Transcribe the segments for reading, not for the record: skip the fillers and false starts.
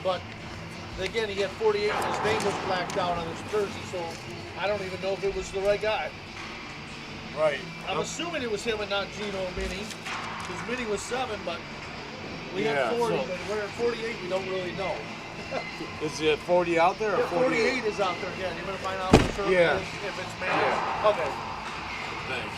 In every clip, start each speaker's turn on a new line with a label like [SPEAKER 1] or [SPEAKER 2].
[SPEAKER 1] But again, he had 48 and his name was blacked out on his jersey, so I don't even know if it was the right guy.
[SPEAKER 2] Right.
[SPEAKER 1] I'm assuming it was him and not Gino Mini, because Mini was 7, but we
[SPEAKER 2] Yeah,
[SPEAKER 1] had 40,
[SPEAKER 2] so-
[SPEAKER 1] but we're at 48, we don't really know.
[SPEAKER 2] Is it 40 out there or
[SPEAKER 1] Yeah,
[SPEAKER 2] 48?
[SPEAKER 1] 48 is out there again. You're going to find out for sure
[SPEAKER 2] Yeah.
[SPEAKER 1] if it's man.
[SPEAKER 2] Yeah.
[SPEAKER 1] Okay.
[SPEAKER 2] Thanks.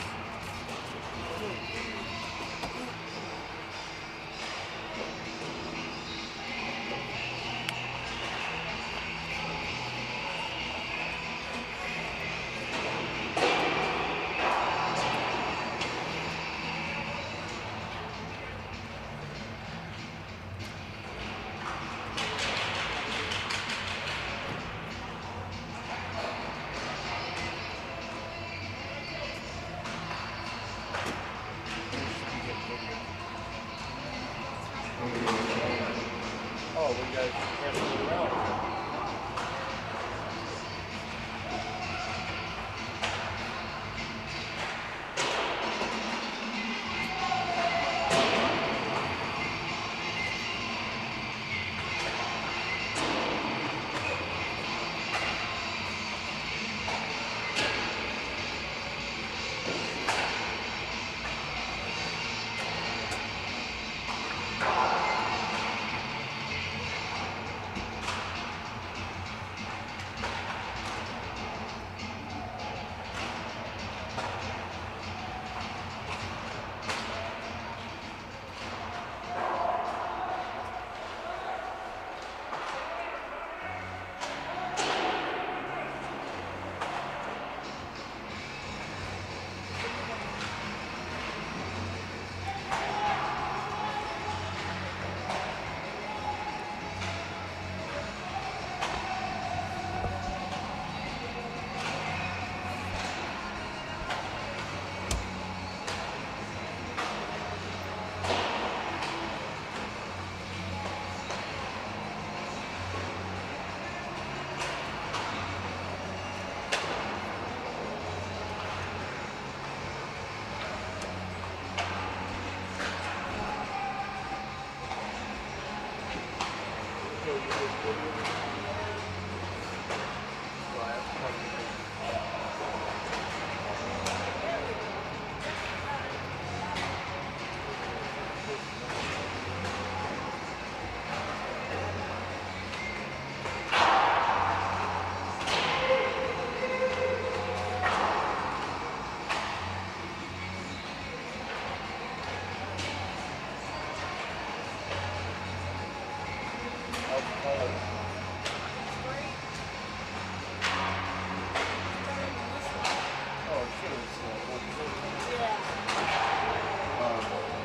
[SPEAKER 2] Oh, we got to get around.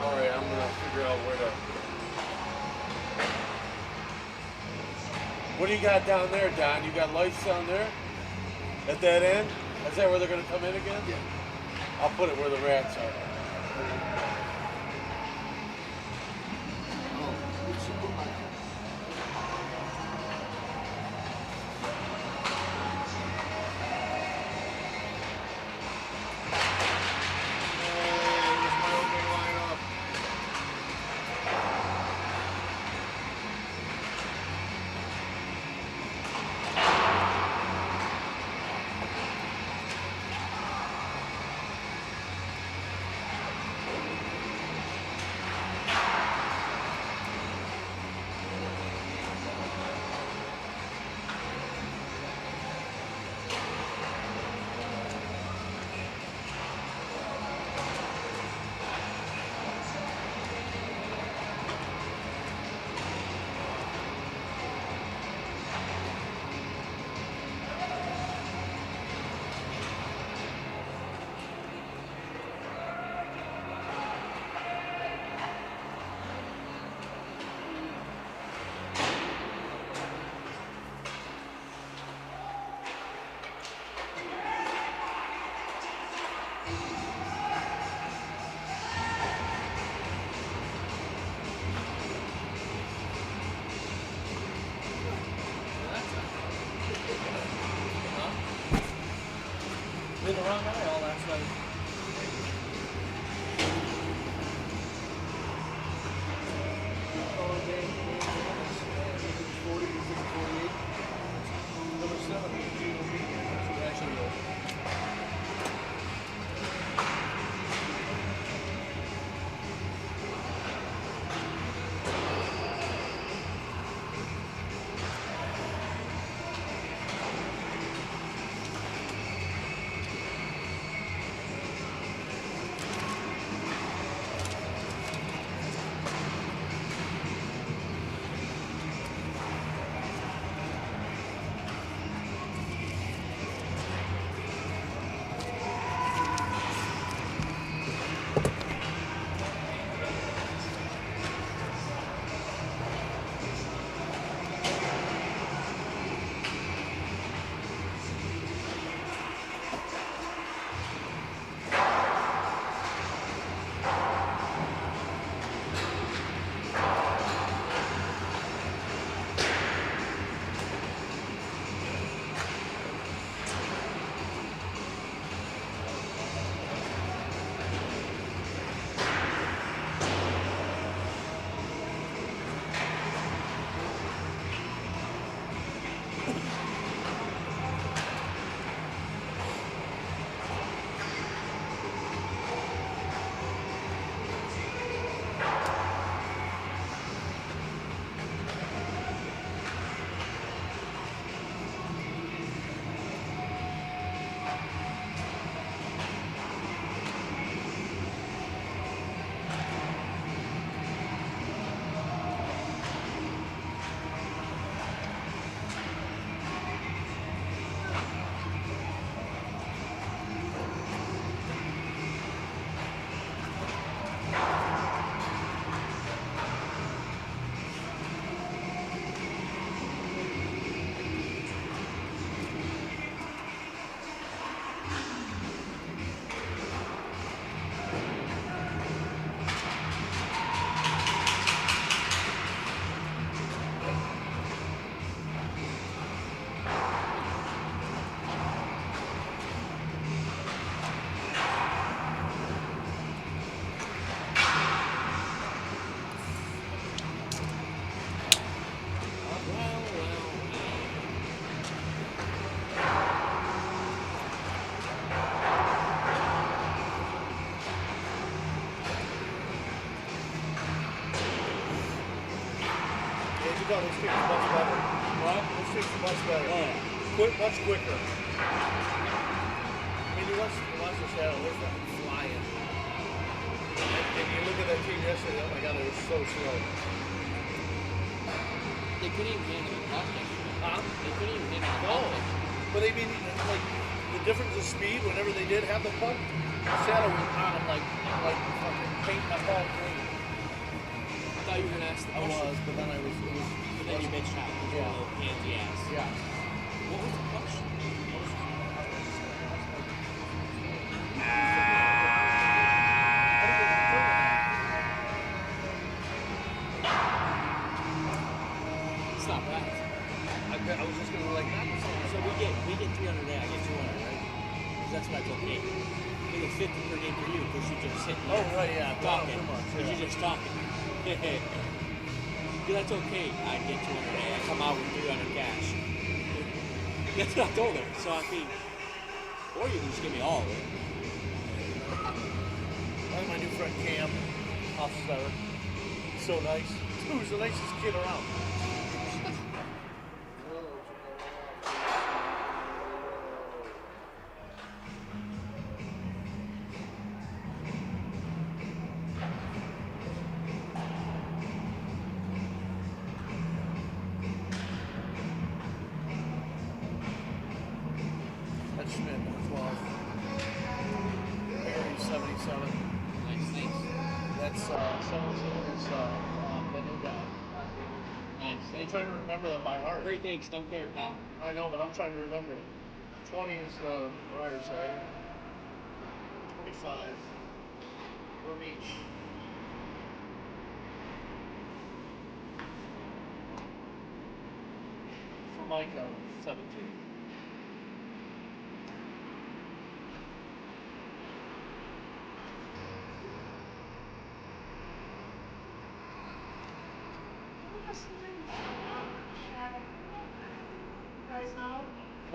[SPEAKER 2] Alright, I'm gonna figure out where to. What do you got down there, Don? You got lights down there? At that end? Is that where they're gonna come in again?
[SPEAKER 1] Yeah.
[SPEAKER 2] I'll put it where the rats are.
[SPEAKER 1] can tell this thing's much better.
[SPEAKER 2] What?
[SPEAKER 1] This thing's much better.
[SPEAKER 2] Oh, yeah.
[SPEAKER 1] Much quicker. I mean, you watch the shadow, they're fucking flying. And you look at that team yesterday, oh my god, they were so slow.
[SPEAKER 3] They couldn't even handle the contact.
[SPEAKER 1] Huh?
[SPEAKER 3] They couldn't even handle the
[SPEAKER 1] No.
[SPEAKER 3] contact.
[SPEAKER 1] But I mean, like, the difference of speed, whenever they did have the puck, the shadow was on them like fucking painting that ball green.
[SPEAKER 3] I thought you were gonna ask the
[SPEAKER 1] I
[SPEAKER 3] question.
[SPEAKER 1] was, but then I was,
[SPEAKER 3] But then you bitched out. You
[SPEAKER 1] Yeah.
[SPEAKER 3] were a little pansy ass.
[SPEAKER 1] yeah.
[SPEAKER 3] What was the question? Stop that.
[SPEAKER 1] I was just gonna like, not
[SPEAKER 3] So we get 300 a day. I get 200, right? Because that's what I told Kate. I get 50 per day for you because you just sitting
[SPEAKER 1] Oh,
[SPEAKER 3] there
[SPEAKER 1] right, yeah.
[SPEAKER 3] talking.
[SPEAKER 1] Too much,
[SPEAKER 3] Because
[SPEAKER 1] yeah.
[SPEAKER 3] you're just talking. Because I told Kate I'd get 200 a day. I come out with 300 cash. That's what I told her. So I mean, or you can just give me all of it.
[SPEAKER 1] That's my new friend Cam, officer. So nice. Dude, he's the nicest kid around. That's Schmidt, number 12. Barry, 77.
[SPEAKER 3] Nice, thanks.
[SPEAKER 1] That's 17 is the new guy.
[SPEAKER 3] Nice.
[SPEAKER 1] I'm trying to remember them by heart.
[SPEAKER 3] Great, thanks. Don't care, pal.
[SPEAKER 1] I know, but I'm trying to remember. 20 is the rider side. 25. We're each. For Micah, 17.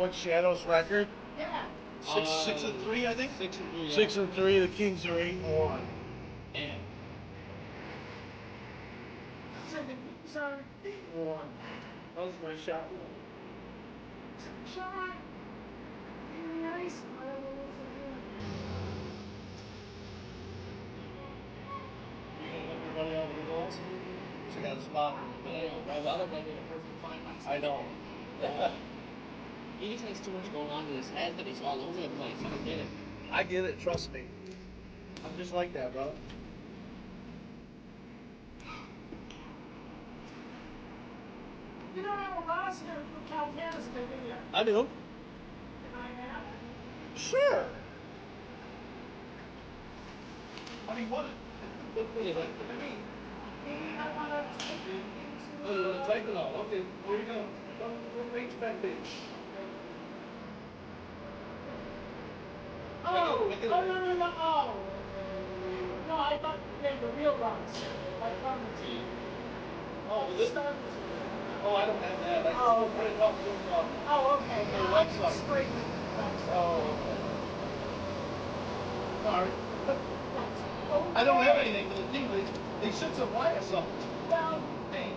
[SPEAKER 1] What's Shadow's record?
[SPEAKER 4] Yeah.
[SPEAKER 1] 6-3, I think.
[SPEAKER 3] 6-3. Yeah.
[SPEAKER 1] 6-3. The Kings are 8-1.
[SPEAKER 3] Yeah.
[SPEAKER 4] Sorry.
[SPEAKER 1] 8-1. That was my shot.
[SPEAKER 4] Shot. Nice.
[SPEAKER 1] You gonna let everybody out of the goals? She got a spot.
[SPEAKER 3] Well, the other guy did a perfect fine last
[SPEAKER 1] I know.
[SPEAKER 3] He just has too much going on in his head that he's all over the place. I don't get it.
[SPEAKER 1] I get it, trust me. I'm just like that, bro.
[SPEAKER 4] You don't have a roster for Kalkaska, do you?
[SPEAKER 1] I do.
[SPEAKER 4] Can I have it?
[SPEAKER 1] Sure. I mean, what? What do you mean?
[SPEAKER 4] I want to take it
[SPEAKER 1] Oh, you want to take it all? Okay, where you going? What makes that big?
[SPEAKER 4] Oh, no. Oh. No, I thought you gave the real roster. Like from the team.
[SPEAKER 1] Oh, this?
[SPEAKER 4] Start-
[SPEAKER 1] Oh, I don't have that. I
[SPEAKER 4] Oh,
[SPEAKER 1] just put it up with,
[SPEAKER 4] Oh, okay.
[SPEAKER 1] Their
[SPEAKER 4] Yeah, I
[SPEAKER 1] website.
[SPEAKER 4] can straight with the website.
[SPEAKER 1] Oh, okay. Sorry. I don't have anything for the team. They should supply us something.
[SPEAKER 4] Well,
[SPEAKER 1] Hey.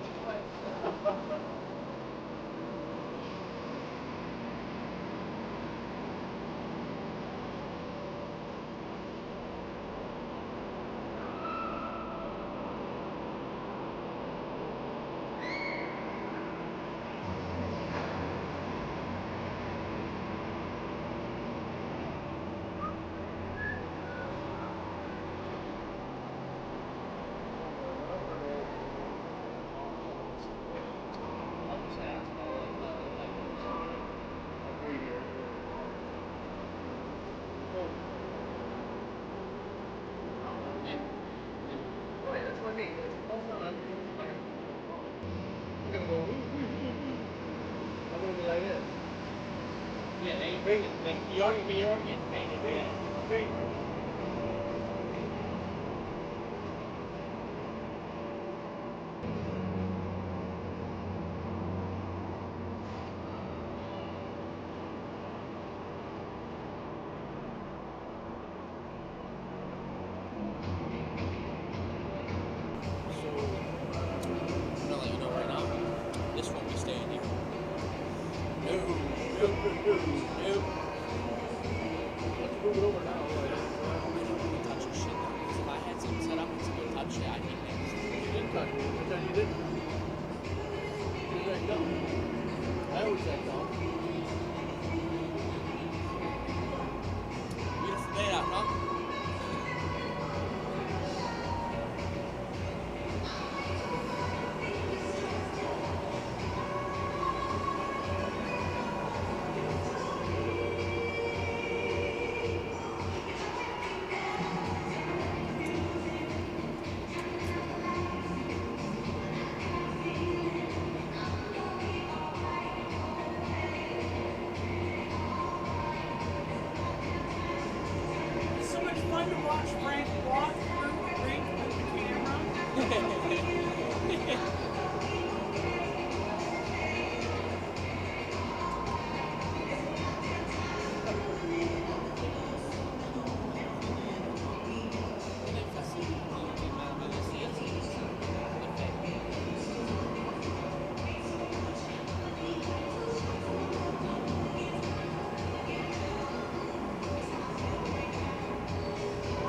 [SPEAKER 1] That's what I mean. Oh, no, I'm gonna go. I'm gonna be like this.
[SPEAKER 3] Yeah, they ain't big. You're getting painted. Yeah.
[SPEAKER 1] Hey.
[SPEAKER 3] So, I'm gonna let you know right now.
[SPEAKER 1] Nope. Let's move it over now.
[SPEAKER 3] Touch your shit though. Because if I had something set up and someone touched it, I'd be next.
[SPEAKER 1] You didn't touch me. I tell you didn't. You backed up. I always backed up.
[SPEAKER 3] Beautiful day out, huh?
[SPEAKER 4] It's so much fun to watch Frank walk through the rink with the camera.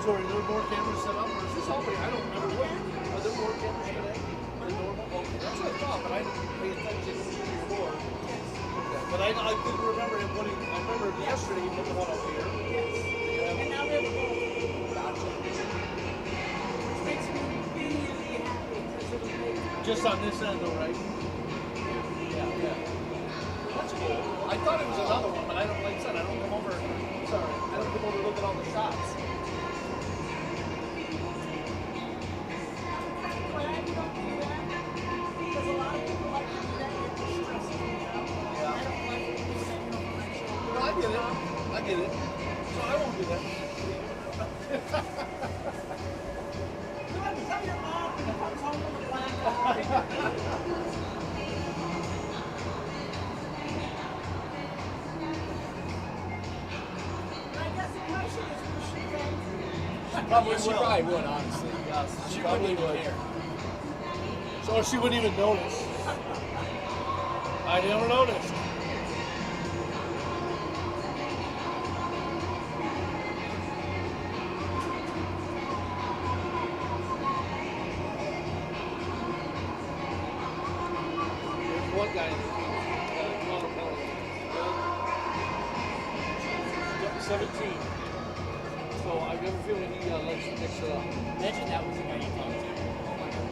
[SPEAKER 1] So are there more cameras set up, or is this already? I don't remember. Are there more cameras today? Than normal? Okay, that's what I thought, but I didn't pay attention before. Okay. But I couldn't remember him putting. I remember yesterday he put the one up here.
[SPEAKER 4] And now they're both.
[SPEAKER 1] Gotcha.
[SPEAKER 4] Which makes me really happy because it'll make
[SPEAKER 1] Just on this end, though, right? Yeah. That's cool. I thought it was another one, but I don't. Like I said, I don't come over. Sorry, I don't come over to look at all the shots.
[SPEAKER 4] glad you don't do that because a lot of people like to do that and get stressed out.
[SPEAKER 1] Yeah.
[SPEAKER 4] I don't like people saying no connection.
[SPEAKER 1] No, I get it. I get it. So I won't do that.
[SPEAKER 4] You have to tell your mom when he comes home with a black eye. I guess the question is, will she thank you?
[SPEAKER 1] Probably
[SPEAKER 3] She
[SPEAKER 1] will.
[SPEAKER 3] probably would, honestly.
[SPEAKER 1] Yes,
[SPEAKER 3] She
[SPEAKER 1] probably
[SPEAKER 3] wouldn't even
[SPEAKER 1] would.
[SPEAKER 3] care.
[SPEAKER 1] So she wouldn't even notice. I never noticed. There's one guy in the team, Connor Pelican. 17. So I have a feeling he likes to mix it up.
[SPEAKER 3] Imagine that was the guy you talked to. Oh my god.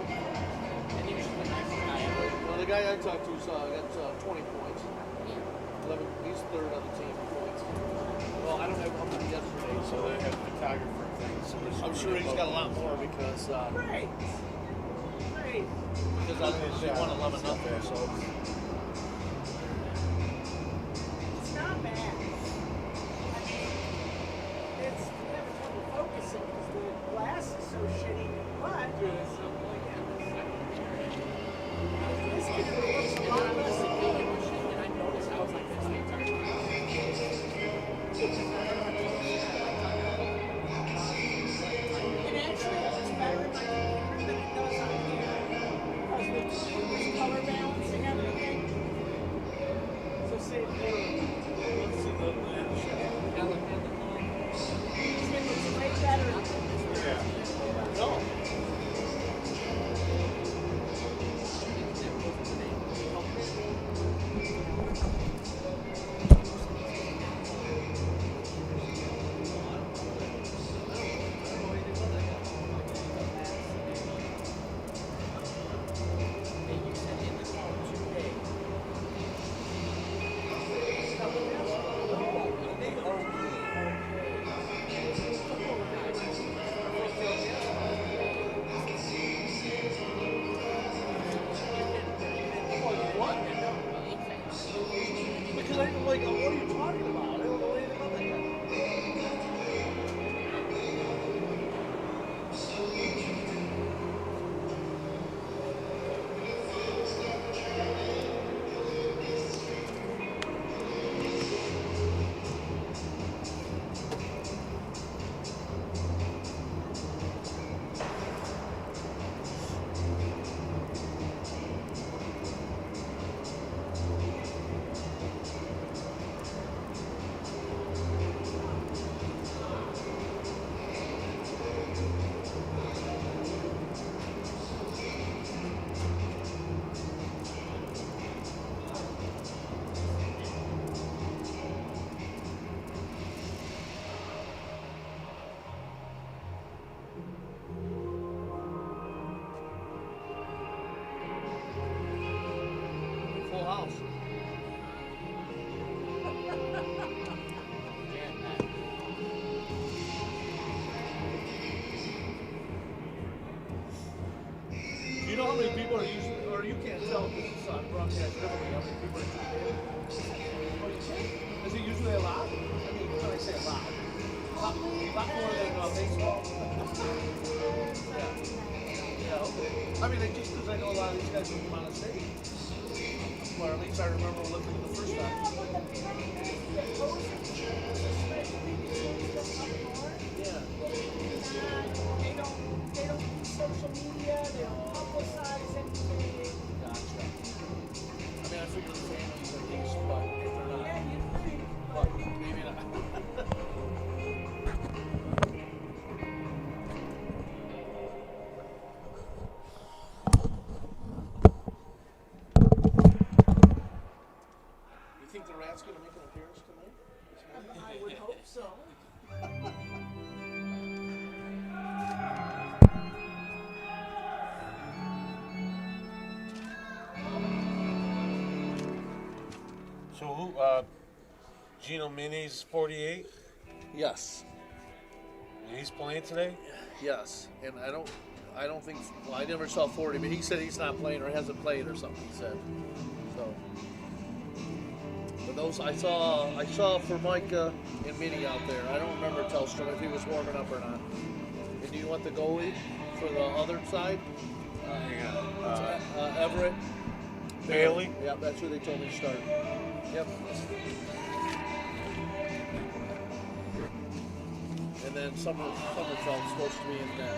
[SPEAKER 3] And he was the nicest guy ever.
[SPEAKER 1] Well, the guy I talked to got 20 points. 11, he's third on the team in points. Well, I don't have how many yesterday,
[SPEAKER 2] So they have photographer things. So they're
[SPEAKER 1] I'm sure he's got a lot more because
[SPEAKER 4] Great. Great.
[SPEAKER 1] they won 11 nothing. So
[SPEAKER 4] It's not bad. I mean, it's we have trouble focusing because the glass is so shitty. But so, well, yeah. This kid looks a lot less than me.
[SPEAKER 3] And I noticed I was like this the entire time.
[SPEAKER 4] It actually looks better in my computer than it does on here because there's color balancing everything. So say
[SPEAKER 1] let's see the
[SPEAKER 4] it looks way better.
[SPEAKER 1] No. whole house. You know how many people are using, or you can't tell because it's on broadcast differently, how many people are tuning in? Is it usually a lot? I mean, when I say a lot more than baseball. Yeah, okay. I mean, just because I know a lot of these guys from out of state. Or at least I remember looking the first time. Yeah.
[SPEAKER 4] They don't use social media, they don't publicize anything.
[SPEAKER 1] Gotcha. I mean, I figure the families at least, but if they're not,
[SPEAKER 4] Yeah, you think.
[SPEAKER 1] but maybe not. You think the rat's gonna make an appearance tonight?
[SPEAKER 4] I would hope so.
[SPEAKER 2] So who? Gino Mini's 48.
[SPEAKER 1] Yes.
[SPEAKER 2] He's playing today.
[SPEAKER 1] Yes, and I don't think. Well, I never saw 40, but he said he's not playing or hasn't played or something. He said. So, but those I saw for Micah and Minnie out there. I don't remember Telstra if he was warming up or not. And do you want the goalie for the other side? Everett.
[SPEAKER 2] Bailey.
[SPEAKER 1] Yep, that's who they told me to start. Yep. And then Summerfeld's supposed to be in that.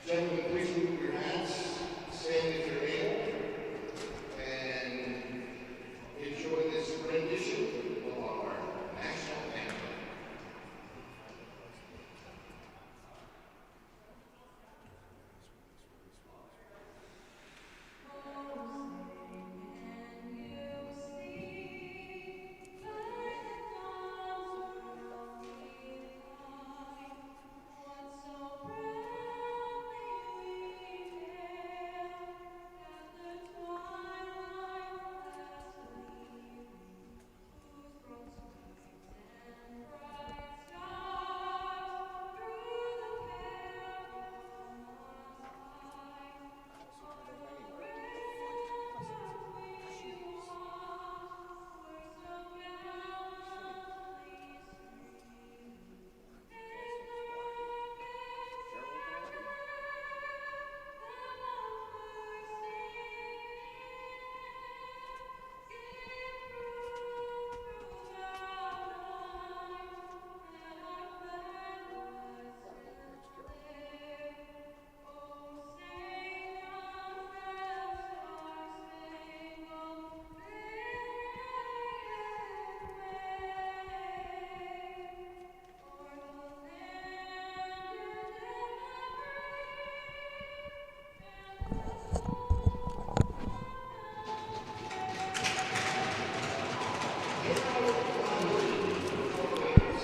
[SPEAKER 5] Gentlemen, please move your hands, stand if you're able, and enjoy this rendition of our national anthem.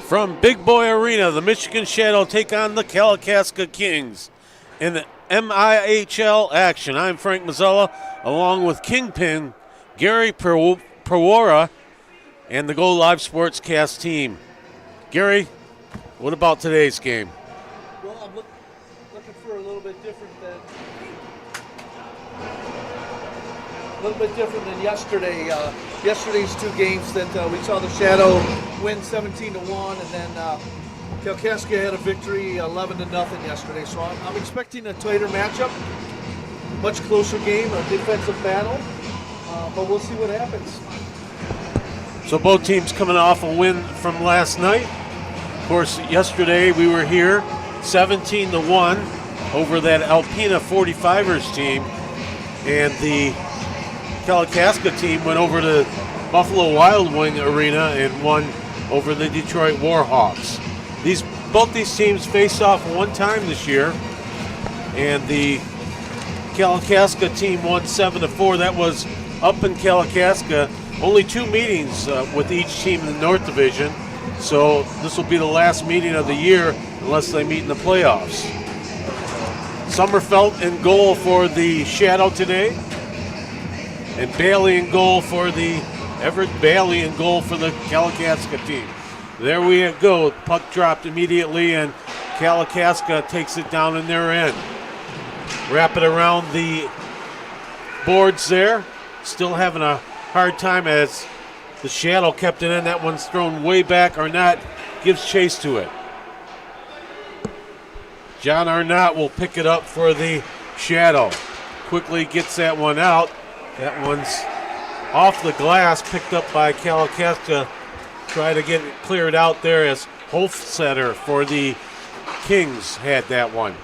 [SPEAKER 2] From Big Boy Arena, the Michigan Shadow take on the Kalkaska Kings in the MIHL action. I'm Frank Mazzella, along with Kingpin Gary Perwara and the Go Live Sportscast team. Gary, what about today's game?
[SPEAKER 1] Well, I'm looking for a little bit different than yesterday. Yesterday's two games that we saw the Shadow win 17-1, and then Kalkaska had a victory 11-0 yesterday. So I'm expecting a tighter matchup, much closer game, a defensive battle. But we'll see what happens.
[SPEAKER 2] So both teams coming off a win from last night. Of course, yesterday we were here 17-1 over that Alpena 45ers team, and the Kalkaska team went over to Buffalo Wild Wing Arena and won over the Detroit Warhawks. Both these teams faced off one time this year, and the Kalkaska team won 7-4. That was up in Kalkaska. Only two meetings with each team in the North Division, so this will be the last meeting of the year unless they meet in the playoffs. Sommerfeld in goal for the Shadow today, and Bailey in goal for the Everett Bailey in goal for the Kalkaska team. There we go. Puck dropped immediately, and Kalkaska takes it down in their end. Wrap it around the boards there. Still having a hard time as the Shadow kept it in. That one's thrown way back. Arnott gives chase to it. John Arnott will pick it up for the Shadow. Quickly gets that one out. That one's off the glass, picked up by Kalkaska. Try to get it cleared out there as Hofstetter for the Kings had that one.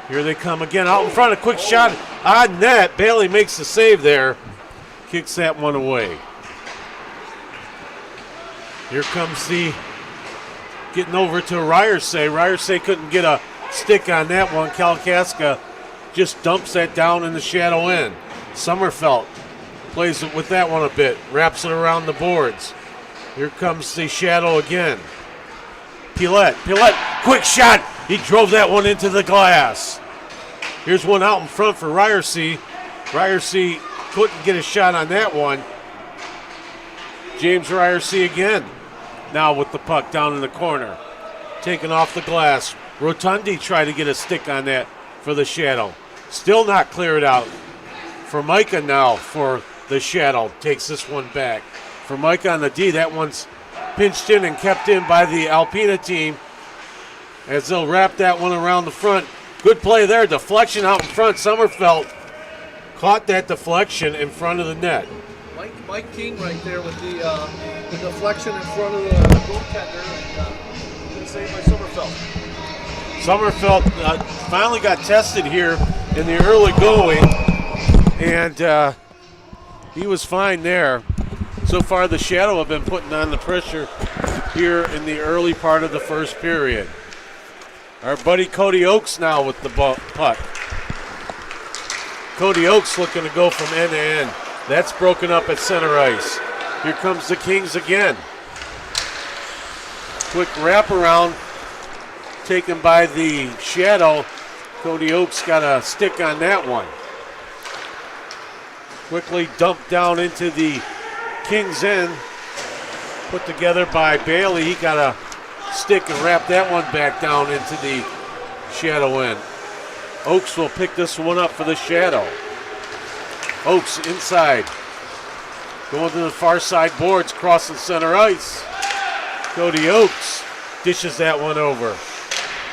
[SPEAKER 2] Here they come again out in front. A quick shot on net. Bailey makes the save there. Kicks that one away. Here comes the getting over to Ryersay. Ryersay couldn't get a stick on that one. Kalkaska just dumps that down in the Shadow end. Sommerfeld plays it with that one a bit. Wraps it around the boards. Here comes the Shadow again. Pilette, quick shot. He drove that one into the glass. Here's one out in front for Ryersay. Ryersay couldn't get a shot on that one. James Ryersay again. Now with the puck down in the corner. Taken off the glass. Rotundi tried to get a stick on that for the Shadow. Still not cleared out. Formica now for the Shadow. Takes this one back. Formica on the D. That one's pinched in and kept in by the Alpena team as they'll wrap that one around the front. Good play there. Deflection out in front. Sommerfeld caught that deflection in front of the net.
[SPEAKER 1] Mike King right there with the deflection in front of the goaltender, and good save by Sommerfeld.
[SPEAKER 2] Sommerfeld finally got tested here in the early going, and he was fine there. So far, the Shadow have been putting on the pressure here in the early part of the first period. Our buddy Cody Oakes now with the puck. Cody Oakes looking to go from end to end. That's broken up at center ice. Here comes the Kings again. Quick wraparound taken by the Shadow. Cody Oakes got a stick on that one. Quickly dumped down into the Kings end. Put together by Bailey. He got a stick and wrapped that one back down into the Shadow end. Oakes will pick this one up for the Shadow. Oakes inside. Going to the far side boards, crossing center ice. Cody Oakes dishes that one over.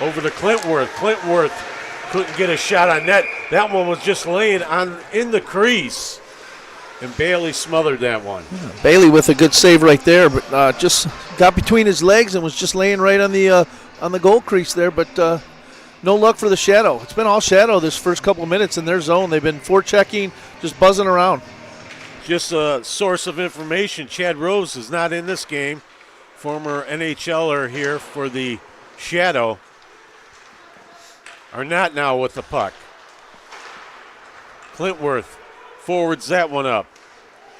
[SPEAKER 2] Over to Clintworth. Clintworth couldn't get a shot on net. That one was just laying in the crease. And Bailey smothered that one.
[SPEAKER 6] Bailey with a good save right there, but just got between his legs and was just laying right on the goal crease there. But no luck for the Shadow. It's been all Shadow this first couple of minutes in their zone. They've been forechecking, just buzzing around.
[SPEAKER 2] Just a source of information, Chad Rose is not in this game. Former NHLer here for the Shadow. Are not now with the puck. Clintworth forwards that one up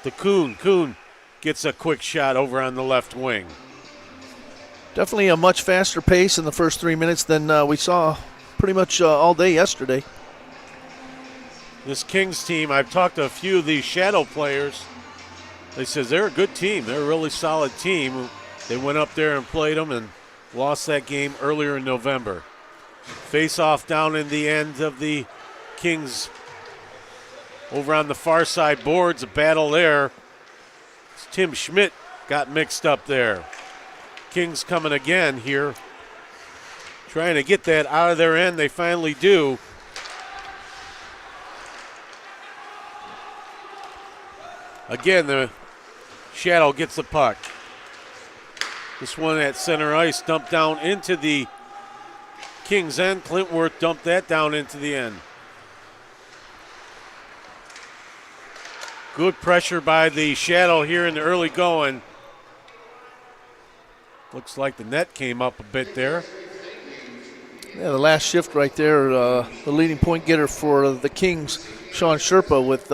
[SPEAKER 2] to Kuhn. Kuhn gets a quick shot over on the left wing.
[SPEAKER 6] Definitely a much faster pace in the first 3 minutes than we saw pretty much all day yesterday.
[SPEAKER 2] This Kings team, I've talked to a few of these Shadow players. They says they're a good team. They're a really solid team. They went up there and played them and lost that game earlier in November. Face off down in the end of the Kings over on the far side boards. A battle there. Tim Schmidt got mixed up there. Kings coming again here. Trying to get that out of their end. They finally do. Again, the Shadow gets the puck. This one at center ice dumped down into the Kings end. Clintworth dumped that down into the end. Good pressure by the Shadow here in the early going. Looks like the net came up a bit there.
[SPEAKER 6] Yeah, the last shift right there, the leading point getter for the Kings, Sean Sherpa, with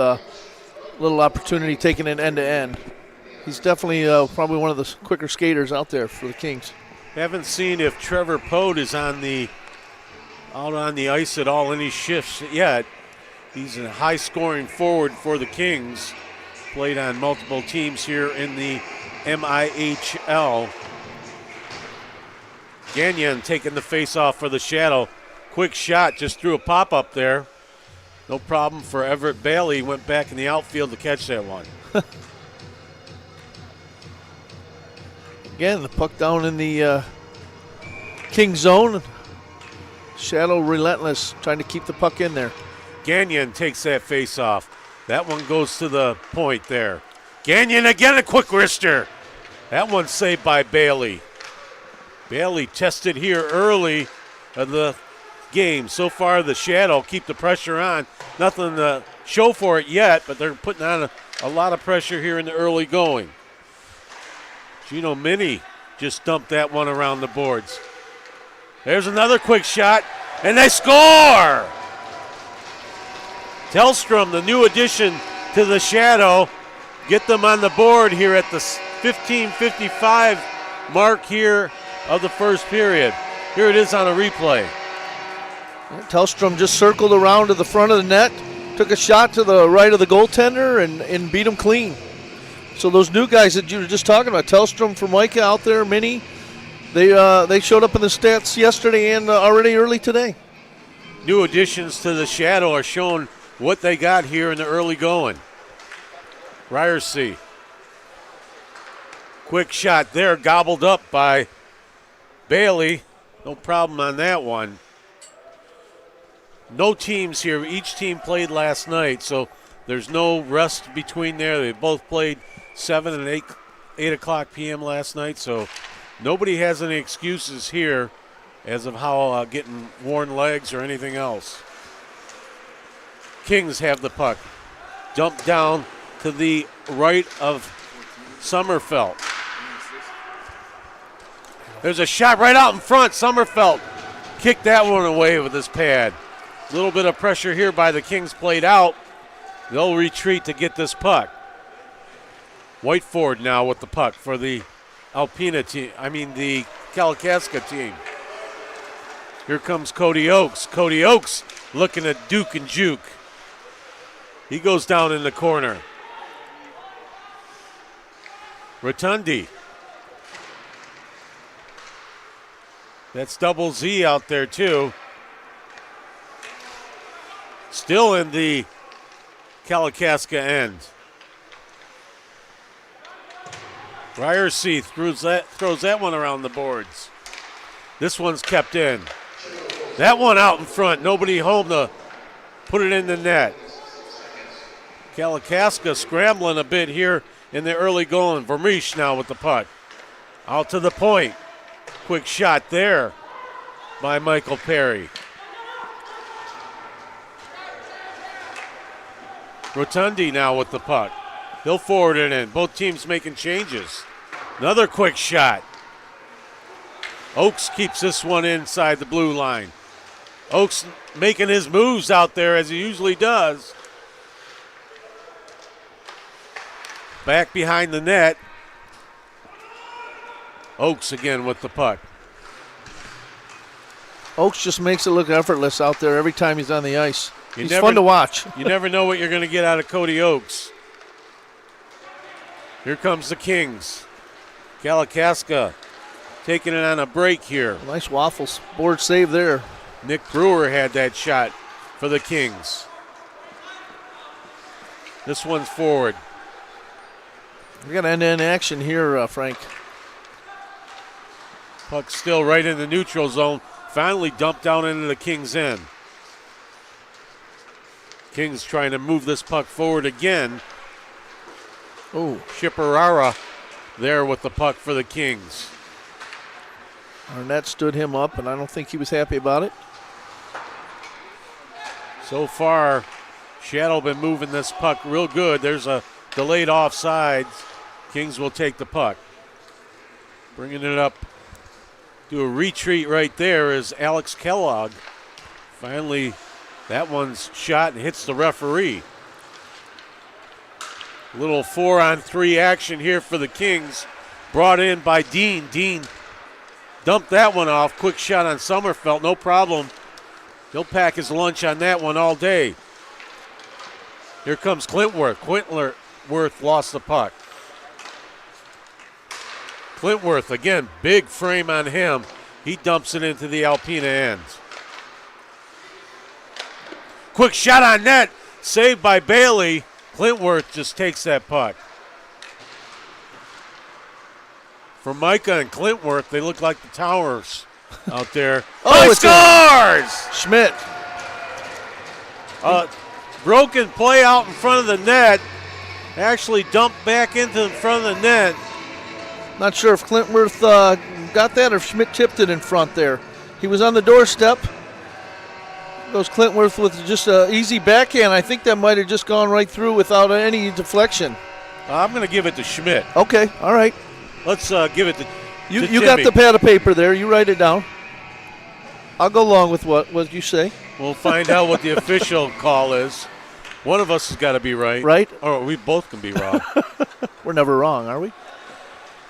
[SPEAKER 6] little opportunity taking it end to end. He's definitely probably one of the quicker skaters out there for the Kings.
[SPEAKER 2] Haven't seen if Trevor Pote is out on the ice at all, any shifts yet. He's a high-scoring forward for the Kings. Played on multiple teams here in the MIHL. Gagnon taking the face-off for the Shadow. Quick shot, just threw a pop-up there. No problem for Everett Bailey. Went back in the outfield to catch that one.
[SPEAKER 6] Again, the puck down in the King zone. Shadow relentless, trying to keep the puck in there.
[SPEAKER 2] Gagnon takes that face off. That one goes to the point there. Gagnon again, a quick wrister. That one's saved by Bailey. Bailey tested here early of the game. So far, the Shadow keep the pressure on. Nothing to show for it yet, but they're putting on a lot of pressure here in the early going. Gino Mini just dumped that one around the boards. There's another quick shot, and they score! Tellstrom, the new addition to the Shadow, get them on the board here at the 15:55 mark here of the first period. Here it is on a replay.
[SPEAKER 6] Tellstrom just circled around to the front of the net, took a shot to the right of the goaltender, and beat him clean. So those new guys that you were just talking about, Tellstrom, Formica out there, Mini, they showed up in the stats yesterday and already early today.
[SPEAKER 2] New additions to the Shadow are showing what they got here in the early going. Ryersey. Quick shot there, gobbled up by Bailey. No problem on that one. No teams here. Each team played last night, so there's no rest between there. They both played 7 and 8 o'clock p.m. last night, so nobody has any excuses here as of how getting worn legs or anything else. Kings have the puck. Dump down to the right of Sommerfeld. There's a shot right out in front. Sommerfeld kicked that one away with his pad. A little bit of pressure here by the Kings played out. They'll retreat to get this puck. Whiteford now with the puck for the Alpena team. The Kalkaska team. Here comes Cody Oakes. Cody Oakes looking at Duke and Juke. He goes down in the corner. Rotundi. That's double Z out there too. Still in the Kalkaska end. Ryersea throws that one around the boards. This one's kept in. That one out in front. Nobody home to put it in the net. Kalkaska scrambling a bit here in the early going. Vermeesh now with the puck. Out to the point. Quick shot there by Michael Perry. Rotundi now with the puck. He'll forward it in. Both teams making changes. Another quick shot. Oakes keeps this one inside the blue line. Oakes making his moves out there as he usually does. Back behind the net. Oakes again with the puck.
[SPEAKER 6] Oakes just makes it look effortless out there every time he's on the ice. He's fun to watch.
[SPEAKER 2] You never know what you're going to get out of Cody Oakes. Here comes the Kings. Kalkaska taking it on a break here.
[SPEAKER 6] Nice waffles. Board save there.
[SPEAKER 2] Nick Brewer had that shot for the Kings. This one's forward.
[SPEAKER 6] We got end-to-end action here, Frank.
[SPEAKER 2] Puck still right in the neutral zone. Finally dumped down into the Kings' end. Kings trying to move this puck forward again.
[SPEAKER 6] Oh,
[SPEAKER 2] Shiparara there with the puck for the Kings.
[SPEAKER 6] Arnett stood him up, and I don't think he was happy about it.
[SPEAKER 2] So far, Shadow been moving this puck real good. There's a delayed offsides. Kings will take the puck. Bringing it up. Do a retreat right there is Alex Kellogg. Finally, that one's shot and hits the referee. Little 4-on-3 action here for the Kings. Brought in by Dean. Dean dumped that one off. Quick shot on Sommerfeld. No problem. He'll pack his lunch on that one all day. Here comes Clintworth. Clintworth lost the puck. Clintworth, again, big frame on him. He dumps it into the Alpena end. Quick shot on net. Saved by Bailey. Clintworth just takes that puck. For Micah and Clintworth, they look like the towers out there.
[SPEAKER 6] Oh,
[SPEAKER 2] he scores!
[SPEAKER 6] Schmidt.
[SPEAKER 2] Broken play out in front of the net. Actually dumped back into the front of the net.
[SPEAKER 6] Not sure if Clintworth got that or if Schmidt tipped it in front there. He was on the doorstep. Goes Clintworth with just an easy backhand. I think that might have just gone right through without any deflection.
[SPEAKER 2] I'm going to give it to Schmidt.
[SPEAKER 6] Okay, all right.
[SPEAKER 2] Let's give it to
[SPEAKER 6] You got the pad of paper there. You write it down. I'll go along with what you say.
[SPEAKER 2] We'll find out what the official call is. One of us has got to be right.
[SPEAKER 6] Right?
[SPEAKER 2] Or we both can be wrong.
[SPEAKER 6] We're never wrong, are we?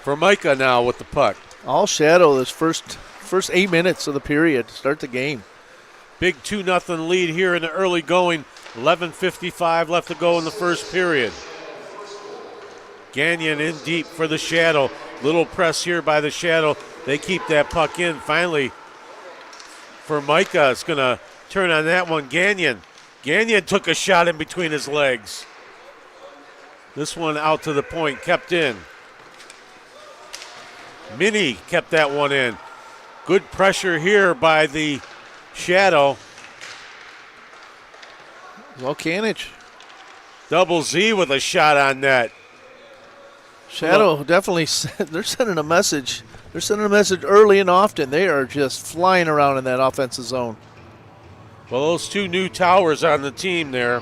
[SPEAKER 2] For Micah now with the puck.
[SPEAKER 6] All Shadow this first 8 minutes of the period to start the game.
[SPEAKER 2] Big 2-0 lead here in the early going. 11:55 left to go in the first period. Gagnon in deep for the Shadow. Little press here by the Shadow. They keep that puck in. Finally, for Micah, it's going to turn on that one. Gagnon took a shot in between his legs. This one out to the point, kept in. Minnie kept that one in. Good pressure here by the Shadow.
[SPEAKER 6] Volkanich.
[SPEAKER 2] Double Z with a shot on net.
[SPEAKER 6] Shadow definitely, they're sending a message. They're sending a message early and often. They are just flying around in that offensive zone.
[SPEAKER 2] Well, those two new towers on the team there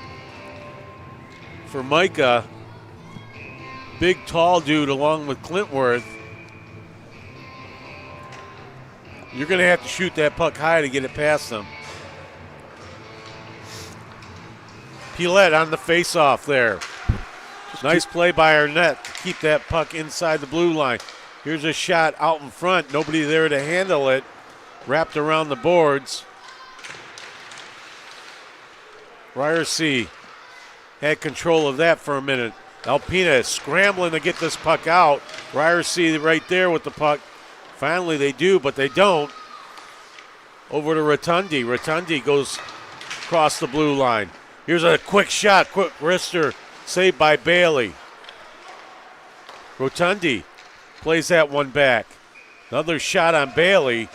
[SPEAKER 2] for Micah. Big, tall dude along with Clintworth. You're going to have to shoot that puck high to get it past them. Pilette on the face-off there. Nice play by Arnett to keep that puck inside the blue line. Here's a shot out in front. Nobody there to handle it. Wrapped around the boards. Ryerson had control of that for a minute. Alpena is scrambling to get this puck out. Ryerson right there with the puck. Finally they do, but they don't. Over to Rotundi. Rotundi goes across the blue line. Here's a quick shot, quick wrister, saved by Bailey. Rotundi plays that one back. Another shot on Bailey.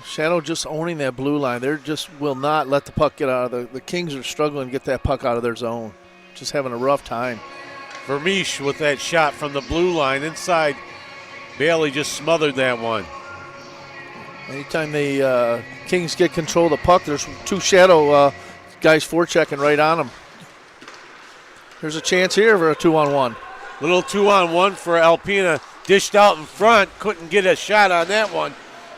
[SPEAKER 6] Shadow just owning that blue line. They just will not let the puck get out of the Kings are struggling to get that puck out of their zone. Just having a rough time.
[SPEAKER 2] Vermeesh with that shot from the blue line inside. Bailey just smothered that one.
[SPEAKER 6] Anytime the Kings get control of the puck, there's two Shadow guys forechecking right on them. There's a chance here for a 2-on-1.
[SPEAKER 2] Little 2-on-1 for Alpena. Dished out in front. Couldn't get a shot on that one.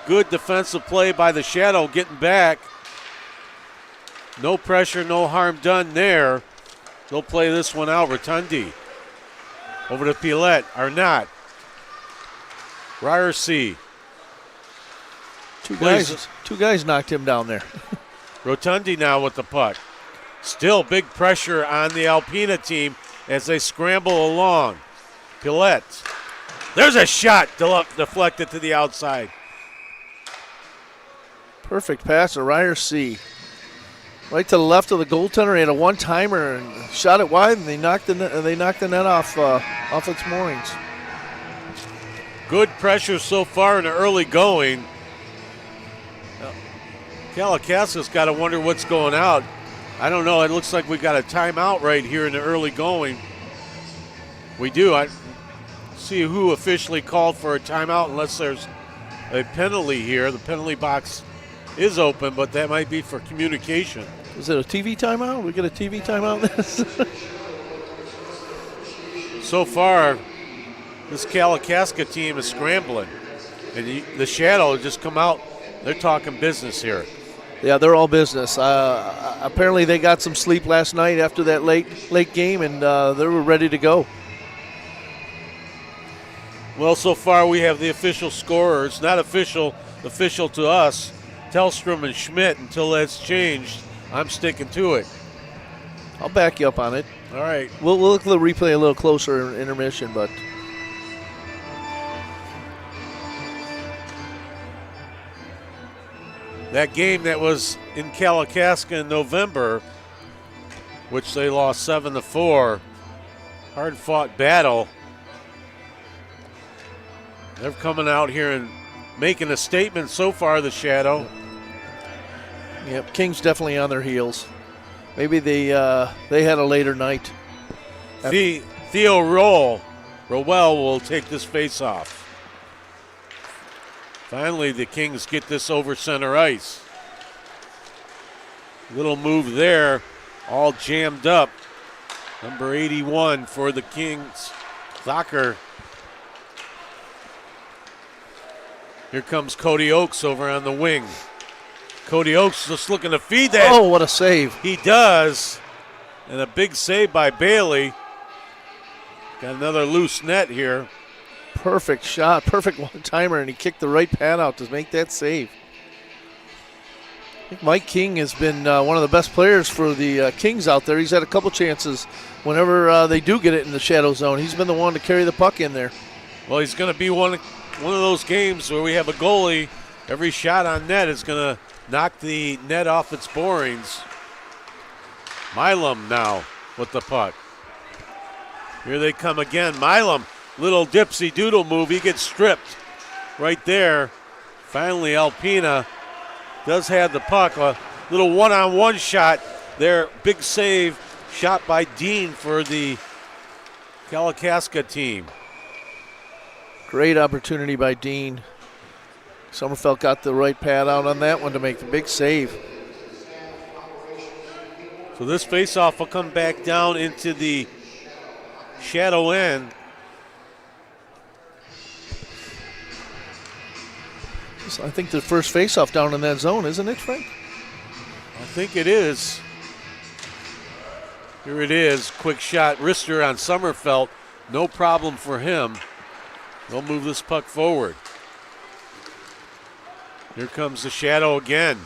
[SPEAKER 2] Good defensive play by the Shadow getting back. No pressure, no harm done there. They'll play this one out. Rotundi. Over to Pilette. Arnott. Ryerson.
[SPEAKER 6] Two guys knocked him down there.
[SPEAKER 2] Rotundi now with the puck. Still big pressure on the Alpena team as they scramble along. Pilette. There's a shot deflected to the outside.
[SPEAKER 6] Perfect pass to Ryerson. Right to the left of the goaltender. He had a one-timer and shot it wide, and they knocked the net off its moorings.
[SPEAKER 2] Good pressure so far in the early going. Kalkaska's got to wonder what's going out. I don't know. It looks like we got a timeout right here in the early going. We do. I see who officially called for a timeout unless there's a penalty here. The penalty box is open, but that might be for communication.
[SPEAKER 6] Is it a TV timeout? We get a TV timeout in this?
[SPEAKER 2] So far, this Kalkaska team is scrambling. And the Shadow just come out. They're talking business here.
[SPEAKER 6] Yeah, they're all business. Apparently they got some sleep last night after that late game, and they were ready to go.
[SPEAKER 2] Well, so far we have the official scorers. Not official to us. Tellstrom and Schmidt. Until that's changed, I'm sticking to it.
[SPEAKER 6] I'll back you up on it.
[SPEAKER 2] All right.
[SPEAKER 6] We'll look at the replay a little closer in intermission, but
[SPEAKER 2] that game that was in Kalkaska in November, which they lost 7-4, hard-fought battle. They're coming out here and making a statement so far, the Shadow.
[SPEAKER 6] Yep, Kings definitely on their heels. Maybe they had a later night.
[SPEAKER 2] Theo Rowell will take this face-off. Finally, the Kings get this over center ice. Little move there, all jammed up. Number 81 for the Kings, Thacker. Here comes Cody Oakes over on the wing. Cody Oakes just looking to feed that.
[SPEAKER 6] Oh, what a save.
[SPEAKER 2] He does. And a big save by Bailey. Got another loose net here.
[SPEAKER 6] Perfect shot, perfect one-timer, and he kicked the right pad out to make that save. I think Mike King has been one of the best players for the Kings out there. He's had a couple chances whenever they do get it in the Shadow zone. He's been the one to carry the puck in there.
[SPEAKER 2] Well, he's going to be one of those games where we have a goalie. Every shot on net is going to knock the net off its borings. Milam now with the puck. Here they come again. Milam, little dipsy doodle move. He gets stripped right there. Finally, Alpena does have the puck. A little one-on-one shot there. Big save shot by Dean for the Kalkaska team.
[SPEAKER 6] Great opportunity by Dean. Sommerfeld got the right pad out on that one to make the big save.
[SPEAKER 2] So this faceoff will come back down into the shadow end.
[SPEAKER 6] I think the first faceoff down in that zone, isn't it, Frank?
[SPEAKER 2] I think it is. Here it is. Quick shot. Wrister on Sommerfeld. No problem for him. They'll move this puck forward. Here comes the shadow again.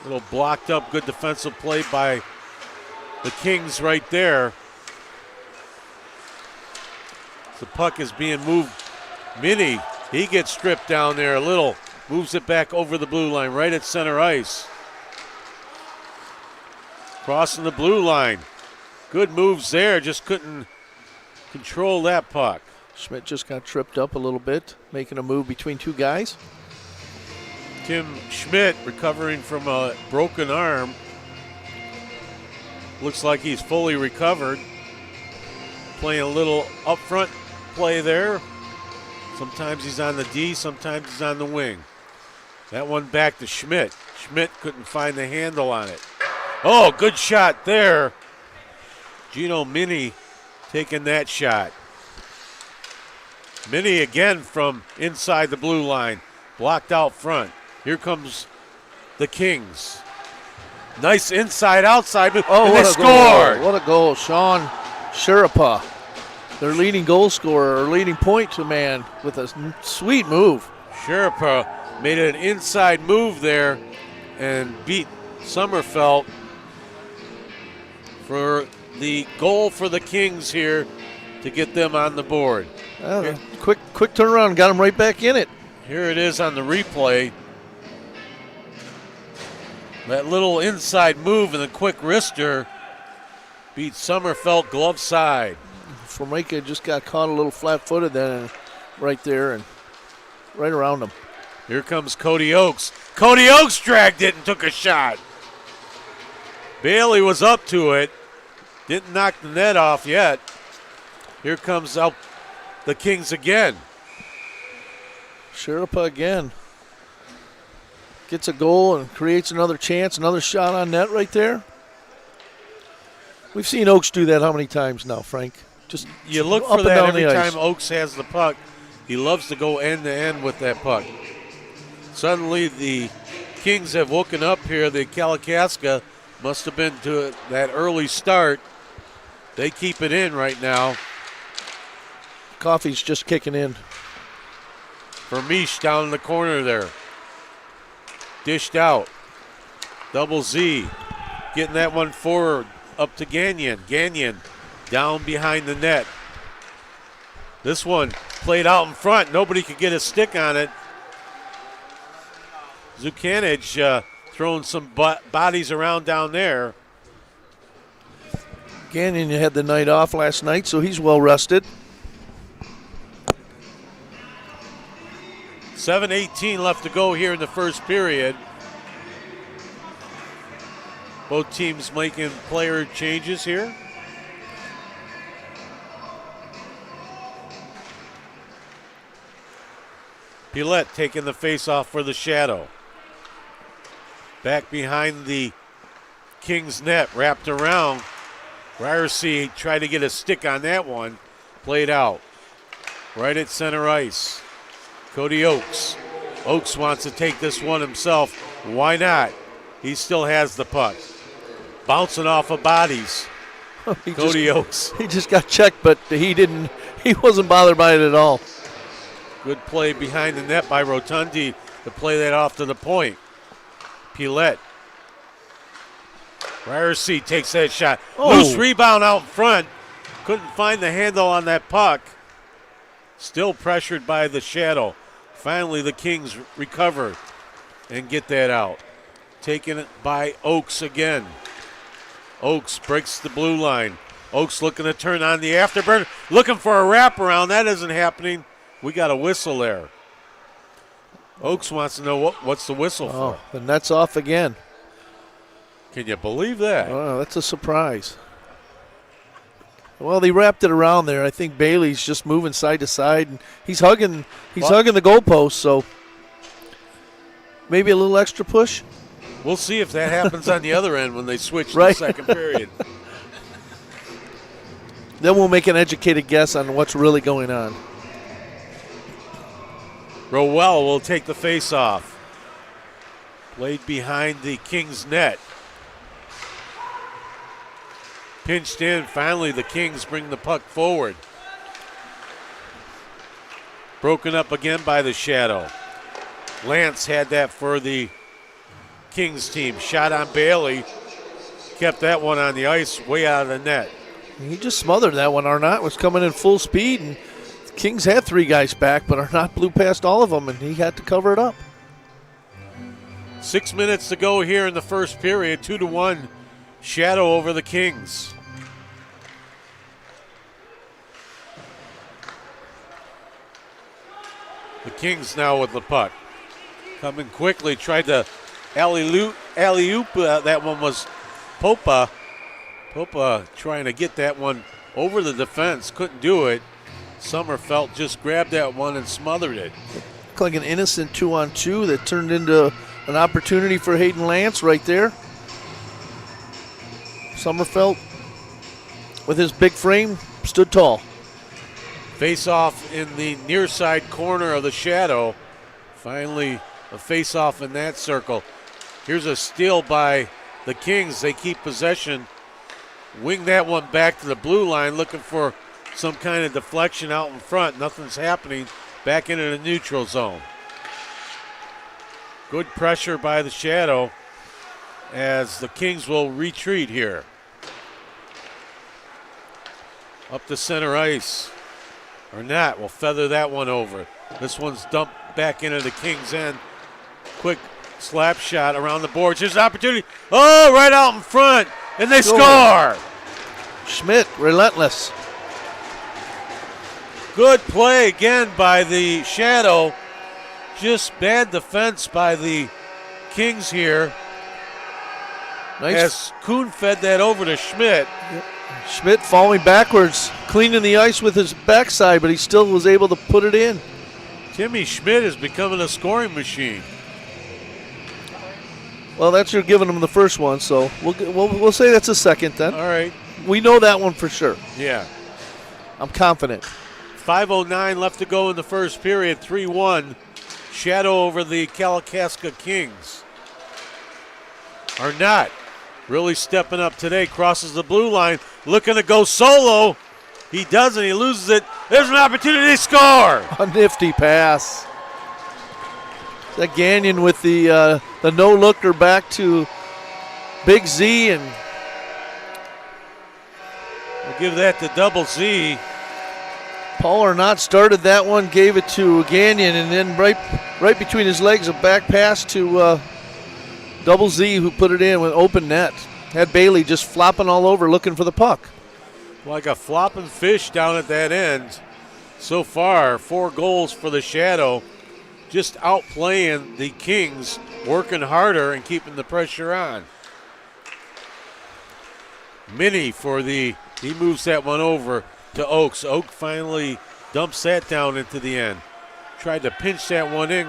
[SPEAKER 2] Little blocked up, good defensive play by the Kings right there. The puck is being moved. Minnie, he gets stripped down there a little. Moves it back over the blue line, right at center ice. Crossing the blue line. Good moves there, just couldn't control that puck.
[SPEAKER 6] Schmidt just got tripped up a little bit, making a move between two guys.
[SPEAKER 2] Tim Schmidt recovering from a broken arm. Looks like he's fully recovered. Playing a little up front play there. Sometimes he's on the D, sometimes he's on the wing. That one back to Schmidt. Schmidt couldn't find the handle on it. Oh, good shot there. Gino Mini taking that shot. Mini again from inside the blue line. Blocked out front. Here comes the Kings. Nice inside-outside move.
[SPEAKER 6] Oh,
[SPEAKER 2] and
[SPEAKER 6] what
[SPEAKER 2] they
[SPEAKER 6] a
[SPEAKER 2] scored.
[SPEAKER 6] goal. What a goal. Sean Sherapa, their leading goal scorer, or leading point man, with a sweet move.
[SPEAKER 2] Sherpa made an inside move there and beat Sommerfeld for the goal for the Kings here to get them on the board.
[SPEAKER 6] Quick turnaround, got him right back in it.
[SPEAKER 2] Here it is on the replay. That little inside move and the quick wrister beat Sommerfeld glove side.
[SPEAKER 6] Formica just got caught a little flat-footed then, right there and right around him.
[SPEAKER 2] Here comes Cody Oakes. Cody Oakes dragged it and took a shot. Bailey was up to it. Didn't knock the net off yet. Here comes out the Kings again.
[SPEAKER 6] Sherpa again. Gets a goal and creates another chance, another shot on net right there. We've seen Oakes do that how many times now, Frank? Just
[SPEAKER 2] you look
[SPEAKER 6] up
[SPEAKER 2] for that
[SPEAKER 6] and down
[SPEAKER 2] every
[SPEAKER 6] the ice.
[SPEAKER 2] time Oakes has the puck. He loves to go end to end with that puck. Suddenly the Kings have woken up here. The Kalkaska must have been to that early start. They keep it in right now.
[SPEAKER 6] Coffee's just kicking in.
[SPEAKER 2] Vermeesh down in the corner there. Dished out. Double Z. Getting that one forward up to Gagnon. Gagnon down behind the net. This one played out in front. Nobody could get a stick on it. Zukanich throwing some bodies around down there.
[SPEAKER 6] Gagnon had the night off last night, so he's well rested.
[SPEAKER 2] 7:18 left to go here in the first period. Both teams making player changes here. Pilette taking the face-off for the Shadow. Back behind the Kings net, wrapped around. Ryerson tried to get a stick on that one. Played out. Right at center ice. Cody Oakes. Oakes wants to take this one himself. Why not? He still has the puck. Bouncing off of bodies. Cody Oakes.
[SPEAKER 6] He just got checked, but he wasn't bothered by it at all.
[SPEAKER 2] Good play behind the net by Rotundi to play that off to the point. Pilette. Ryerson takes that shot.
[SPEAKER 6] Oh.
[SPEAKER 2] Loose rebound out in front. Couldn't find the handle on that puck. Still pressured by the Shadow. Finally, the Kings recover and get that out. Taken it by Oakes again. Oakes breaks the blue line. Oakes looking to turn on the afterburner. Looking for a wraparound. That isn't happening. We got a whistle there. Oakes wants to know what's the whistle for.
[SPEAKER 6] Oh, the net's off again.
[SPEAKER 2] Can you believe that?
[SPEAKER 6] Oh, that's a surprise. Well, they wrapped it around there. I think Bailey's just moving side to side, and he's hugging the goalpost, so maybe a little extra push.
[SPEAKER 2] We'll see if that happens on the other end when they switch
[SPEAKER 6] Right.
[SPEAKER 2] to the second period.
[SPEAKER 6] Then we'll make an educated guess on what's really going on.
[SPEAKER 2] Rowell will take the face-off. Played behind the Kings net. Pinched in. Finally, the Kings bring the puck forward. Broken up again by the Shadow. Lance had that for the Kings team. Shot on Bailey. Kept that one on the ice way out of the net.
[SPEAKER 6] He just smothered that one. Arnott was coming in full speed, and the Kings had 3 guys back, but Arnott blew past all of them, and he had to cover it up.
[SPEAKER 2] 6 minutes to go here in the first period. 2-1 Shadow over the Kings. The Kings now with the puck. Coming quickly, tried to alley-oop. That one was Popa. Popa trying to get that one over the defense. Couldn't do it. Sommerfeld just grabbed that one and smothered it.
[SPEAKER 6] Looked like an innocent 2-on-2 that turned into an opportunity for Hayden Lance right there. Sommerfeld, with his big frame, stood tall.
[SPEAKER 2] Face-off in the near side corner of the Shadow. Finally, a face-off in that circle. Here's a steal by the Kings. They keep possession. Wing that one back to the blue line, looking for some kind of deflection out in front. Nothing's happening. Back into the neutral zone. Good pressure by the Shadow as the Kings will retreat here. Up the center ice. Arnott will feather that one over. This one's dumped back into the Kings' end. Quick slap shot around the boards. Here's an opportunity. Oh, right out in front. And they score.
[SPEAKER 6] Schmidt, relentless.
[SPEAKER 2] Good play again by the Shadow. Just bad defense by the Kings here.
[SPEAKER 6] Nice.
[SPEAKER 2] As Kuhn fed that over to Schmidt.
[SPEAKER 6] Yep. Schmidt falling backwards, cleaning the ice with his backside, but he still was able to put it in.
[SPEAKER 2] Timmy Schmidt is becoming a scoring machine.
[SPEAKER 6] Well, that's you're giving him the first one, so we'll say that's a second then.
[SPEAKER 2] All right.
[SPEAKER 6] We know that one for sure.
[SPEAKER 2] Yeah.
[SPEAKER 6] I'm confident.
[SPEAKER 2] 5:09 left to go in the first period. 3-1. Shadow over the Kalkaska Kings. Arnott really stepping up today. Crosses the blue line. Looking to go solo. He doesn't. He loses it. There's an opportunity to score.
[SPEAKER 6] A nifty pass. That Gagnon with the no-looker back to Big Z, and
[SPEAKER 2] we'll give that to Double Z.
[SPEAKER 6] Paul Arnott started that one, gave it to Gagnon, and then right between his legs, a back pass to Double Z, who put it in with open net. Had Bailey just flopping all over looking for the puck.
[SPEAKER 2] Like a flopping fish down at that end. So far, 4 goals for the Shadow. Just outplaying the Kings, working harder and keeping the pressure on. Minnie he moves that one over to Oaks. Oak finally dumps that down into the end. Tried to pinch that one in.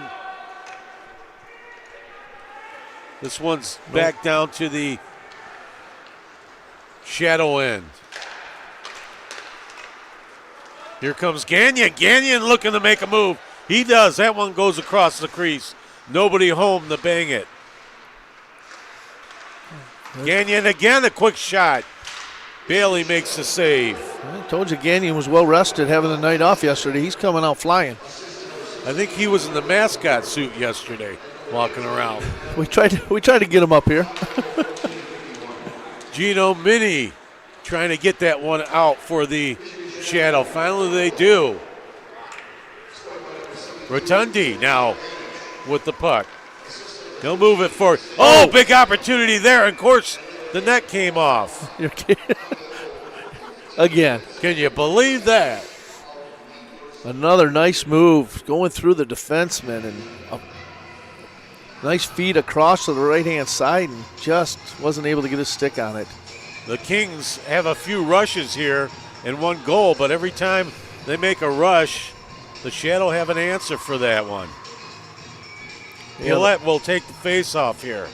[SPEAKER 2] This one's back down to the Shadow end. Here comes Gagnon. Gagnon looking to make a move. He does. That one goes across the crease. Nobody home to bang it. Gagnon again, a quick shot. Bailey makes the save.
[SPEAKER 6] I told you Gagnon was well rested, having the night off yesterday. He's coming out flying.
[SPEAKER 2] I think he was in the mascot suit yesterday, walking around.
[SPEAKER 6] We tried to get him up here.
[SPEAKER 2] Gino Minnie trying to get that one out for the Shadow. Finally they do. Rotundi now with the puck. He'll move it forward. Oh, big opportunity there. And of course, the net came off.
[SPEAKER 6] Again.
[SPEAKER 2] Can you believe that?
[SPEAKER 6] Another nice move going through the defenseman, and a nice feed across to the right-hand side, and just wasn't able to get a stick on it.
[SPEAKER 2] The Kings have a few rushes here and 1 goal, but every time they make a rush, the Shadow have an answer for that one. Gillette will take the face-off here.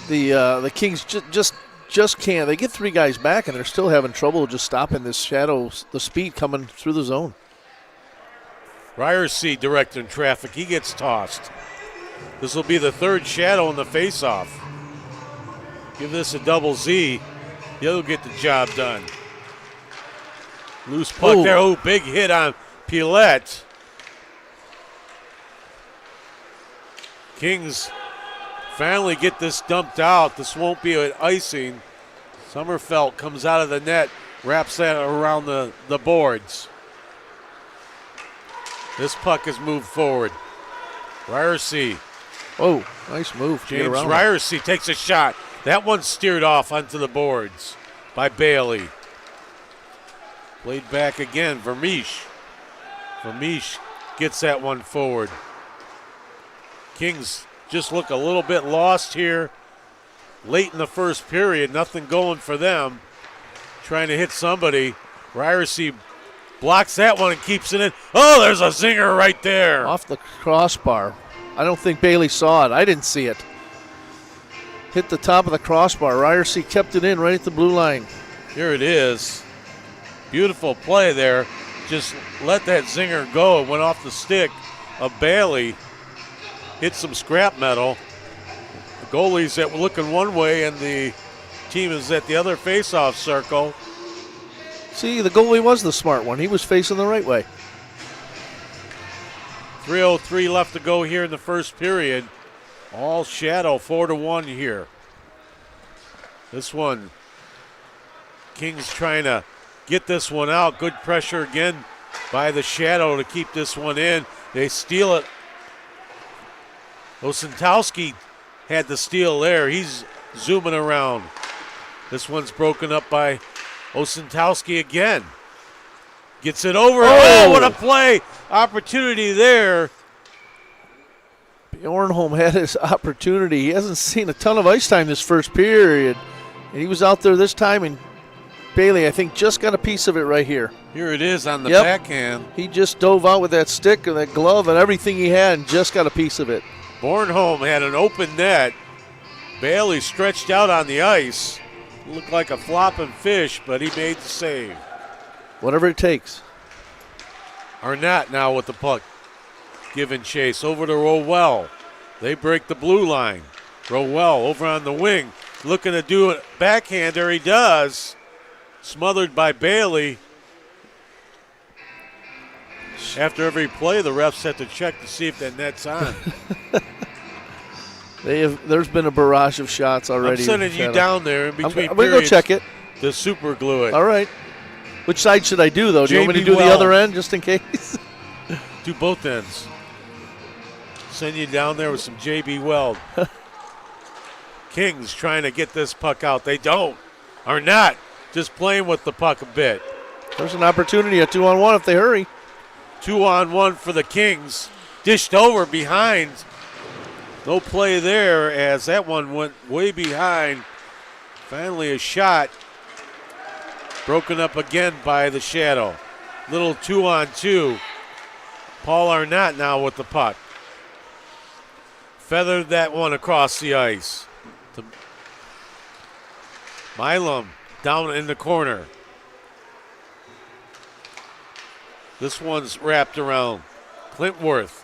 [SPEAKER 6] The Kings just can't. They get 3 guys back, and they're still having trouble just stopping this Shadow, the speed coming through the zone.
[SPEAKER 2] Ryerson directing traffic. He gets tossed. This will be the 3rd Shadow in the face-off. Give this a double Z. He'll get the job done. Loose puck there. Oh, big hit on Pilette. Kings finally get this dumped out. This won't be an icing. Sommerfeld comes out of the net, wraps that around the boards. This puck has moved forward. Ryerson.
[SPEAKER 6] Oh, nice move.
[SPEAKER 2] James Ryerson takes a shot. That one steered off onto the boards by Bailey. Played back again, Vermeesh. Vermeesh gets that one forward. Kings just look a little bit lost here. Late in the first period, nothing going for them. Trying to hit somebody. Ryerson blocks that one and keeps it in. Oh, there's a zinger right there.
[SPEAKER 6] Off the crossbar. I don't think Bailey saw it. I didn't see it. Hit the top of the crossbar. Ryerson kept it in right at the blue line.
[SPEAKER 2] Here it is. Beautiful play there. Just let that zinger go. It went off the stick of Bailey. Hit some scrap metal. The goalie's looking one way and the team is at the other face-off circle.
[SPEAKER 6] See, the goalie was the smart one. He was facing the right way.
[SPEAKER 2] 3:03 left to go here in the first period. All Shadow, 4-1 here. This one, Kings trying to get this one out. Good pressure again by the Shadow to keep this one in. They steal it. Osentowski had the steal there. He's zooming around. This one's broken up by Osentowski again. Gets it over. Oh, what a play. Opportunity there.
[SPEAKER 6] Bjornholm had his opportunity. He hasn't seen a ton of ice time this first period. And he was out there this time, and Bailey, I think, just got a piece of it right here.
[SPEAKER 2] Here it is on the backhand.
[SPEAKER 6] He just dove out with that stick and that glove and everything he had and just got a piece of it.
[SPEAKER 2] Bornholm had an open net. Bailey stretched out on the ice. Looked like a flopping fish, but he made the save.
[SPEAKER 6] Whatever it takes.
[SPEAKER 2] Arnott now with the puck. Giving chase over to Rowell. They break the blue line. Rowell over on the wing. Looking to do a backhander. He does. Smothered by Bailey. After every play, the refs have to check to see if that net's on.
[SPEAKER 6] There's been a barrage of shots already.
[SPEAKER 2] I'm sending you down there in between
[SPEAKER 6] I'm going to go check it.
[SPEAKER 2] To super glue it.
[SPEAKER 6] All right. Which side should I do, though? Do you want me to do the other end just in case?
[SPEAKER 2] Do both ends. Send you down there with some JB Weld. Kings trying to get this puck out. They don't. Are not. Just playing with the puck a bit.
[SPEAKER 6] There's an opportunity, a 2-on-1 if they hurry.
[SPEAKER 2] 2-on-1 for the Kings. Dished over behind. No play there as that one went way behind. Finally a shot. Broken up again by the Shadow. Little 2-on-2. Paul Arnott now with the puck. Feathered that one across the ice. To Milam down in the corner. This one's wrapped around Clintworth.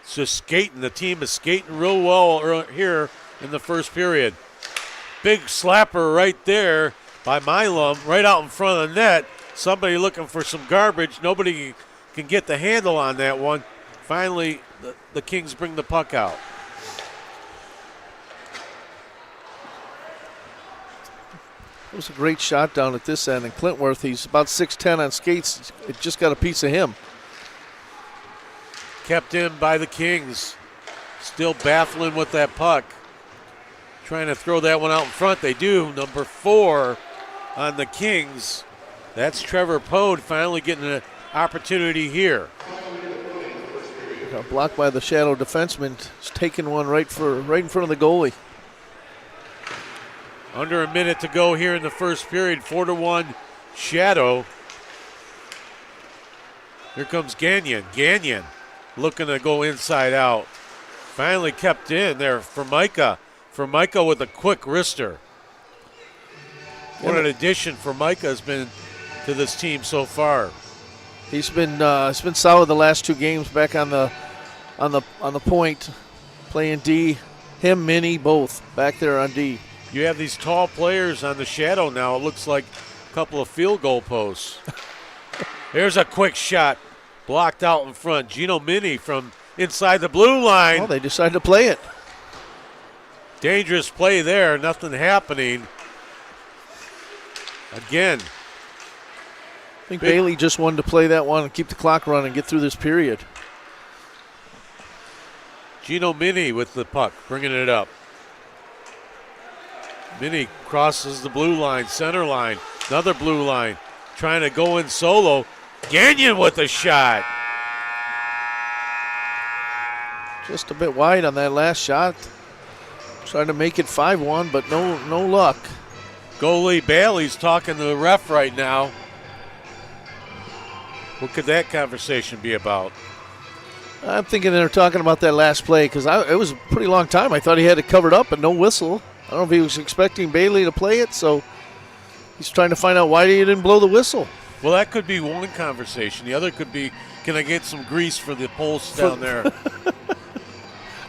[SPEAKER 2] It's just skating. The team is skating real well here in the first period. Big slapper right there by Milam, right out in front of the net. Somebody looking for some garbage. Nobody can get the handle on that one. Finally, the Kings bring the puck out.
[SPEAKER 6] It was a great shot down at this end, and Clintworth, he's about 6'10" on skates. It just got a piece of him.
[SPEAKER 2] Kept in by the Kings. Still baffling with that puck. Trying to throw that one out in front. They do. Number 4 on the Kings. That's Trevor Pode finally getting an opportunity here.
[SPEAKER 6] Got blocked by the Shadow defenseman. He's taking one right in front of the goalie.
[SPEAKER 2] Under a minute to go here in the first period. 4-1 shadow. Here comes Gagnon. Gagnon looking to go inside out. Finally kept in there for Micah. For Micah with a quick wrister. What an addition for Micah has been to this team so far.
[SPEAKER 6] He's been solid the last 2 games back on the point, playing D. Him, Minnie, both back there on D.
[SPEAKER 2] You have these tall players on the shadow now. It looks like a couple of field goal posts. There's a quick shot blocked out in front. Gino Minnie from inside the blue line.
[SPEAKER 6] Oh, they decided to play it.
[SPEAKER 2] Dangerous play there. Nothing happening. Again.
[SPEAKER 6] I think Bailey just wanted to play that one and keep the clock running and get through this period.
[SPEAKER 2] Gino Minnie with the puck, bringing it up. Minnie crosses the blue line, center line, another blue line, trying to go in solo. Gagnon with a shot.
[SPEAKER 6] Just a bit wide on that last shot. Trying to make it 5-1, but no luck.
[SPEAKER 2] Goalie Bailey's talking to the ref right now. What could that conversation be about?
[SPEAKER 6] I'm thinking they're talking about that last play because it was a pretty long time. I thought he had it covered up but no whistle. I don't know if he was expecting Bailey to play it, so he's trying to find out why he didn't blow the whistle.
[SPEAKER 2] Well, that could be one conversation. The other could be, can I get some grease for the posts down there?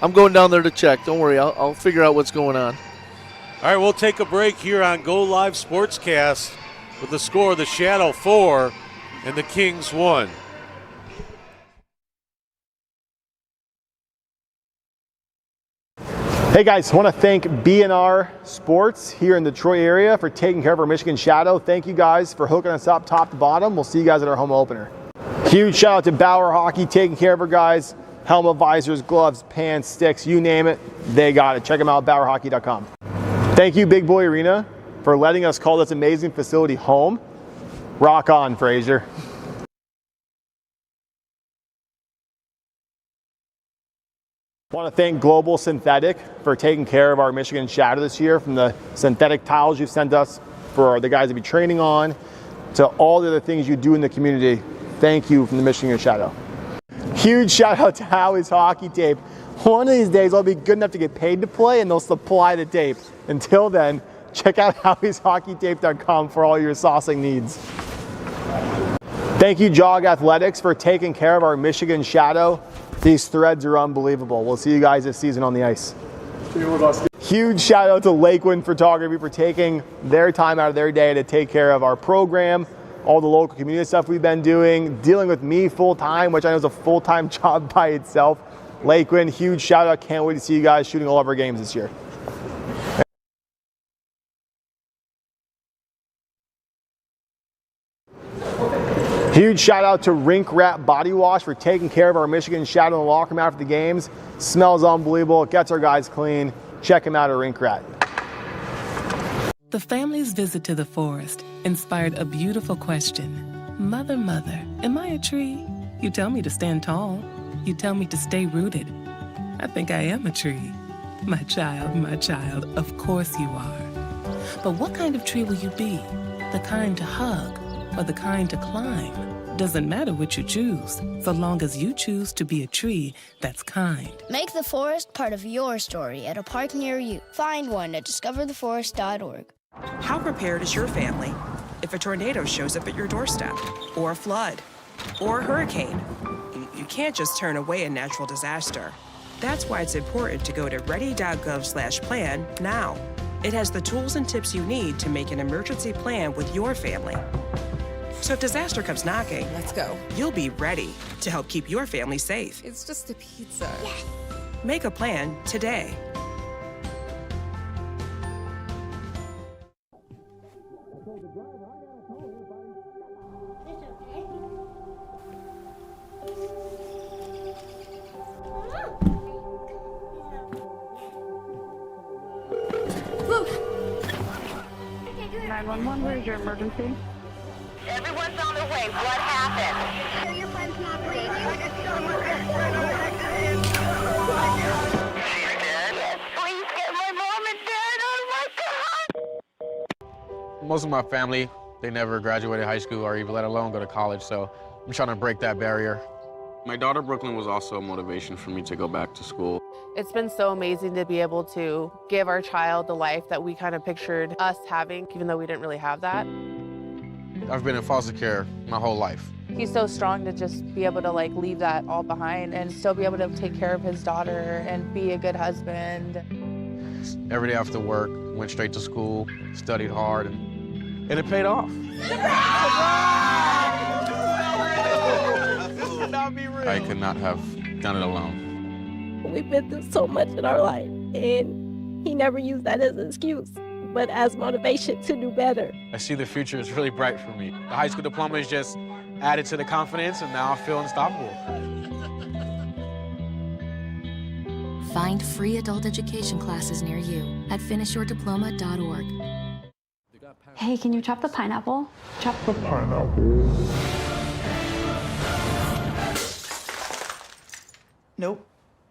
[SPEAKER 6] I'm going down there to check. Don't worry. I'll figure out what's going on.
[SPEAKER 2] All right, we'll take a break here on Go Live Sportscast with the score of the Shadow 4 and the Kings 1.
[SPEAKER 7] Hey guys, I want to thank B&R Sports here in the Detroit area for taking care of our Michigan Shadow. Thank you guys for hooking us up top to bottom. We'll see you guys at our home opener. Huge shout out to Bauer Hockey, taking care of our guys. Helmet, visors, gloves, pants, sticks, you name it, they got it. Check them out, BauerHockey.com. Thank you, Big Boy Arena, for letting us call this amazing facility home. Rock on, Fraser. I want to thank Global Synthetic for taking care of our Michigan Shadow this year, from the synthetic towels you've sent us for the guys to be training on to all the other things you do in the community. Thank you from the Michigan Shadow. Huge shout out to Howie's Hockey Tape. One of these days I'll be good enough to get paid to play and they'll supply the tape. Until then, check out howieshockeytape.com for all your saucing needs. Thank you, Jog Athletics, for taking care of our Michigan Shadow. These threads are unbelievable. We'll see you guys this season on the ice. Huge shout out to Lakeland Photography for taking their time out of their day to take care of our program, all the local community stuff we've been doing, dealing with me full time, which I know is a full-time job by itself. Lakeland, huge shout out. Can't wait to see you guys shooting all of our games this year. Huge shout out to Rink Rat Body Wash for taking care of our Michigan Shadow in the locker room after the games. Smells unbelievable. It gets our guys clean. Check them out at Rink Rat.
[SPEAKER 8] The family's visit to the forest inspired a beautiful question. Mother, mother, am I a tree? You tell me to stand tall. You tell me to stay rooted. I think I am a tree. My child, of course you are. But what kind of tree will you be? The kind to hug or the kind to climb? Doesn't matter what you choose, so long as you choose to be a tree that's kind.
[SPEAKER 9] Make the forest part of your story at a park near you. Find one at discovertheforest.org.
[SPEAKER 10] How prepared is your family if a tornado shows up at your doorstep, or a flood, or a hurricane? You can't just turn away a natural disaster. That's why it's important to go to ready.gov/plan now. It has the tools and tips you need to make an emergency plan with your family. So if disaster comes knocking,
[SPEAKER 11] let's go.
[SPEAKER 10] You'll be ready to help keep your family safe.
[SPEAKER 11] It's just a pizza.
[SPEAKER 9] Yes.
[SPEAKER 10] Make a plan today.
[SPEAKER 12] Where's your emergency?
[SPEAKER 13] Everyone's on their way. What happened?
[SPEAKER 12] Your friend's not breathing.
[SPEAKER 13] She's dead. Please get my mom and dad. Oh my God.
[SPEAKER 14] Most of my family
[SPEAKER 11] They never graduated high school or even let alone go to college, so I'm trying to break that barrier.
[SPEAKER 14] My daughter Brooklyn was also a motivation for me to go back to school.
[SPEAKER 15] It's been so amazing to be able to give our child the life that we kind of pictured us having, even though we didn't really have that.
[SPEAKER 11] I've been in foster care my whole life.
[SPEAKER 15] He's so strong to just be able to like leave that all behind and still be able to take care of his daughter and be a good husband.
[SPEAKER 11] Every day after work, went straight to school, studied hard, and it paid off.
[SPEAKER 16] This would not be real.
[SPEAKER 11] I could not have done it alone.
[SPEAKER 17] We've been through so much in our life, and he never used that as an excuse, but as motivation to do better.
[SPEAKER 11] I see the future is really bright for me. The high school diploma is just added to the confidence, and now I feel unstoppable.
[SPEAKER 18] Find free adult education classes near you at finishyourdiploma.org.
[SPEAKER 19] Hey, can you chop the pineapple? Chop the pineapple.
[SPEAKER 20] Nope,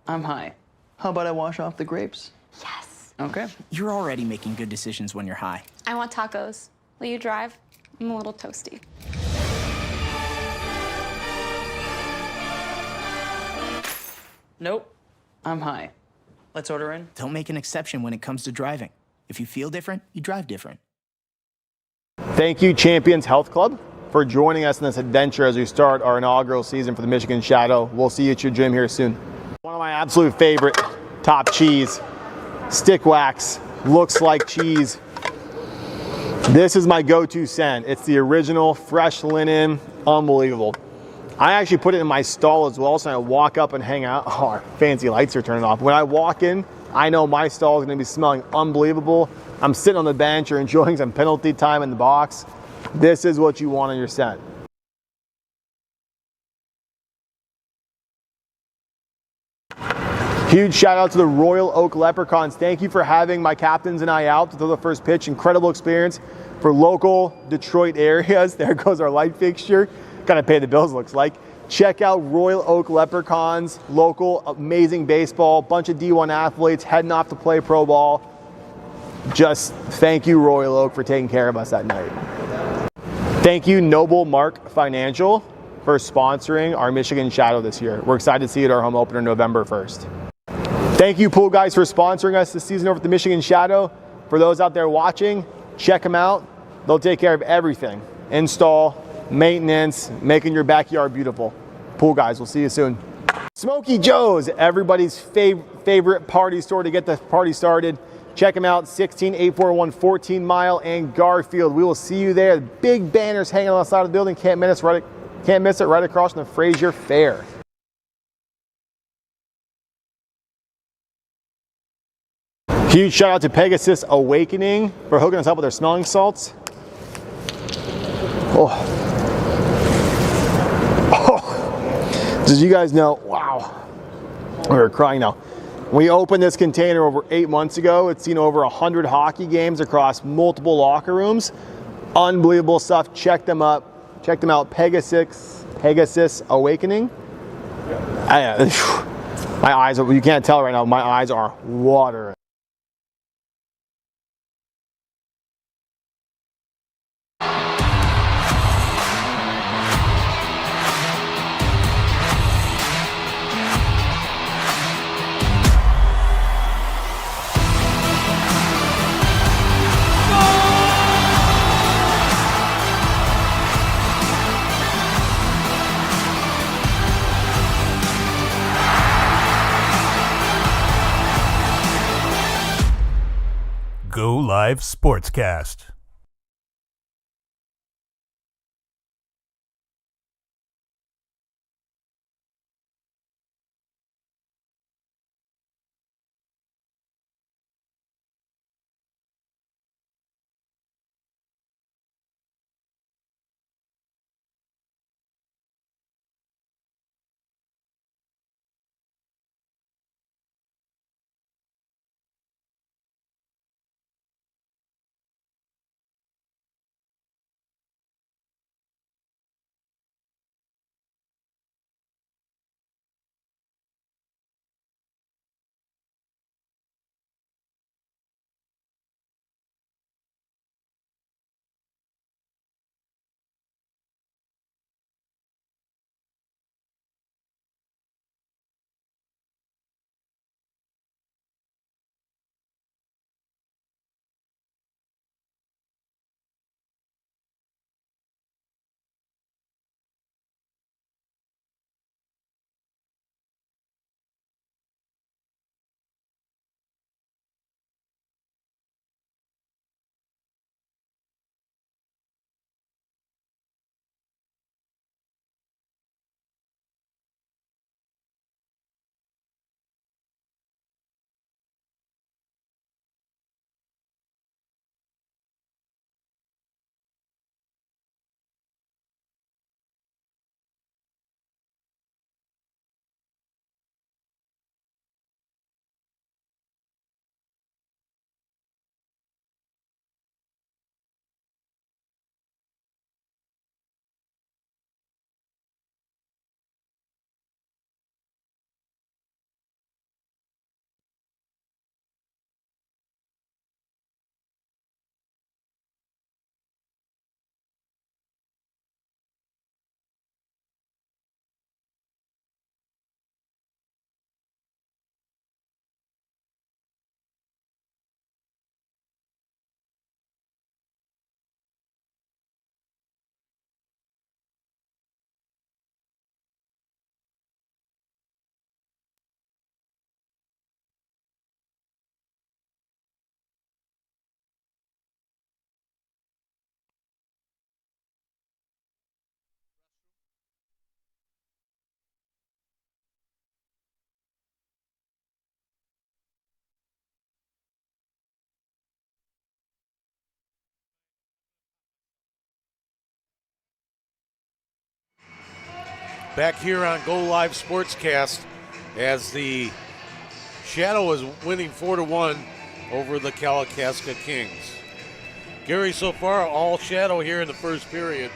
[SPEAKER 20] I'm high. How about I wash off the grapes?
[SPEAKER 19] Yes.
[SPEAKER 20] Okay.
[SPEAKER 21] You're already making good decisions when you're high.
[SPEAKER 19] I want tacos. Will you drive? I'm a little toasty.
[SPEAKER 20] Nope, I'm high. Let's order in.
[SPEAKER 21] Don't make an exception when it comes to driving. If you feel different, you drive different.
[SPEAKER 7] Thank you, Champions Health Club, for joining us in this adventure as we start our inaugural season for the Michigan Shadow. We'll see you at your gym here soon. One of my absolute favorite, top cheese, stick wax, looks like cheese. This is my go-to scent. It's the original fresh linen, unbelievable. I actually put it in my stall as well, so I walk up and hang out. Oh, our fancy lights are turning off. When I walk in, I know my stall is gonna be smelling unbelievable. I'm sitting on the bench or enjoying some penalty time in the box. This is what you want on your scent. Huge shout out to the Royal Oak Leprechauns. Thank you for having my captains and I out to throw the first pitch. Incredible experience for local Detroit areas. There goes our light fixture. Gotta pay the bills, looks like. Check out Royal Oak Leprechauns, local, amazing baseball, bunch of D1 athletes heading off to play pro ball. Just thank you, Royal Oak, for taking care of us that night. Thank you, Noble Mark Financial, for sponsoring our Michigan Shadow this year. We're excited to see you at our home opener November 1st. Thank you, Pool Guys, for sponsoring us this season over at the Michigan Shadow. For those out there watching, check them out. They'll take care of everything. Install, maintenance, making your backyard beautiful. Pool Guys, we'll see you soon. Smoky Joe's, everybody's favorite party store to get the party started. Check them out, 16841 14 Mile and Garfield. We will see you there. Big banners hanging on the side of the building. Can't miss it, right across from the Frazier Fair. Huge shout out to Pegasus Awakening for hooking us up with their smelling salts. Did you guys know? Wow. We're crying now. We opened this container over 8 months ago. It's seen over 100 hockey games across multiple locker rooms. Unbelievable stuff. Check them out. Pegasus Awakening. My eyes, you can't tell right now, my eyes are watering.
[SPEAKER 22] Go Live Sportscast.
[SPEAKER 2] back here on Go Live Sportscast as the Shadow is winning 4-1 over the Kalkaska Kings. Gary, so far all Shadow here in the first period,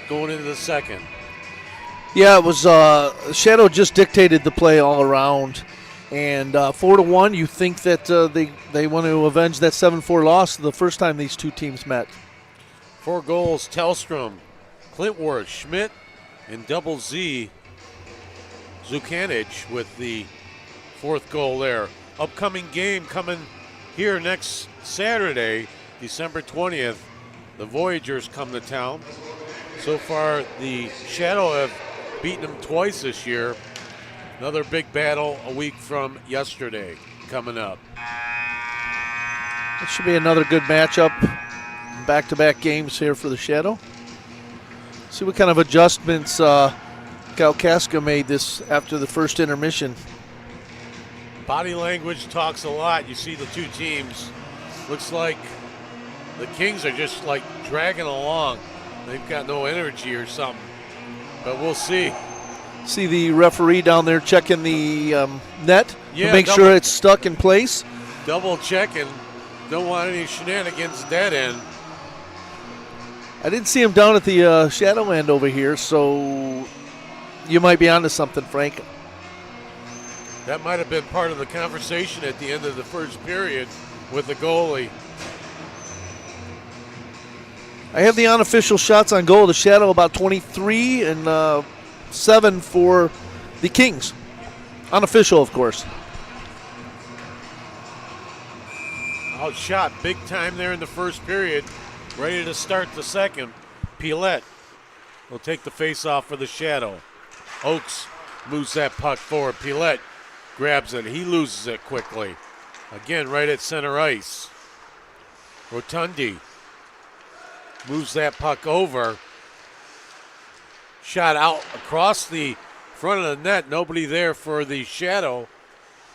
[SPEAKER 2] going into the second.
[SPEAKER 6] Yeah, it was Shadow just dictated the play all around. And 4-1, you think that they want to avenge that 7-4 loss the first time these two teams met.
[SPEAKER 2] 4 goals, Tellstrom, Clintworth, Schmidt, and Double Z, Zukanich with the 4th goal there. Upcoming game coming here next Saturday, December 20th. The Voyagers come to town. So far, the Shadow have beaten them twice this year. Another big battle a week from yesterday coming up.
[SPEAKER 6] It should be another good matchup. Back-to-back games here for the Shadow. See what kind of adjustments Kalkaska made this after the first intermission.
[SPEAKER 2] Body language talks a lot. You see the two teams. Looks like the Kings are just like dragging along. They've got no energy or something. But we'll see.
[SPEAKER 6] See the referee down there checking the net
[SPEAKER 2] Yeah,
[SPEAKER 6] to make sure it's stuck in place.
[SPEAKER 2] Double checking. Don't want any shenanigans dead end.
[SPEAKER 6] I didn't see him down at the Shadow end over here, so you might be onto something, Frank.
[SPEAKER 2] That might have been part of the conversation at the end of the first period with the goalie.
[SPEAKER 6] I have the unofficial shots on goal. The Shadow about 23 and 7 for the Kings. Unofficial, of course.
[SPEAKER 2] Outshot big time there in the first period. Ready to start the second. Pilette will take the face-off for the Shadow. Oakes moves that puck forward. Pilette grabs it. He loses it quickly. Again, right at center ice. Rotundi moves that puck over. Shot out across the front of the net. Nobody there for the Shadow.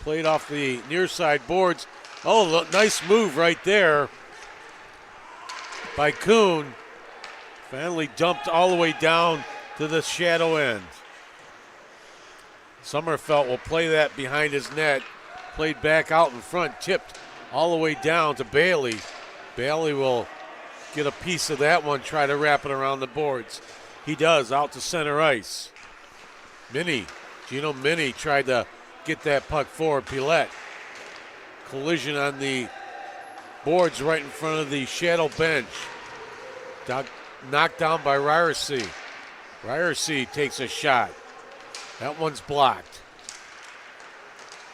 [SPEAKER 2] Played off the near side boards. Oh, nice move right there by Kuhn. Finally dumped all the way down to the Shadow end. Sommerfeld will play that behind his net. Played back out in front, tipped all the way down to Bailey. Bailey will get a piece of that one, try to wrap it around the boards. He does, out to center ice. Gino Mini tried to get that puck forward. Pilette. Collision on the boards right in front of the Shadow bench. Knocked down by Ryerson. Ryerson takes a shot. That one's blocked.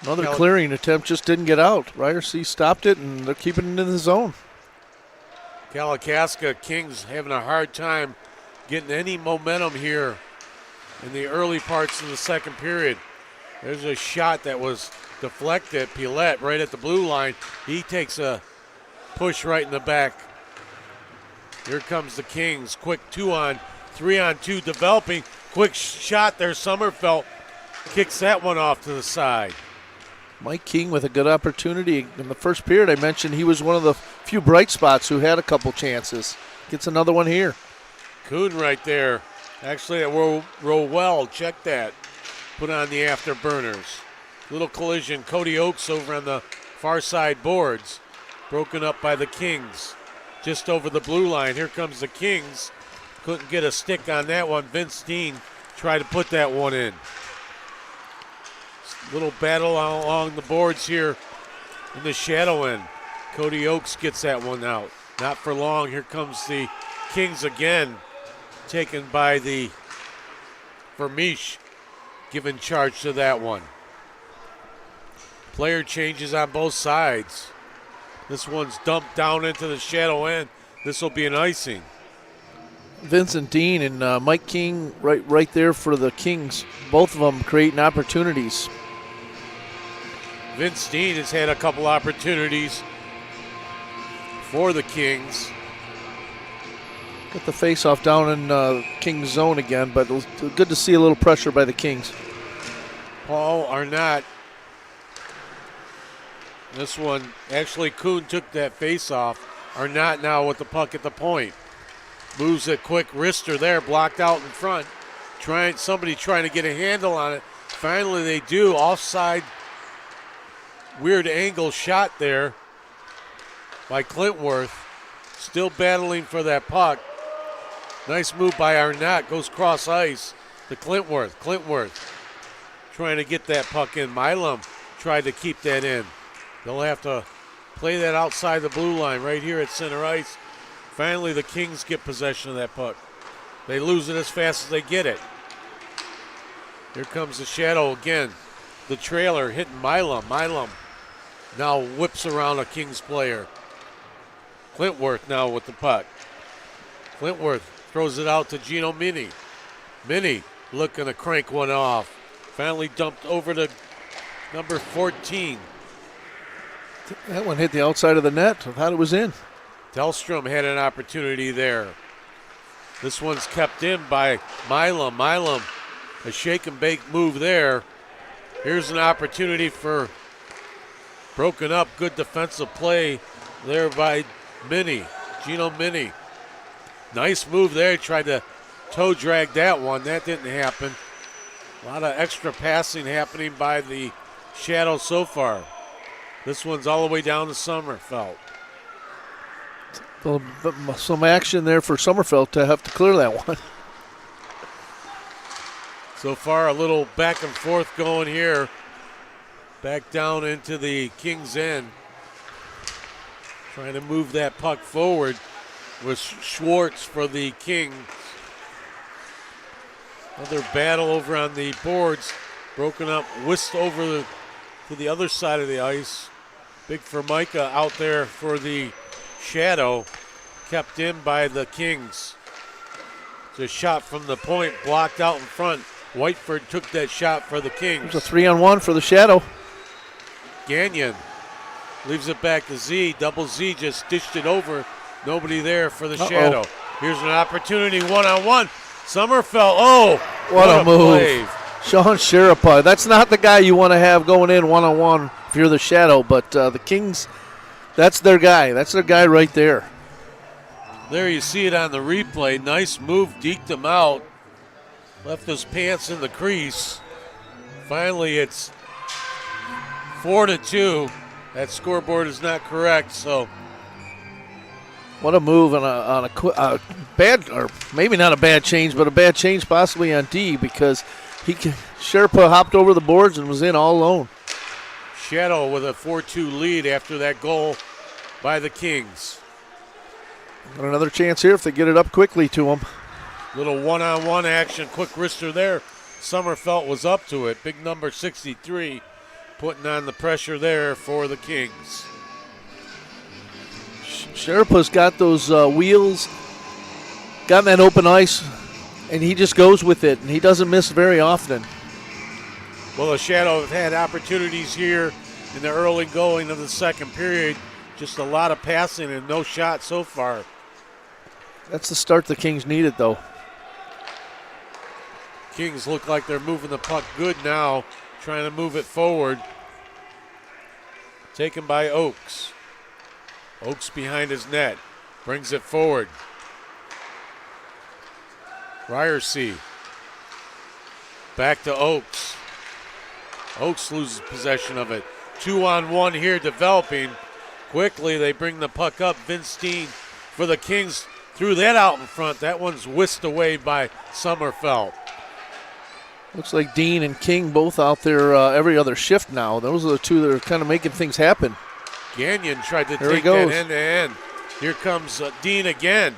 [SPEAKER 6] Another clearing attempt just didn't get out. Ryerson stopped it, and they're keeping it in the zone.
[SPEAKER 2] Kalkaska Kings having a hard time getting any momentum here in the early parts of the second period. There's a shot that was deflected. Pilette right at the blue line. He takes a push right in the back. Here comes the Kings. Quick 3-on-2 developing. Quick shot there. Sommerfeld kicks that one off to the side.
[SPEAKER 6] Mike King with a good opportunity. In the first period, I mentioned he was one of the few bright spots who had a couple chances. Gets another one here.
[SPEAKER 2] Kuhn right there. Actually, at Rowell, check that. Put on the afterburners. Little collision. Cody Oakes over on the far side boards. Broken up by the Kings. Just over the blue line. Here comes the Kings. Couldn't get a stick on that one. Vince Dean tried to put that one in. Little battle along the boards here in the Shadow end. Cody Oakes gets that one out. Not for long. Here comes the Kings again. Taken by the Vermeesh. Given charge to that one. Player changes on both sides. This one's dumped down into the Shadow end. This will be an icing.
[SPEAKER 6] Vincent Dean and Mike King right there for the Kings. Both of them creating opportunities.
[SPEAKER 2] Vince Dean has had a couple opportunities for the Kings.
[SPEAKER 6] Got the face-off down in Kings zone again, but it was good to see a little pressure by the Kings.
[SPEAKER 2] Paul Arnott. This one, actually Kuhn took that face-off. Arnott now with the puck at the point. Moves it quick, wrister there, blocked out in front. somebody trying to get a handle on it. Finally they do. Offside, weird angle shot there by Clintworth. Still battling for that puck. Nice move by Arnott. Goes cross ice to Clintworth. Clintworth trying to get that puck in. Milam tried to keep that in. They'll have to play that outside the blue line right here at center ice. Finally, the Kings get possession of that puck. They lose it as fast as they get it. Here comes the shadow again. The trailer hitting Milam. Milam now whips around a Kings player. Clintworth now with the puck. Clintworth throws it out to Gino Mini. Mini looking to crank one off. Finally dumped over to number 14.
[SPEAKER 6] That one hit the outside of the net. I thought it was in.
[SPEAKER 2] Tellstrom had an opportunity there. This one's kept in by Milam. Milam, a shake and bake move there. Here's an opportunity for broken up, good defensive play there by Mini, Gino Mini. Nice move there, tried to toe drag that one. That didn't happen. A lot of extra passing happening by the Shadows so far. This one's all the way down to Sommerfeld.
[SPEAKER 6] Some action there for Sommerfeld to have to clear that one.
[SPEAKER 2] So far, a little back and forth going here. Back down into the Kings' end. Trying to move that puck forward with Schwartz for the Kings. Another battle over on the boards. Broken up, whisked over to the other side of the ice. Big Formica out there for the Shadow. Kept in by the Kings. It's a shot from the point, blocked out in front. Whiteford took that shot for the Kings.
[SPEAKER 6] It's a 3-on-1 for the Shadow.
[SPEAKER 2] Gagnon leaves it back to Z. Double Z just dished it over. Nobody there for the Shadow. Here's an opportunity, one-on-one. Sommerfeld,
[SPEAKER 6] what a move.
[SPEAKER 2] Play.
[SPEAKER 6] Sean Sherapa, that's not the guy you want to have going in one-on-one if you're the Shadow, but the Kings, that's their guy. That's their guy right there.
[SPEAKER 2] There you see it on the replay. Nice move, deked him out. Left his pants in the crease. Finally, it's 4-2. That scoreboard is not correct, so.
[SPEAKER 6] What a move on a bad, or maybe not a bad change, but a bad change possibly on D, because Sherpa hopped over the boards and was in all alone.
[SPEAKER 2] Shadow with a 4-2 lead after that goal by the Kings.
[SPEAKER 6] Got another chance here if they get it up quickly to them.
[SPEAKER 2] Little one-on-one action, quick wrister there. Sommerfeld was up to it. Big number 63 putting on the pressure there for the Kings.
[SPEAKER 6] Sherpa's got those wheels, got in that open ice, and he just goes with it, and he doesn't miss very often.
[SPEAKER 2] Well, the Shadow have had opportunities here in the early going of the second period. Just a lot of passing and no shot so far.
[SPEAKER 6] That's the start the Kings needed, though.
[SPEAKER 2] Kings look like they're moving the puck good now, trying to move it forward. Taken by Oakes. Oakes behind his net, brings it forward. Ryersey back to Oakes. Oakes loses possession of it. 2-on-1 here developing. Quickly they bring the puck up. Vince Steen for the Kings threw that out in front. That one's whisked away by Sommerfeld.
[SPEAKER 6] Looks like Dean and King both out there every other shift now. Those are the two that are kind of making things happen.
[SPEAKER 2] Gagnon tried to take that end-to-end. Here comes Dean again.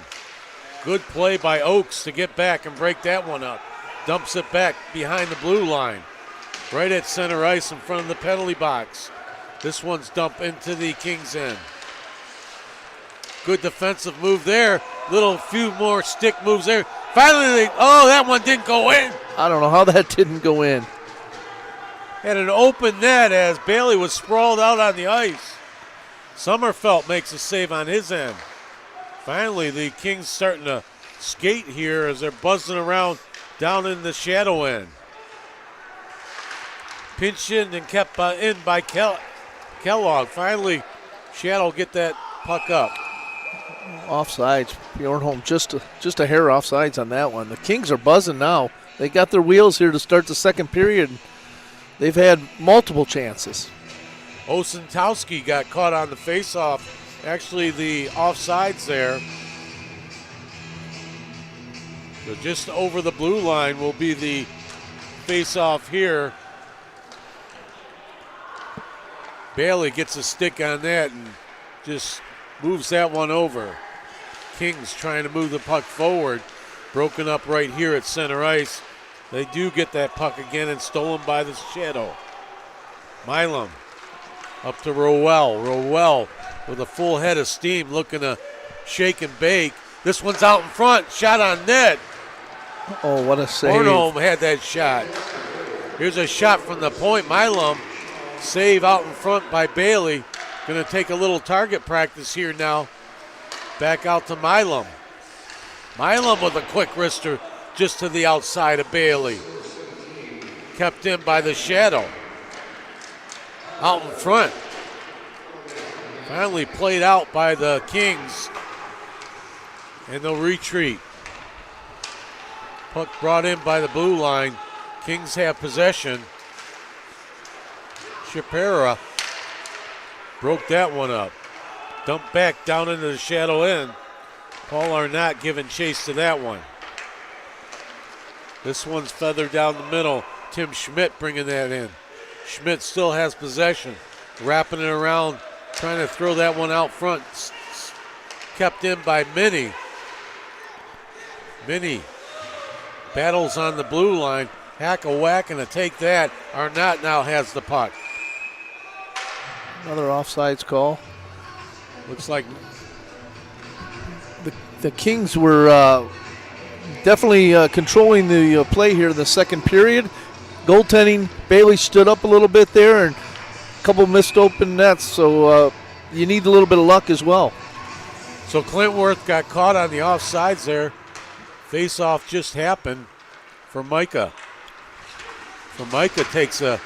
[SPEAKER 2] Good play by Oakes to get back and break that one up. Dumps it back behind the blue line. Right at center ice in front of the penalty box. This one's dumped into the Kings' end. Good defensive move there. Few more stick moves there. Finally, that one didn't go in.
[SPEAKER 6] I don't know how that didn't go in.
[SPEAKER 2] Had an open net as Bailey was sprawled out on the ice. Sommerfeld makes a save on his end. Finally, the Kings starting to skate here as they're buzzing around down in the Shadow end. Pinched in and kept in by Kellogg. Finally, Shadow get that puck up.
[SPEAKER 6] Offsides. Bjornholm just a hair offsides on that one. The Kings are buzzing now. They got their wheels here to start the second period. They've had multiple chances.
[SPEAKER 2] Osentowski got caught on the faceoff. Actually, the offsides there. So just over the blue line will be the faceoff here. Bailey gets a stick on that and just moves that one over. Kings trying to move the puck forward. Broken up right here at center ice. They do get that puck again and stolen by the Shadow. Milam up to Rowell. Rowell with a full head of steam looking to shake and bake. This one's out in front. Shot on net.
[SPEAKER 6] Oh, what a save.
[SPEAKER 2] Bornholm had that shot. Here's a shot from the point. Milam. Save out in front by Bailey. Going to take a little target practice here now. Back out to Milam. Milam with a quick wrister just to the outside of Bailey. Kept in by the Shadow. Out in front. Finally played out by the Kings. And they'll retreat. Puck brought in by the blue line. Kings have possession. Shapira broke that one up. Dumped back down into the Shadow end. Paul Arnott giving chase to that one. This one's feathered down the middle. Tim Schmidt bringing that in. Schmidt still has possession. Wrapping it around, trying to throw that one out front. Kept in by Minnie. Minnie battles on the blue line. Hack a whack and a take that. Arnott now has the puck.
[SPEAKER 6] Another offsides call.
[SPEAKER 2] Looks like
[SPEAKER 6] the Kings were definitely controlling the play here in the second period. Goaltending, Bailey stood up a little bit there and a couple missed open nets, so you need a little bit of luck as well.
[SPEAKER 2] So Clintworth got caught on the offsides there. Face-off just happened for Micah. So Micah takes a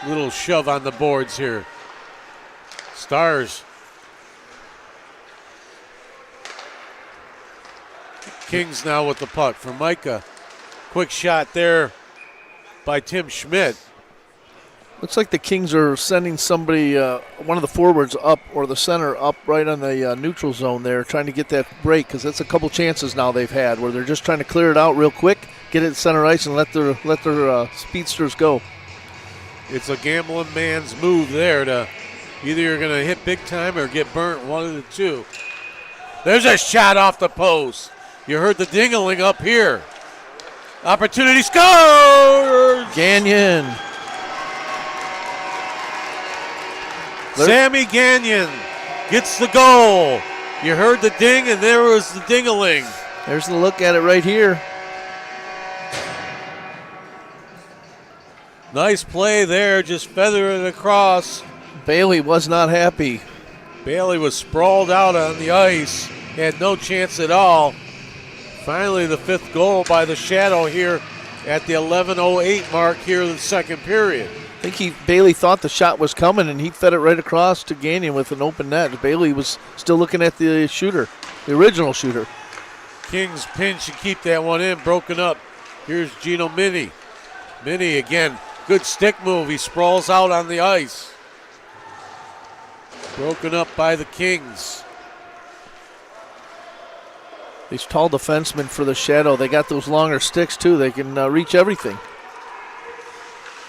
[SPEAKER 2] little shove on the boards here. Stars. Kings now with the puck for Micah. Quick shot there by Tim Schmidt.
[SPEAKER 6] Looks like the Kings are sending somebody, one of the forwards up or the center up right on the neutral zone there, trying to get that break, because that's a couple chances now they've had where they're just trying to clear it out real quick, get it at center ice, and let their speedsters go.
[SPEAKER 2] It's a gambling man's move there to either you're going to hit big time or get burnt, one of the two. There's a shot off the post. You heard the ding-a-ling up here. Opportunity, scores!
[SPEAKER 6] Gagnon.
[SPEAKER 2] Sammy Gagnon gets the goal. You heard the ding, and there was the ding-a-ling.
[SPEAKER 6] There's the look at it right here.
[SPEAKER 2] Nice play there, just feather it across.
[SPEAKER 6] Bailey was not happy.
[SPEAKER 2] Bailey was sprawled out on the ice, had no chance at all. Finally, the fifth goal by the Shadow here at the 11:08 mark here in the second period.
[SPEAKER 6] I think Bailey thought the shot was coming, and he fed it right across to Gagnon with an open net. Bailey was still looking at the shooter, the original shooter.
[SPEAKER 2] Kings pinch and keep that one in, broken up. Here's Gino Mini. Mini again, good stick move. He sprawls out on the ice. Broken up by the Kings.
[SPEAKER 6] These tall defensemen for the Shadow, they got those longer sticks too. They can reach everything.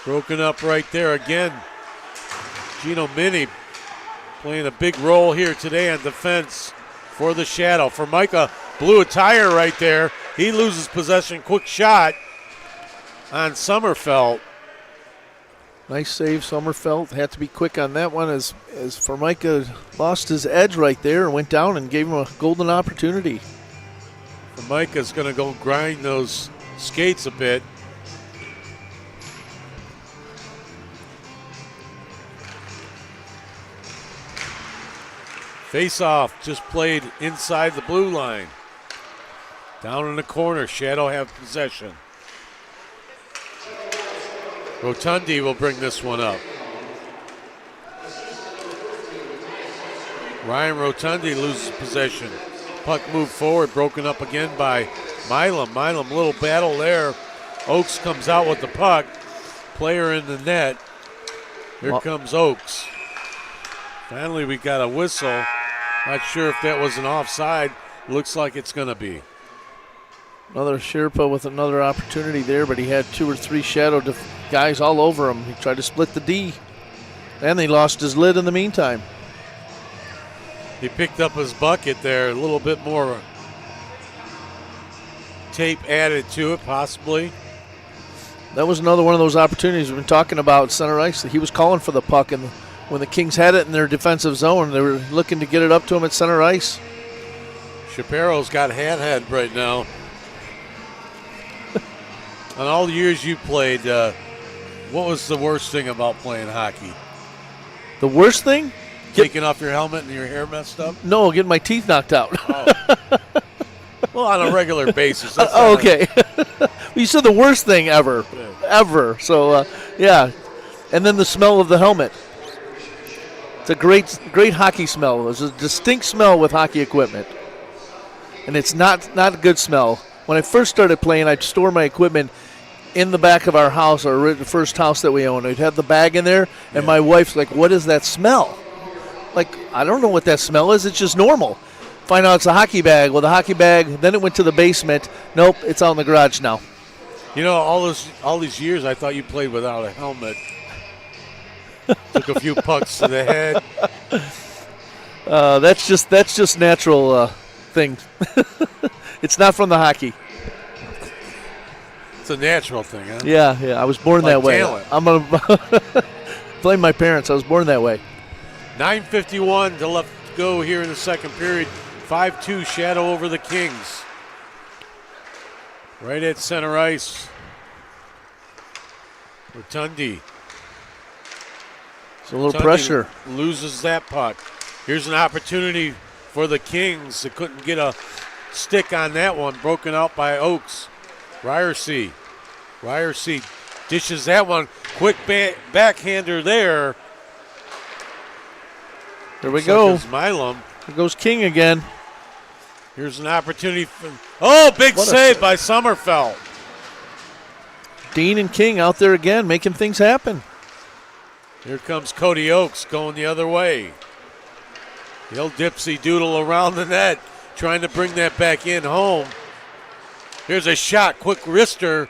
[SPEAKER 2] Broken up right there again. Gino Mini playing a big role here today on defense for the Shadow. For Micah, blew a tire right there. He loses possession. Quick shot on Sommerfeld.
[SPEAKER 6] Nice save, Sommerfeld. Had to be quick on that one as Formica lost his edge right there and went down and gave him a golden opportunity.
[SPEAKER 2] Formica's going to go grind those skates a bit. Face-off just played inside the blue line. Down in the corner, Shadow have possession. Rotundi will bring this one up. Ryan Rotundi loses possession. Puck moved forward, broken up again by Milam. Milam, little battle there Oaks comes out with the puck. Player in the net. Here comes Oaks. Finally, we got a whistle. Not sure if that was an offside. Looks like it's going to be.
[SPEAKER 6] Another Sherpa with another opportunity there, but he had 2 or 3 shadow guys all over him. He tried to split the D, and he lost his lid in the meantime.
[SPEAKER 2] He picked up his bucket there. A little bit more tape added to it, possibly.
[SPEAKER 6] That was another one of those opportunities we've been talking about center ice. He was calling for the puck, and when the Kings had it in their defensive zone, they were looking to get it up to him at center ice.
[SPEAKER 2] Shapiro's got head right now. On all the years you played, what was the worst thing about playing hockey?
[SPEAKER 6] The worst thing?
[SPEAKER 2] Taking off your helmet and your hair messed up?
[SPEAKER 6] No, getting my teeth knocked out.
[SPEAKER 2] Oh. Well, on a regular basis.
[SPEAKER 6] Okay. You said the worst thing ever.
[SPEAKER 2] Yeah.
[SPEAKER 6] Ever. So, yeah. And then the smell of the helmet. It's a great hockey smell. There's a distinct smell with hockey equipment. And it's not a good smell. When I first started playing, I'd store my equipment in the back of our house, or the first house that we owned. We'd have the bag in there, and my wife's like, what is that smell? Like, I don't know what that smell is. It's just normal. Find out it's a hockey bag. Well, the hockey bag, then it went to the basement. Nope, it's out in the garage now.
[SPEAKER 2] You know, all these years, I thought you played without a helmet. Took a few pucks to the head.
[SPEAKER 6] That's just natural thing. It's not from the hockey.
[SPEAKER 2] It's a natural thing, huh?
[SPEAKER 6] Yeah. I was born that way.
[SPEAKER 2] Talent.
[SPEAKER 6] I'm gonna blame my parents. I was born that way.
[SPEAKER 2] 9:51 to left go here in the second period. 5-2 shadow over the Kings. Right at center ice. Rotundi.
[SPEAKER 6] It's a little pressure.
[SPEAKER 2] Loses that puck. Here's an opportunity for the Kings. They couldn't get a stick on that one. Broken out by Oaks. Ryersey dishes that one. Quick backhander there.
[SPEAKER 6] There we go.
[SPEAKER 2] Milam.
[SPEAKER 6] There goes King again.
[SPEAKER 2] Here's an opportunity. Big save by Sommerfeld.
[SPEAKER 6] Dean and King out there again, making things happen.
[SPEAKER 2] Here comes Cody Oaks going the other way. He'll dipsy doodle around the net, trying to bring that back in home. Here's a shot, quick wrister.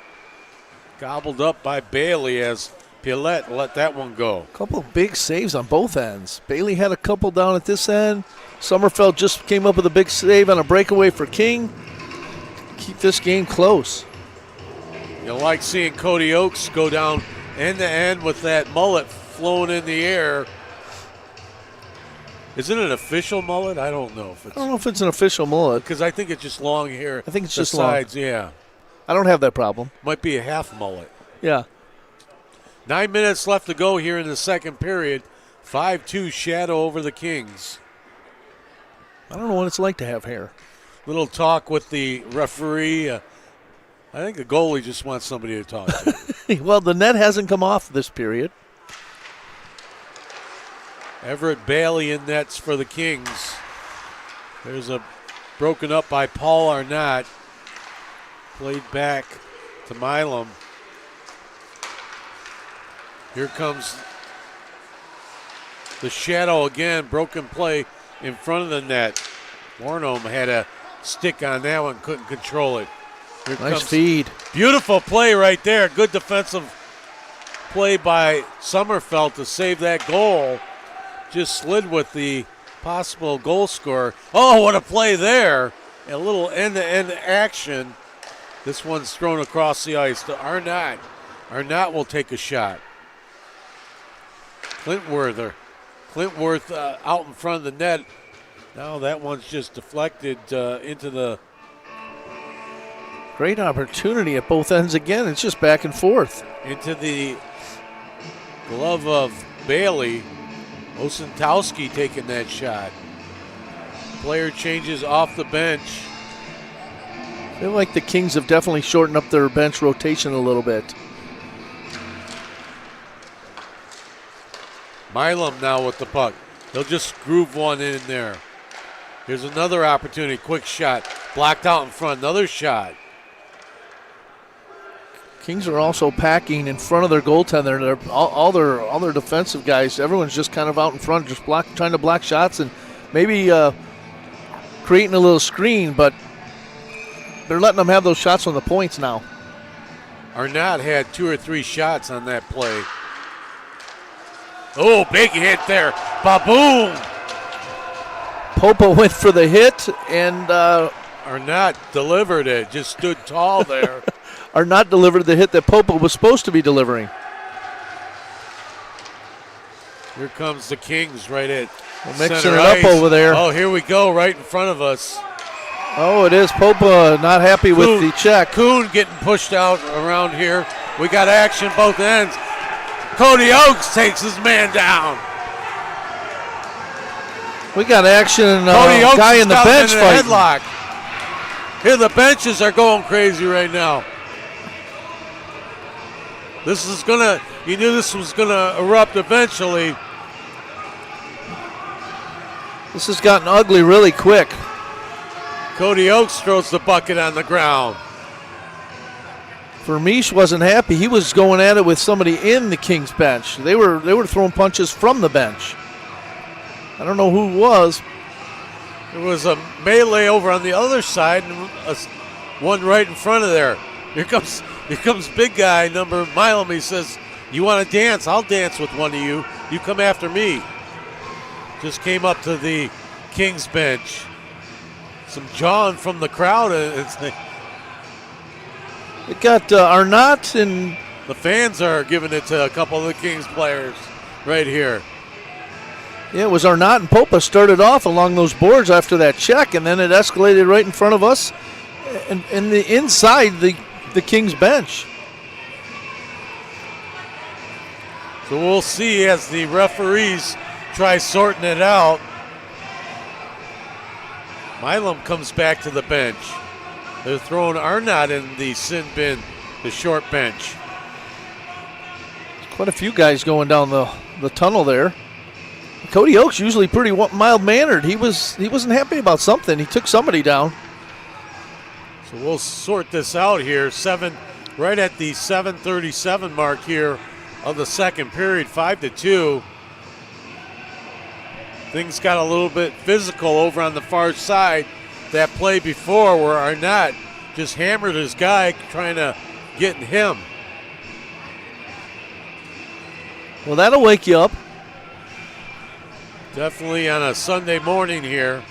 [SPEAKER 2] Gobbled up by Bailey as Pilet let that one go.
[SPEAKER 6] A couple of big saves on both ends. Bailey had a couple down at this end. Sommerfeld just came up with a big save on a breakaway for King. Keep this game close.
[SPEAKER 2] You like seeing Cody Oaks go down end to end with that mullet flowing in the air. Is it an official mullet? I don't know if it's.
[SPEAKER 6] I don't know if it's an official mullet.
[SPEAKER 2] Because I think it's just long hair.
[SPEAKER 6] I think it's
[SPEAKER 2] the
[SPEAKER 6] just
[SPEAKER 2] sides,
[SPEAKER 6] long.
[SPEAKER 2] Yeah.
[SPEAKER 6] I don't have that problem.
[SPEAKER 2] Might be a half mullet.
[SPEAKER 6] Yeah.
[SPEAKER 2] 9 minutes left to go here in the second period. 5-2 shadow over the Kings.
[SPEAKER 6] I don't know what it's like to have hair.
[SPEAKER 2] Little talk with the referee. I think the goalie just wants somebody to talk to.
[SPEAKER 6] Well, the net hasn't come off this period.
[SPEAKER 2] Everett Bailey in nets for the Kings. There's a broken up by Paul Arnott. Played back to Milam. Here comes the shadow again. Broken play in front of the net. Warnome had a stick on that one, couldn't control it. Here
[SPEAKER 6] nice
[SPEAKER 2] comes
[SPEAKER 6] feed.
[SPEAKER 2] Beautiful play right there. Good defensive play by Sommerfeld to save that goal. Just slid with the possible goal scorer. Oh, what a play there. A little end-to-end action. This one's thrown across the ice to Arnott. Arnott will take a shot. Clintworth out in front of the net. Now that one's just deflected into the...
[SPEAKER 6] Great opportunity at both ends again. It's just back and forth.
[SPEAKER 2] Into the glove of Bailey. Osentowski taking that shot. Player changes off the bench.
[SPEAKER 6] I feel like the Kings have definitely shortened up their bench rotation a little bit.
[SPEAKER 2] Milam now with the puck. He'll just groove one in there. Here's another opportunity. Quick shot. Blocked out in front. Another shot.
[SPEAKER 6] Kings are also packing in front of their goaltender. All their defensive guys, everyone's just kind of out in front, just trying to block shots and maybe creating a little screen, but they're letting them have those shots on the points now.
[SPEAKER 2] Arnott had 2 or 3 shots on that play. Oh, big hit there. Ba-boom!
[SPEAKER 6] Popa went for the hit, and
[SPEAKER 2] Arnott delivered it, just stood tall there.
[SPEAKER 6] Arnott delivered the hit that Popa was supposed to be delivering.
[SPEAKER 2] Here comes the Kings right at
[SPEAKER 6] mixing
[SPEAKER 2] center
[SPEAKER 6] it
[SPEAKER 2] ice.
[SPEAKER 6] up over there.
[SPEAKER 2] Oh, here we go, right in front of us.
[SPEAKER 6] Oh, it is Popa not happy with the check.
[SPEAKER 2] Kuhn getting pushed out around here. We got action both ends. Cody Oakes takes his man down.
[SPEAKER 6] We got action.
[SPEAKER 2] Cody Oakes
[SPEAKER 6] guy in the bench
[SPEAKER 2] in
[SPEAKER 6] fighting.
[SPEAKER 2] Headlock. Here the benches are going crazy right now. This is gonna, you knew this was gonna erupt eventually.
[SPEAKER 6] This has gotten ugly really quick.
[SPEAKER 2] Cody Oakes throws the bucket on the ground.
[SPEAKER 6] Vermeesh wasn't happy. He was going at it with somebody in the Kings bench. They were throwing punches from the bench. I don't know who it was.
[SPEAKER 2] There was a melee over on the other side and one right in front of there. Here comes big guy number Milam. He says, "You want to dance? I'll dance with one of you. You come after me." Just came up to the Kings bench. Some jawing from the crowd. It
[SPEAKER 6] got Arnott, and
[SPEAKER 2] the fans are giving it to a couple of the Kings players right here.
[SPEAKER 6] Yeah, it was Arnott and Popa started off along those boards after that check, and then it escalated right in front of us and inside the Kings bench.
[SPEAKER 2] So we'll see as the referees try sorting it out. Milam comes back to the bench. They're throwing Arnott in the sin bin, the short bench.
[SPEAKER 6] Quite a few guys going down the tunnel there. Cody Oakes usually pretty mild-mannered. He wasn't happy about something. He took somebody down.
[SPEAKER 2] So we'll sort this out here. Right at the 7:37 mark here of the second period, 5-2. Things got a little bit physical over on the far side. That play before where Arnott just hammered his guy trying to get him.
[SPEAKER 6] Well, that'll wake you up.
[SPEAKER 2] Definitely on a Sunday morning here.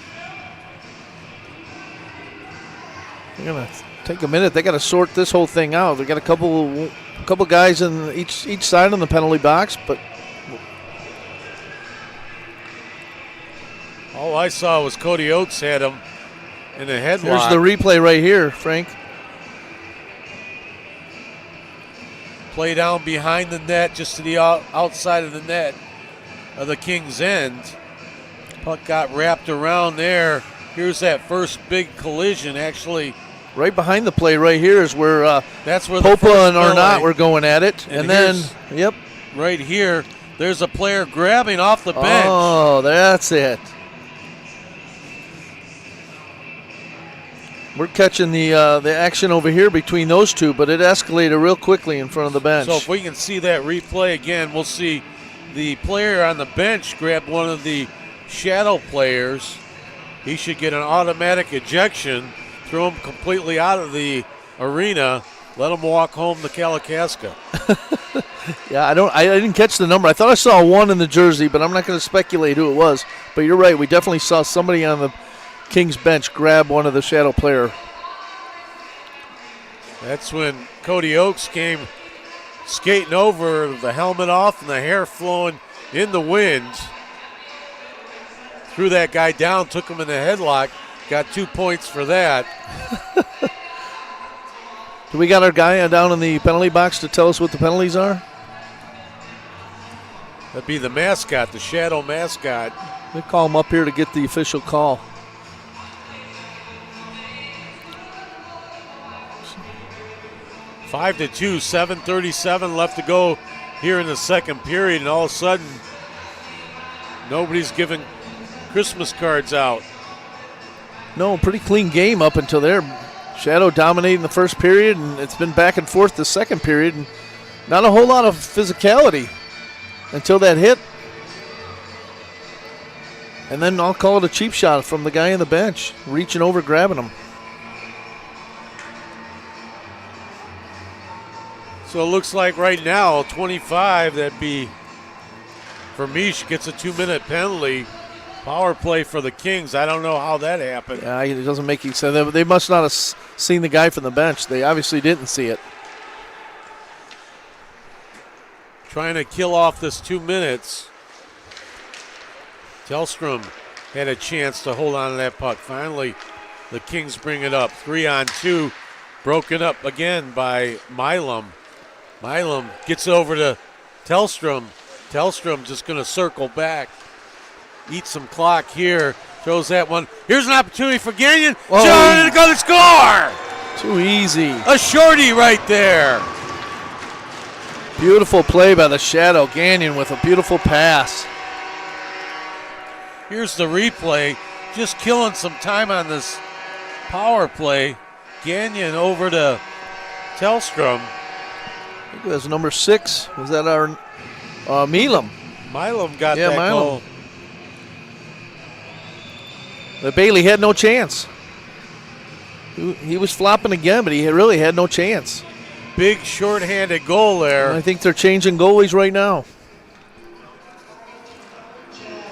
[SPEAKER 6] They're gonna take a minute. They got to sort this whole thing out. They got a couple guys in each side on the penalty box, but
[SPEAKER 2] all I saw was Cody Oakes had him in a headlock.
[SPEAKER 6] Here's the replay right here, Frank.
[SPEAKER 2] Play down behind the net, just to the outside of the net of the Kings' end. Puck got wrapped around there. Here's that first big collision, actually.
[SPEAKER 6] Right behind the play right here is where
[SPEAKER 2] that's where
[SPEAKER 6] Popa and Arnott were going at it. And then, yep.
[SPEAKER 2] Right here, there's a player grabbing off the bench.
[SPEAKER 6] Oh, that's it. We're catching the action over here between those two, but it escalated real quickly in front of the bench.
[SPEAKER 2] So if we can see that replay again, we'll see the player on the bench grab one of the shadow players. He should get an automatic ejection, throw him completely out of the arena, let him walk home to Kalkaska.
[SPEAKER 6] Yeah, I didn't catch the number. I thought I saw one in the jersey, but I'm not going to speculate who it was. But you're right, we definitely saw somebody on the Kings bench grab one of the shadow player. That's
[SPEAKER 2] when Cody Oakes came skating over, the helmet off and the hair flowing in the wind. Threw that guy down, took him in the headlock, got 2 points for that.
[SPEAKER 6] Do we got our guy down in the penalty box to tell us what the penalties are?
[SPEAKER 2] That'd be the mascot, the shadow mascot.
[SPEAKER 6] They call him up here to get the official call.
[SPEAKER 2] Five to 2, 7:37 left to go here in the second period, and all of a sudden, nobody's giving Christmas cards out.
[SPEAKER 6] No, pretty clean game up until there. Shadow dominating the first period, and it's been back and forth the second period, and not a whole lot of physicality until that hit. And then I'll call it a cheap shot from the guy on the bench, reaching over, grabbing him.
[SPEAKER 2] So it looks like right now, 25, that'd be Vermeesh gets a 2-minute penalty. Power play for the Kings. I don't know how that happened.
[SPEAKER 6] Yeah, it doesn't make any sense. They must not have seen the guy from the bench. They obviously didn't see it.
[SPEAKER 2] Trying to kill off this 2 minutes. Tellstrom had a chance to hold on to that puck. Finally, the Kings bring it up. 3-on-2. Broken up again by Milam. Milam gets it over to Tellstrom. Tellstrom just going to circle back. Eat some clock here. Throws that one. Here's an opportunity for Gagnon. John going to score.
[SPEAKER 6] Too easy.
[SPEAKER 2] A shorty right there.
[SPEAKER 6] Beautiful play by the Shadow. Gagnon with a beautiful pass.
[SPEAKER 2] Here's the replay. Just killing some time on this power play. Gagnon over to Tellstrom.
[SPEAKER 6] I think it was number 6. Was that our Milam?
[SPEAKER 2] Milam got that goal.
[SPEAKER 6] But Bailey had no chance. He was flopping again, but he really had no chance.
[SPEAKER 2] Big short-handed goal there.
[SPEAKER 6] And I think they're changing goalies right now.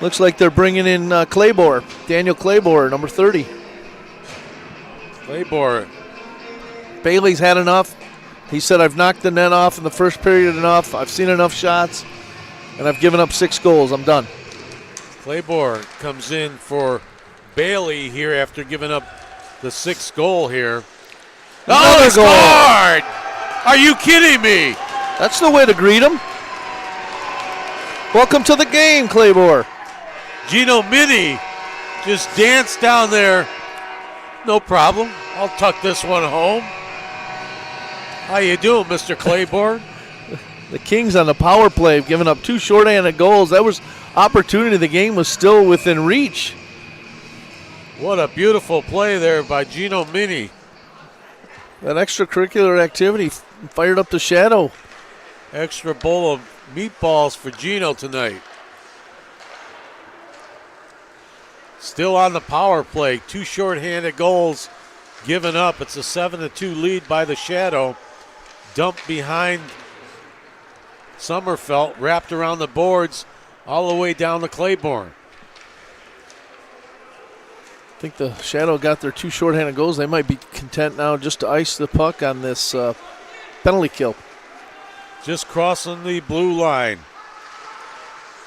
[SPEAKER 6] Looks like they're bringing in Claybor, Daniel Claybor, number 30.
[SPEAKER 2] Claybor.
[SPEAKER 6] Bailey's had enough. He said, I've knocked the net off in the first period enough. I've seen enough shots, and I've given up 6 goals. I'm done.
[SPEAKER 2] Claybor comes in for Bailey here after giving up the 6th goal here.
[SPEAKER 6] Another
[SPEAKER 2] he scored! Are you kidding me?
[SPEAKER 6] That's the way to greet him. Welcome to the game, Claybor.
[SPEAKER 2] Gino Mini just danced down there. No problem. I'll tuck this one home. How you doing, Mr. Claybor?
[SPEAKER 6] The Kings on the power play have given up 2 shorthanded goals. That was opportunity. The game was still within reach.
[SPEAKER 2] What a beautiful play there by Gino Mini.
[SPEAKER 6] That extracurricular activity fired up the Shadow.
[SPEAKER 2] Extra bowl of meatballs for Gino tonight. Still on the power play. 2 shorthanded goals given up. It's a 7-2 lead by the Shadow. Dumped behind Sommerfeld, wrapped around the boards all the way down to Claiborne.
[SPEAKER 6] I think the Shadow got their 2 shorthanded goals. They might be content now just to ice the puck on this penalty kill.
[SPEAKER 2] Just crossing the blue line.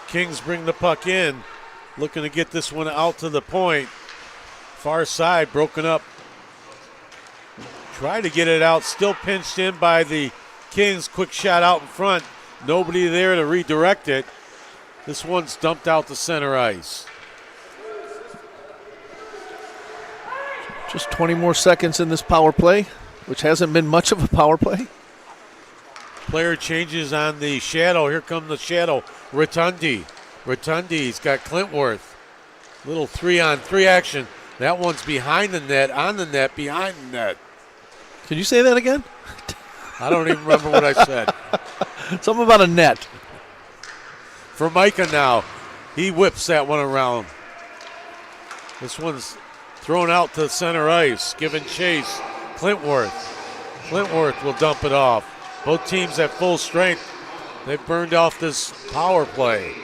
[SPEAKER 2] Kings bring the puck in, looking to get this one out to the point. Far side broken up. Try to get it out, still pinched in by the Kings. Quick shot out in front. Nobody there to redirect it. This one's dumped out to center ice.
[SPEAKER 6] Just 20 more seconds in this power play, which hasn't been much of a power play.
[SPEAKER 2] Player changes on the Shadow. Here comes the Shadow. Rotundi. Rotundi's got Clintworth. Little 3-on-3 action. That one's behind the net, on the net, behind the net.
[SPEAKER 6] Can you say that again?
[SPEAKER 2] I don't even remember what I said.
[SPEAKER 6] Something about a net.
[SPEAKER 2] For Micah now. He whips that one around. This one's thrown out to center ice. Giving chase. Clintworth. Clintworth will dump it off. Both teams at full strength. They've burned off this power play.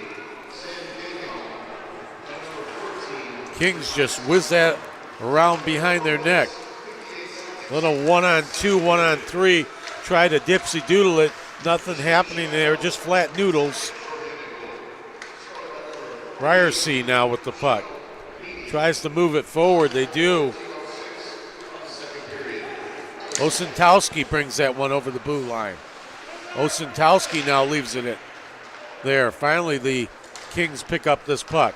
[SPEAKER 2] Kings just whiz that around behind their neck. Little 1-on-2, 1-on-3. Try to dipsy doodle it. Nothing happening there, just flat noodles. Ryersey now with the puck. Tries to move it forward, they do. Osentowski brings that one over the blue line. Osentowski now leaves it there. Finally, the Kings pick up this puck.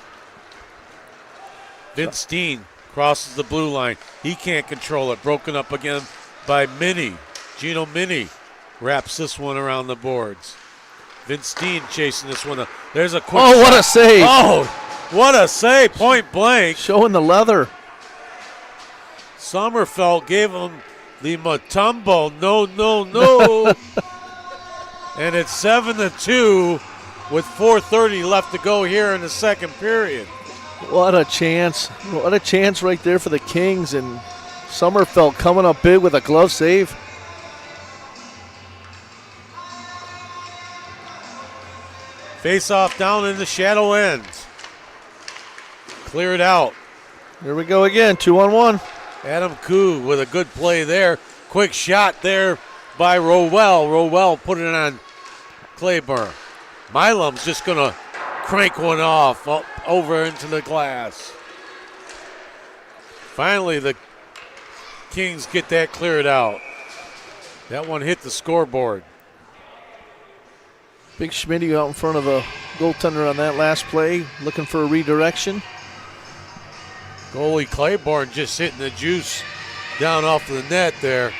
[SPEAKER 2] Vince Steen crosses the blue line. He can't control it. Broken up again by Mini. Gino Mini wraps this one around the boards. Vince Steen chasing this one. There's a quick shot.
[SPEAKER 6] What a save.
[SPEAKER 2] Oh, what a save. Point blank.
[SPEAKER 6] Showing the leather.
[SPEAKER 2] Sommerfeld gave him the Mutombo. No. And it's 7-2 with 4:30 left to go here in the second period.
[SPEAKER 6] What a chance. What a chance right there for the Kings. And Sommerfeld coming up big with a glove save.
[SPEAKER 2] Face off down in the shadow end. Clear it out.
[SPEAKER 6] Here we go again, 2-on-1.
[SPEAKER 2] Adam Koo with a good play there. Quick shot there by Rowell. Rowell put it on Claiborne. Milam's just going to crank one off up over into the glass. Finally, the Kings get that cleared out. That one hit the scoreboard.
[SPEAKER 6] Big Schmitty out in front of a goaltender on that last play, looking for a redirection.
[SPEAKER 2] Goalie Claiborne just hitting the juice down off the net there.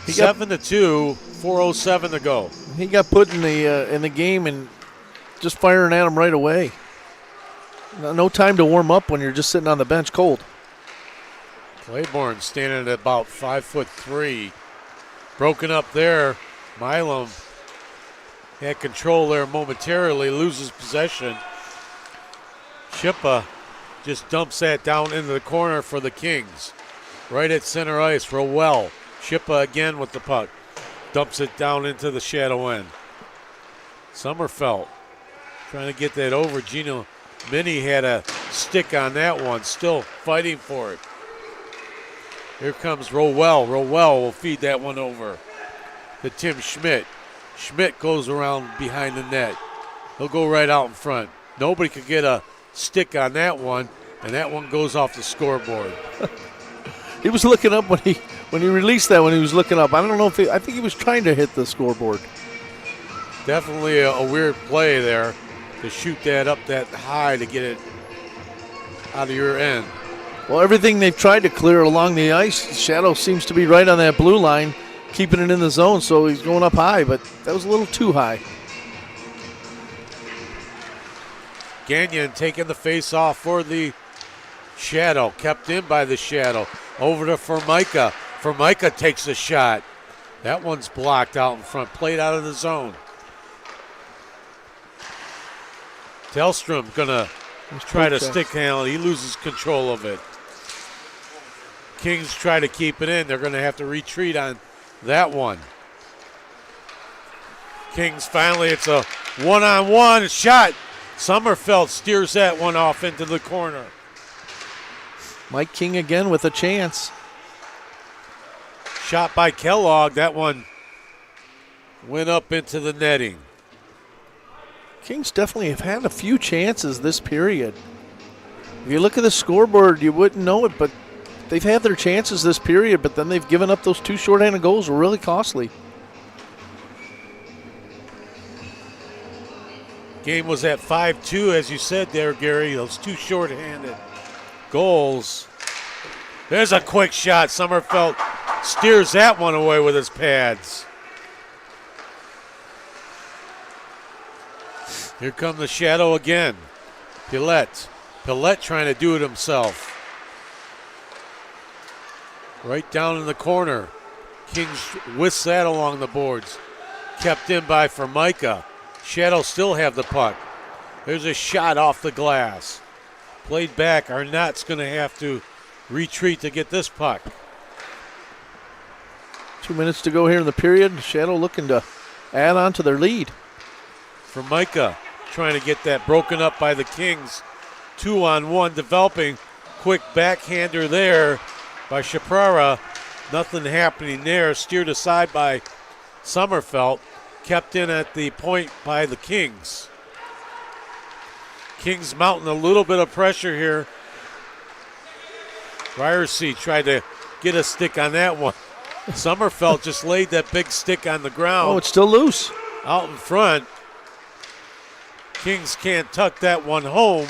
[SPEAKER 6] He got
[SPEAKER 2] 7-2, 4:07 to go.
[SPEAKER 6] He got put in the game and just firing at him right away. No time to warm up when you're just sitting on the bench cold.
[SPEAKER 2] Claiborne standing at about 5'3". Broken up there. Milam had control there momentarily, loses possession. Shippa just dumps that down into the corner for the Kings. Right at center ice, Rowell. Shippa again with the puck. Dumps it down into the shadow end. Sommerfeld trying to get that over. Gino Mini had a stick on that one, still fighting for it. Here comes Rowell. Rowell will feed that one over to Tim Schmidt. Schmidt goes around behind the net. He'll go right out in front. Nobody could get a stick on that one, and that one goes off the scoreboard.
[SPEAKER 6] He was looking up when he released that one. He was looking up. I don't know if I think he was trying to hit the scoreboard.
[SPEAKER 2] Definitely a weird play there to shoot that up that high to get it out of your end.
[SPEAKER 6] Well, everything they've tried to clear along the ice, Shadow seems to be right on that blue line, keeping it in the zone, so he's going up high, but that was a little too high.
[SPEAKER 2] Gagnon taking the face off for the Shadow, kept in by the Shadow. Over to Formica. Formica takes a shot. That one's blocked out in front, played out of the zone. Tellstrom gonna try to stick handle. He loses control of it. Kings try to keep it in. They're going to have to retreat on that one. Kings finally, it's a one-on-one shot. Sommerfeld steers that one off into the corner.
[SPEAKER 6] Mike King again with a chance.
[SPEAKER 2] Shot by Kellogg. That one went up into the netting.
[SPEAKER 6] Kings definitely have had a few chances this period. If you look at the scoreboard, you wouldn't know it, but they've had their chances this period, but then they've given up those two shorthanded goals were really costly.
[SPEAKER 2] Game was at 5-2, as you said there, Gary. Those two shorthanded goals. There's a quick shot. Sommerfeld steers that one away with his pads. Here come the Shadow again. Pillette trying to do it himself. Right down in the corner. Kings whisks that along the boards. Kept in by Formica. Shadow still have the puck. There's a shot off the glass. Played back. Arnott's going to have to retreat to get this puck.
[SPEAKER 6] 2 minutes to go here in the period. Shadow looking to add on to their lead.
[SPEAKER 2] Formica trying to get that broken up by the Kings. 2-on-1 developing. Quick backhander there by Chaprara. Nothing happening there. Steered aside by Sommerfeld. Kept in at the point by the Kings. Kings mounting a little bit of pressure here. Ryerson tried to get a stick on that one. Sommerfeld just laid that big stick on the ground.
[SPEAKER 6] Oh, it's still loose.
[SPEAKER 2] Out in front. Kings can't tuck that one home.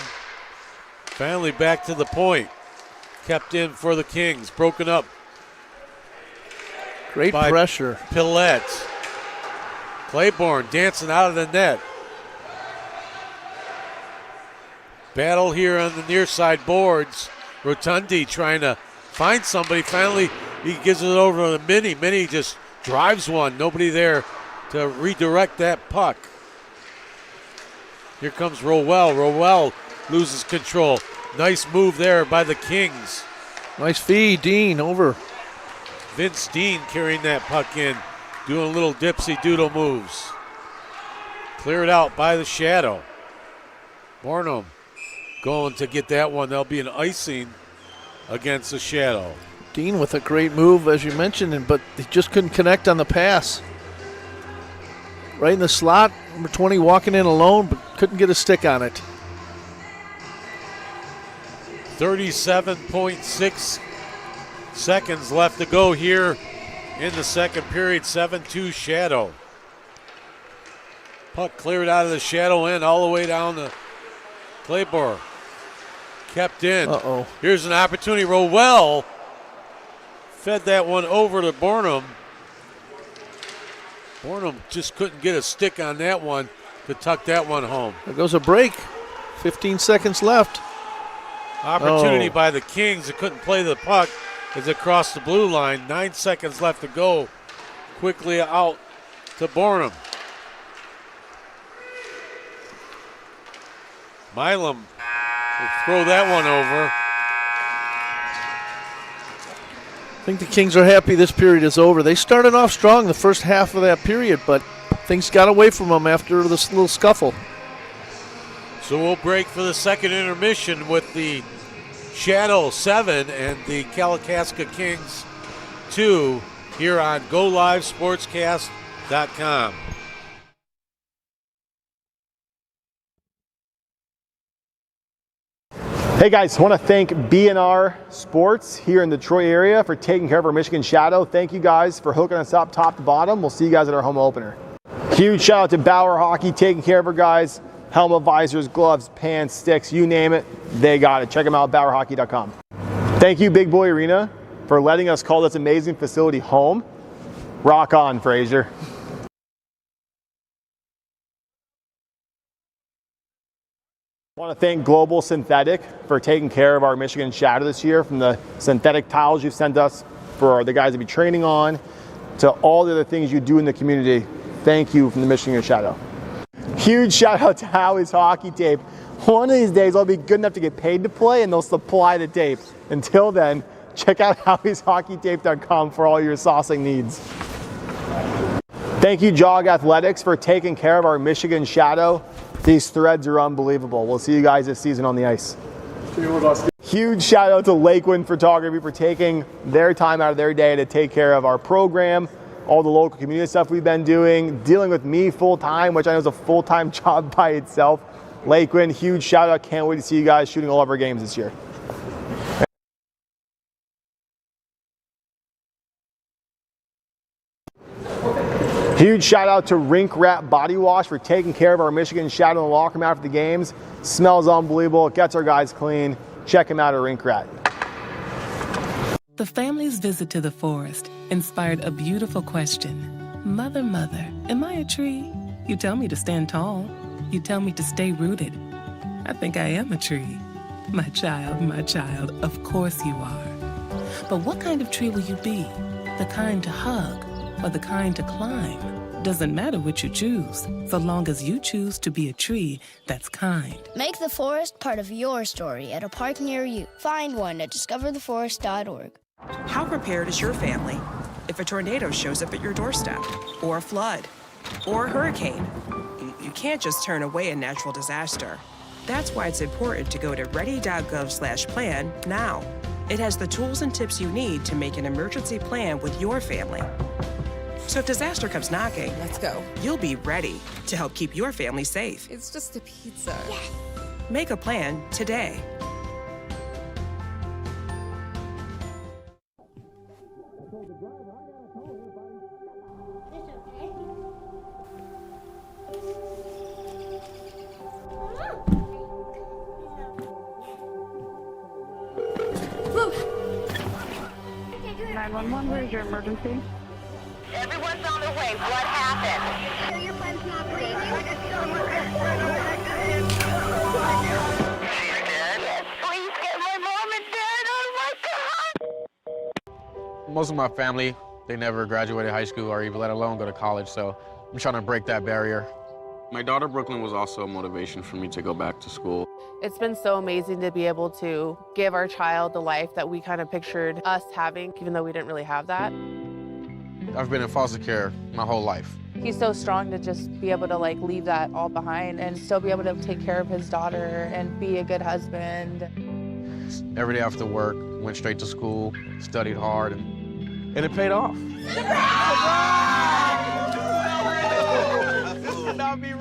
[SPEAKER 2] Finally back to the point. Kept in for the Kings. Broken up.
[SPEAKER 6] Great pressure.
[SPEAKER 2] Pillette. Claiborne dancing out of the net. Battle here on the near side boards. Rotundi trying to find somebody. Finally, he gives it over to Minnie. Minnie just drives one. Nobody there to redirect that puck. Here comes Rowell. Rowell loses control. Nice move there by the Kings.
[SPEAKER 6] Nice feed, Dean, over.
[SPEAKER 2] Vince Dean carrying that puck in, doing a little dipsy doodle moves. Cleared out by the Shadow. Bornum going to get that one. There'll be an icing against the Shadow.
[SPEAKER 6] Dean with a great move, as you mentioned, but he just couldn't connect on the pass. Right in the slot, number 20 walking in alone, but couldn't get a stick on it.
[SPEAKER 2] 37.6 seconds left to go here in the second period. 7-2 Shadow. Puck cleared out of the Shadow end all the way down to Claybor. Kept in.
[SPEAKER 6] Uh-oh.
[SPEAKER 2] Here's an opportunity. Rowell fed that one over to Bornum. Bornum just couldn't get a stick on that one to tuck that one home.
[SPEAKER 6] There goes a break. 15 seconds left.
[SPEAKER 2] Opportunity by the Kings. They couldn't play the puck as it crossed the blue line. 9 seconds left to go. Quickly out to Bornum. Milam will throw that one over.
[SPEAKER 6] I think the Kings are happy this period is over. They started off strong the first half of that period, but things got away from them after this little scuffle.
[SPEAKER 2] So we'll break for the second intermission with the Shadow 7 and the Kalkaska Kings 2 here on GoLiveSportsCast.com.
[SPEAKER 7] Hey guys, I want to thank B&R Sports here in the Troy area for taking care of our Michigan Shadow. Thank you guys for hooking us up top to bottom. We'll see you guys at our home opener. Huge shout out to Bauer Hockey, taking care of our guys. Helmet, visors, gloves, pants, sticks, you name it, they got it. Check them out, BauerHockey.com. Thank you, Big Boy Arena, for letting us call this amazing facility home. Rock on, Fraser. I want to thank Global Synthetic for taking care of our Michigan Shadow this year, from the synthetic towels you've sent us for the guys to be training on to all the other things you do in the community. Thank you from the Michigan Shadow. Huge shout out to Howie's Hockey Tape. One of these days I'll be good enough to get paid to play and they'll supply the tape. Until then, check out howieshockeytape.com for all your saucing needs. Thank you, Jog Athletics, for taking care of our Michigan Shadow. These threads are unbelievable. We'll see you guys this season on the ice. Huge shout out to Lakewind Photography for taking their time out of their day to take care of our program, all the local community stuff we've been doing, dealing with me full time, which I know is a full-time job by itself. Lakewind, huge shout out. Can't wait to see you guys shooting all of our games this year. Huge shout out to Rink Rat Body Wash for taking care of our Michigan Shadow in the locker room after the games. Smells unbelievable. It gets our guys clean. Check them out at Rink Rat.
[SPEAKER 8] The family's visit to the forest inspired a beautiful question. Mother, mother, am I a tree? You tell me to stand tall. You tell me to stay rooted. I think I am a tree. My child, of course you are. But what kind of tree will you be? The kind to hug or the kind to climb? Doesn't matter which you choose, so long as you choose to be a tree that's kind.
[SPEAKER 9] Make the forest part of your story at a park near you. Find one at discovertheforest.org.
[SPEAKER 10] How prepared is your family if a tornado shows up at your doorstep, or a flood, or a hurricane? You can't just turn away a natural disaster. That's why it's important to go to ready.gov/plan now. It has the tools and tips you need to make an emergency plan with your family. So if disaster comes knocking,
[SPEAKER 3] let's go.
[SPEAKER 10] You'll be ready to help keep your family safe.
[SPEAKER 3] It's just a pizza. Yes.
[SPEAKER 10] Make a plan today.
[SPEAKER 3] Look.
[SPEAKER 12] 911, where's your emergency?
[SPEAKER 13] Everyone's on their way. What happened? Your friend's not breathing.
[SPEAKER 11] Most of my family, they never graduated high school or even let alone go to college, so I'm trying to break that barrier.
[SPEAKER 14] My daughter Brooklyn was also a motivation for me to go back to school.
[SPEAKER 15] It's been so amazing to be able to give our child the life that we kind of pictured us having, even though we didn't really have that.
[SPEAKER 11] I've been in foster care my whole life.
[SPEAKER 15] He's so strong to just be able to like leave that all behind and still be able to take care of his daughter and be a good husband.
[SPEAKER 11] Every day after work, went straight to school, studied hard, and it paid off.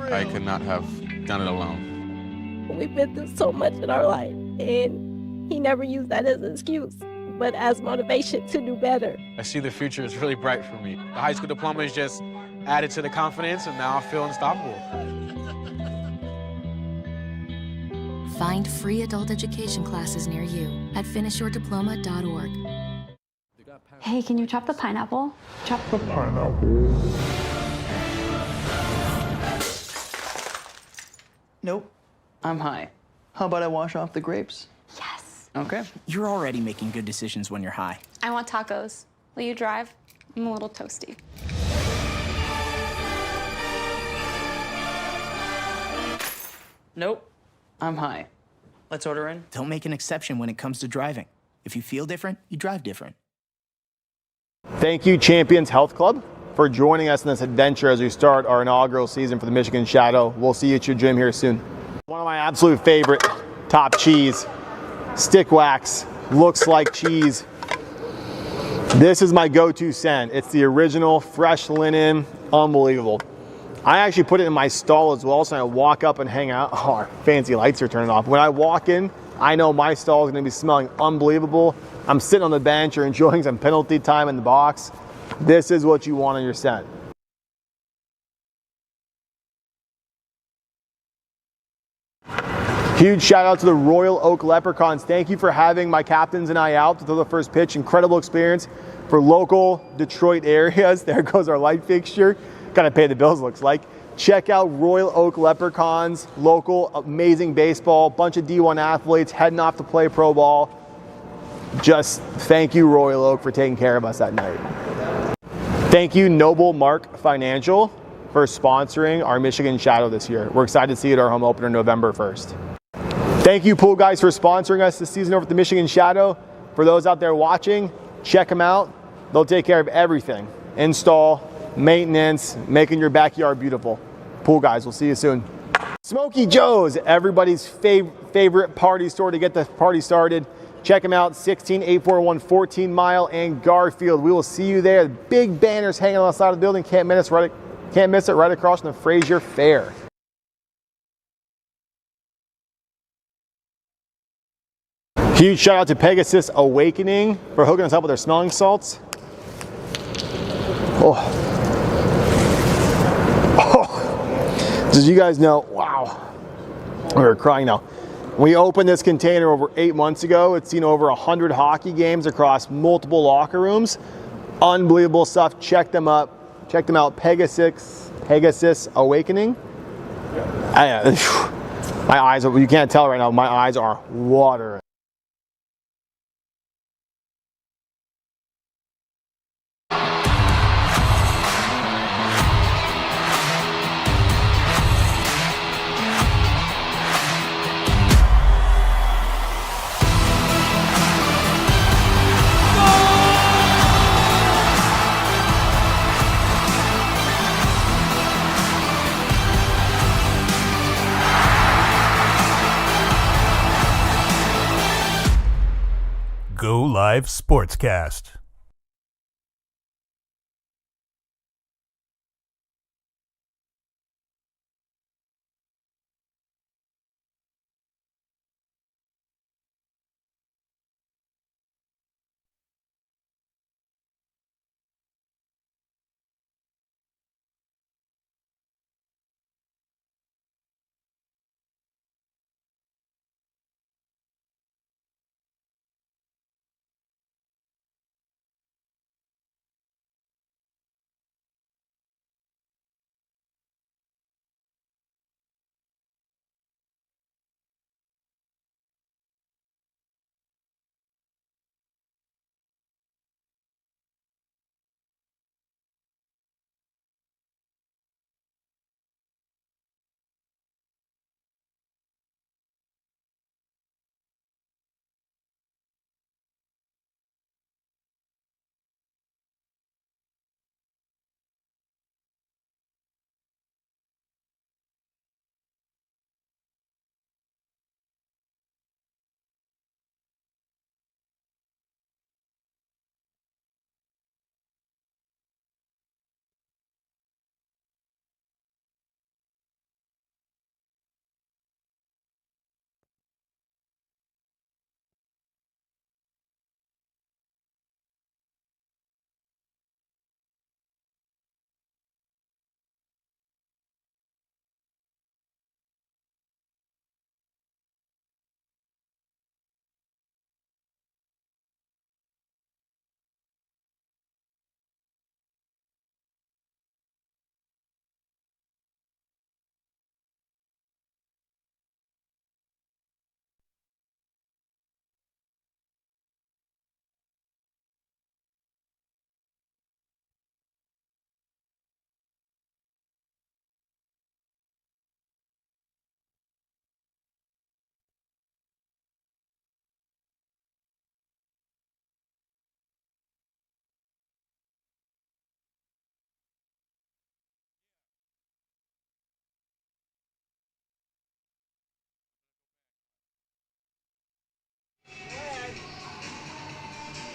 [SPEAKER 11] I could not have done it alone.
[SPEAKER 17] We've been through so much in our life, and he never used that as an excuse, but as motivation to do better.
[SPEAKER 11] I see the future is really bright for me. The high school diploma is just added to the confidence, and now I feel unstoppable.
[SPEAKER 18] Find free adult education classes near you at finishyourdiploma.org.
[SPEAKER 19] Hey, can you chop the pineapple? Chop the pineapple.
[SPEAKER 20] Nope. I'm high. How about I wash off the grapes?
[SPEAKER 19] Yes.
[SPEAKER 20] Okay.
[SPEAKER 21] You're already making good decisions when you're high.
[SPEAKER 19] I want tacos. Will you drive? I'm a little toasty.
[SPEAKER 20] Nope. I'm high. Let's order in.
[SPEAKER 21] Don't make an exception when it comes to driving. If you feel different, you drive different.
[SPEAKER 7] Thank you, Champions Health Club, for joining us in this adventure as we start our inaugural season for the Michigan Shadow. We'll see you at your gym here soon. One of my absolute favorite top cheese, stick wax, looks like cheese. This is my go-to scent. It's the original fresh linen, unbelievable. I actually put it in my stall as well, so I walk up and hang out. Oh, our fancy lights are turning off. When I walk in, I know my stall is gonna be smelling unbelievable. I'm sitting on the bench or enjoying some penalty time in the box. This is what you want on your scent. Huge shout out to the Royal Oak Leprechauns. Thank you for having my captains and I out to throw the first pitch. Incredible experience for local Detroit areas. There goes our light fixture. Gotta pay the bills, looks like. Check out Royal Oak Leprechauns, local, amazing baseball, bunch of D1 athletes heading off to play pro ball. Just thank you, Royal Oak, for taking care of us that night. Thank you, Noble Mark Financial, for sponsoring our Michigan Shadow this year. We're excited to see you at our home opener November 1st. Thank you, Pool Guys, for sponsoring us this season over at the Michigan Shadow. For those out there watching, check them out. They'll take care of everything. Install, maintenance, making your backyard beautiful. Pool Guys, we'll see you soon. Smoky Joe's, everybody's favorite party store to get the party started. Check them out, 16841 14 Mile and Garfield. We will see you there. Big banners hanging on the side of the building. Can't miss it, right across from the Frazier Fair. Huge shout out to Pegasus Awakening for hooking us up with their smelling salts. Oh. As you guys know, wow, we're crying now. We opened this container over 8 months ago. It's seen over 100 hockey games across multiple locker rooms. Unbelievable stuff. Check them out. Pegasus Awakening. My eyes, you can't tell right now, my eyes are watering.
[SPEAKER 22] Go Live Sportscast.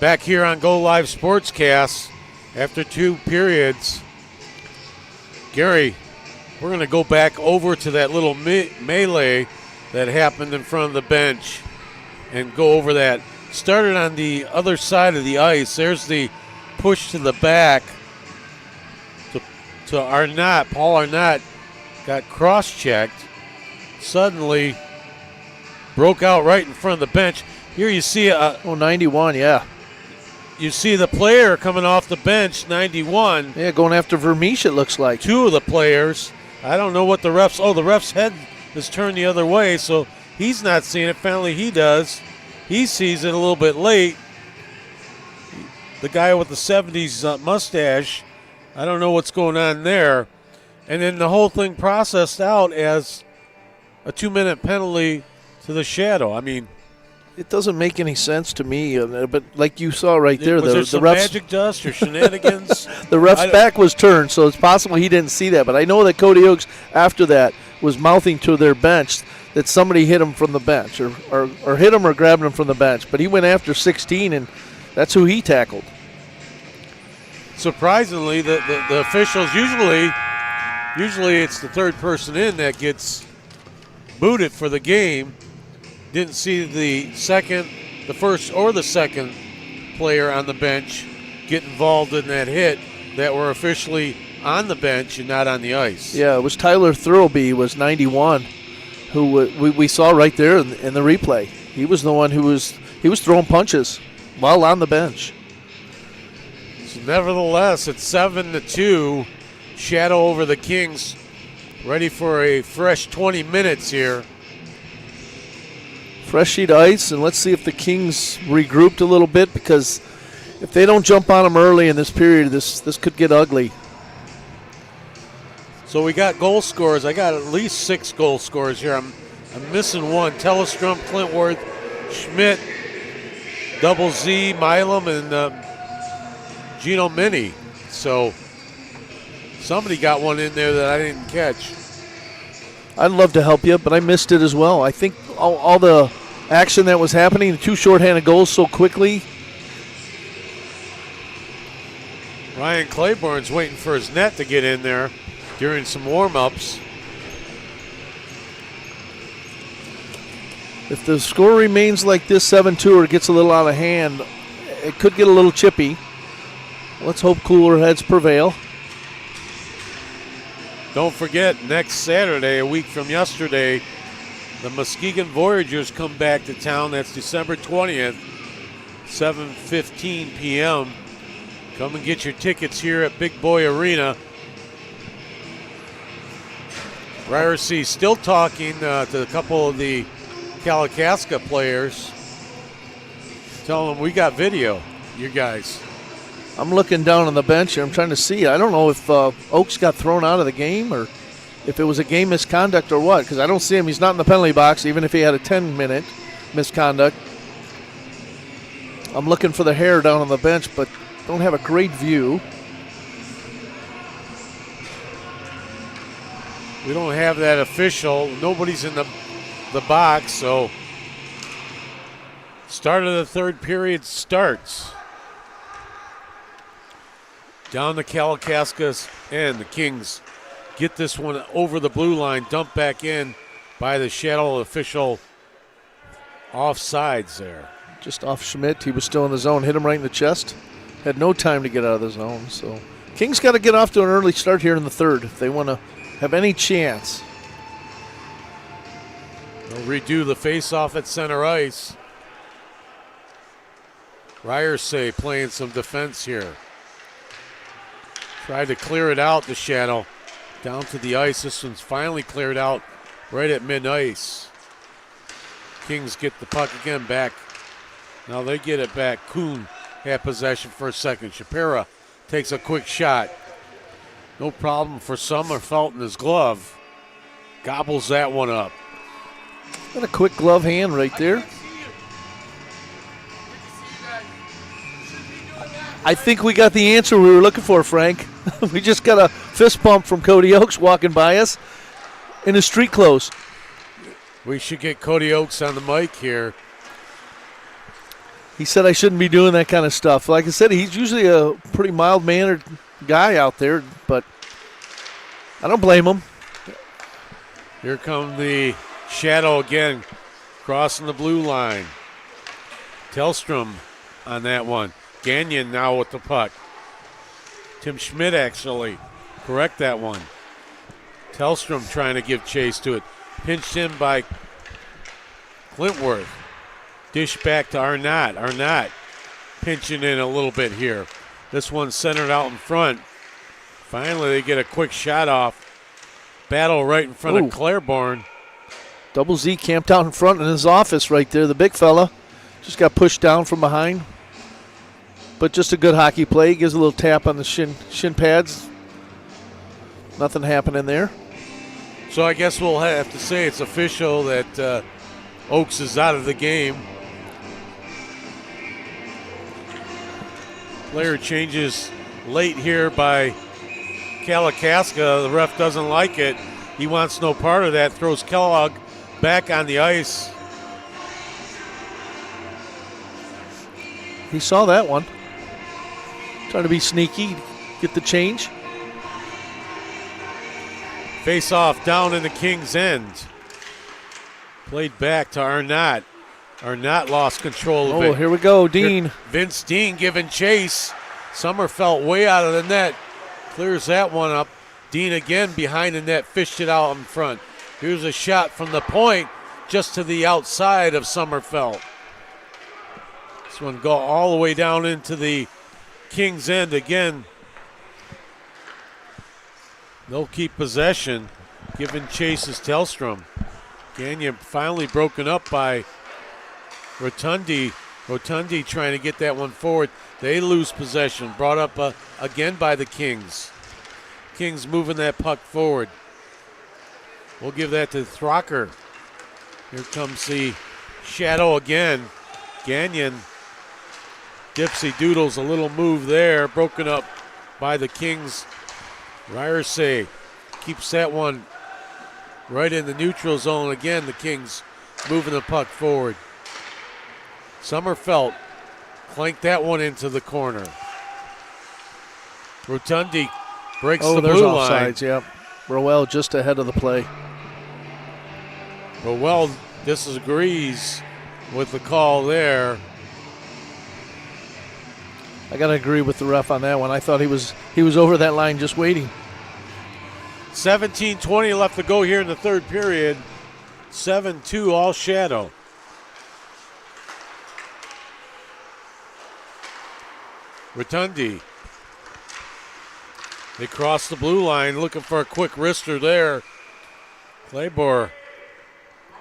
[SPEAKER 2] Back here on Go Live Sportscast, after 2 periods, Gary, we're going to go back over to that little melee that happened in front of the bench and go over that. Started on the other side of the ice. There's the push to the back to Arnott. Paul Arnott got cross-checked. Suddenly broke out right in front of the bench. Here you see
[SPEAKER 6] 91, yeah.
[SPEAKER 2] You see the player coming off the bench, 91.
[SPEAKER 6] Yeah, going after Vermeesh, it looks like.
[SPEAKER 2] 2 of the players. I don't know what the refs. Oh, the ref's head is turned the other way, so he's not seeing it. Finally, he does. He sees it a little bit late. The guy with the 70s mustache, I don't know what's going on there. And then the whole thing processed out as a 2-minute penalty to the Shadow. I mean,
[SPEAKER 6] it doesn't make any sense to me, but like you saw right there,
[SPEAKER 2] was there some magic dust or shenanigans?
[SPEAKER 6] The ref's back was turned, so it's possible he didn't see that. But I know that Cody Oakes, after that, was mouthing to their bench that somebody hit him from the bench or hit him or grabbed him from the bench. But he went after 16, and that's who he tackled.
[SPEAKER 2] Surprisingly, the officials, usually it's the third person in that gets booted for the game. Didn't see the first or the second player on the bench get involved in that hit that were officially on the bench and not on the ice.
[SPEAKER 6] Yeah, it was Tyler Thurlby, was 91, who we saw right there in the replay. He was the one who was throwing punches while on the bench.
[SPEAKER 2] So nevertheless, it's 7-2. Shadow over the Kings, ready for a fresh 20 minutes here.
[SPEAKER 6] Fresh sheet of ice, and let's see if the Kings regrouped a little bit, because if they don't jump on them early in this period, this could get ugly.
[SPEAKER 2] So we got goal scorers. I got at least 6 goal scorers here. I'm missing one. Telestrom, Clintworth, Schmidt, Double Z, Milam, and Gino Mini. So somebody got one in there that I didn't catch.
[SPEAKER 6] I'd love to help you, but I missed it as well. I think all the action that was happening, the 2 shorthanded goals so quickly.
[SPEAKER 2] Ryan Claiborne's waiting for his net to get in there during some warm-ups.
[SPEAKER 6] If the score remains like this, 7-2, or it gets a little out of hand, it could get a little chippy. Let's hope cooler heads prevail.
[SPEAKER 2] Don't forget, next Saturday, a week from yesterday, the Muskegon Voyagers come back to town. That's December 20th, 7:15 p.m. Come and get your tickets here at Big Boy Arena. Ryerson still talking to a couple of the Kalkaska players. Tell them we got video, you guys.
[SPEAKER 6] I'm looking down on the bench here. I'm trying to see. I don't know if Oakes got thrown out of the game or if it was a game misconduct or what, because I don't see him. He's not in the penalty box, even if he had a 10-minute misconduct. I'm looking for the hair down on the bench, but don't have a great view.
[SPEAKER 2] We don't have that official. Nobody's in the box, so start of the third period starts. Down the Kalkaska's end, the Kings get this one over the blue line, dumped back in by the Shadow official. Offsides there.
[SPEAKER 6] Just off Schmidt. He was still in the zone. Hit him right in the chest. Had no time to get out of the zone. So Kings got to get off to an early start here in the third if they want to have any chance.
[SPEAKER 2] They'll redo the face-off at center ice. Ryerson playing some defense here. Tried to clear it out, the Shadow. Down to the ice. This one's finally cleared out right at mid-ice. Kings get the puck again back. Now they get it back. Kuhn had possession for a second. Shapira takes a quick shot. No problem for Sommerfeld in his glove. Gobbles that one up.
[SPEAKER 6] Got a quick glove hand right there. I think we got the answer we were looking for, Frank. We just got a fist bump from Cody Oakes walking by us in his street clothes.
[SPEAKER 2] We should get Cody Oakes on the mic here.
[SPEAKER 6] He said I shouldn't be doing that kind of stuff. Like I said, he's usually a pretty mild-mannered guy out there, but I don't blame him.
[SPEAKER 2] Here come the shadow again, crossing the blue line. Tellstrom on that one. Gagnon now with the puck. Tim Schmidt actually correct that one. Tellstrom trying to give chase to it. Pinched in by Clintworth. Dish back to Arnott. Arnott pinching in a little bit here. This one's centered out in front. Finally, they get a quick shot off. Battle right in front of Claiborne.
[SPEAKER 6] Double Z camped out in front in his office right there, the big fella. Just got pushed down from behind. But just a good hockey play. Gives a little tap on the shin pads. Nothing happening there.
[SPEAKER 2] So I guess we'll have to say it's official that Oaks is out of the game. Player changes late here by Kalkaska. The ref doesn't like it. He wants no part of that. Throws Kellogg back on the ice.
[SPEAKER 6] He saw that one. Trying to be sneaky, get the change.
[SPEAKER 2] Face off down in the Kings' end. Played back to Arnott. Arnott lost control of it.
[SPEAKER 6] Oh, here we go, Dean.
[SPEAKER 2] Vince Dean giving chase. Sommerfeld way out of the net. Clears that one up. Dean again behind the net, fished it out in front. Here's a shot from the point just to the outside of Sommerfeld. This one go all the way down into the Kings' end again. They'll keep possession. Giving chase is Tellstrom. Gagnon finally broken up by Rotundi. Rotundi trying to get that one forward. They lose possession. Brought up again by the Kings. Kings moving that puck forward. We'll give that to Throcker. Here comes the shadow again. Gagnon. Dipsy doodles a little move there. Broken up by the Kings. Ryersay keeps that one right in the neutral zone. Again, the Kings moving the puck forward. Sommerfeld clanked that one into the corner. Rotundi breaks the blue line.
[SPEAKER 6] Offsides, yep. Rowell just ahead of the play.
[SPEAKER 2] Rowell disagrees with the call there.
[SPEAKER 6] I got to agree with the ref on that one. I thought he was over that line just waiting.
[SPEAKER 2] 17:20 left to go here in the third period. 7-2 all shadow. Rotundi. They cross the blue line looking for a quick wrister there. Claiborne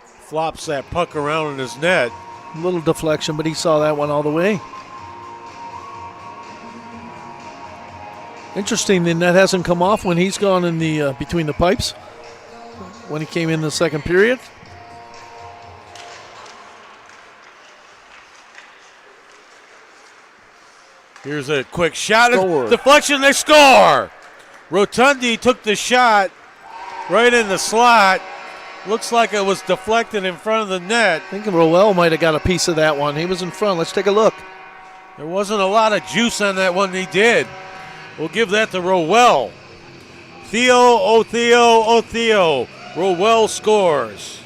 [SPEAKER 2] flops that puck around in his net.
[SPEAKER 6] A little deflection, but he saw that one all the way. Interesting, the net hasn't come off when he's gone in the between the pipes. When he came in the second period.
[SPEAKER 2] Here's a quick shot. Deflection, they score. Rotundi took the shot right in the slot. Looks like it was deflected in front of the net.
[SPEAKER 6] I think Rowell might have got a piece of that one. He was in front. Let's take a look.
[SPEAKER 2] There wasn't a lot of juice on that one. He did. We'll give that to Rowell. Theo. Rowell scores.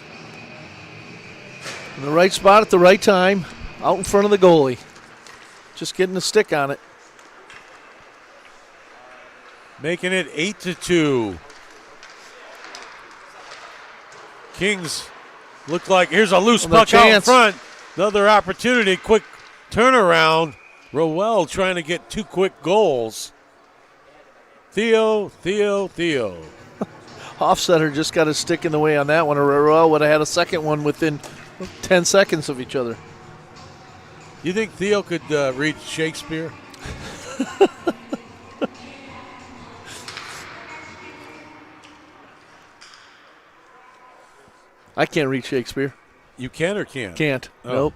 [SPEAKER 6] In the right spot at the right time, out in front of the goalie. Just getting a stick on it.
[SPEAKER 2] Making it 8-2. Kings look like, here's a loose puck out in front. Another opportunity, quick turnaround. Rowell trying to get two quick goals. Theo.
[SPEAKER 6] Hofstetter just got a stick in the way on that one. Or Rowell would have had a second one within 10 seconds of each other.
[SPEAKER 2] You think Theo could read Shakespeare?
[SPEAKER 6] I can't read Shakespeare.
[SPEAKER 2] You can or can't?
[SPEAKER 6] Can't.
[SPEAKER 2] Oh.
[SPEAKER 6] Nope.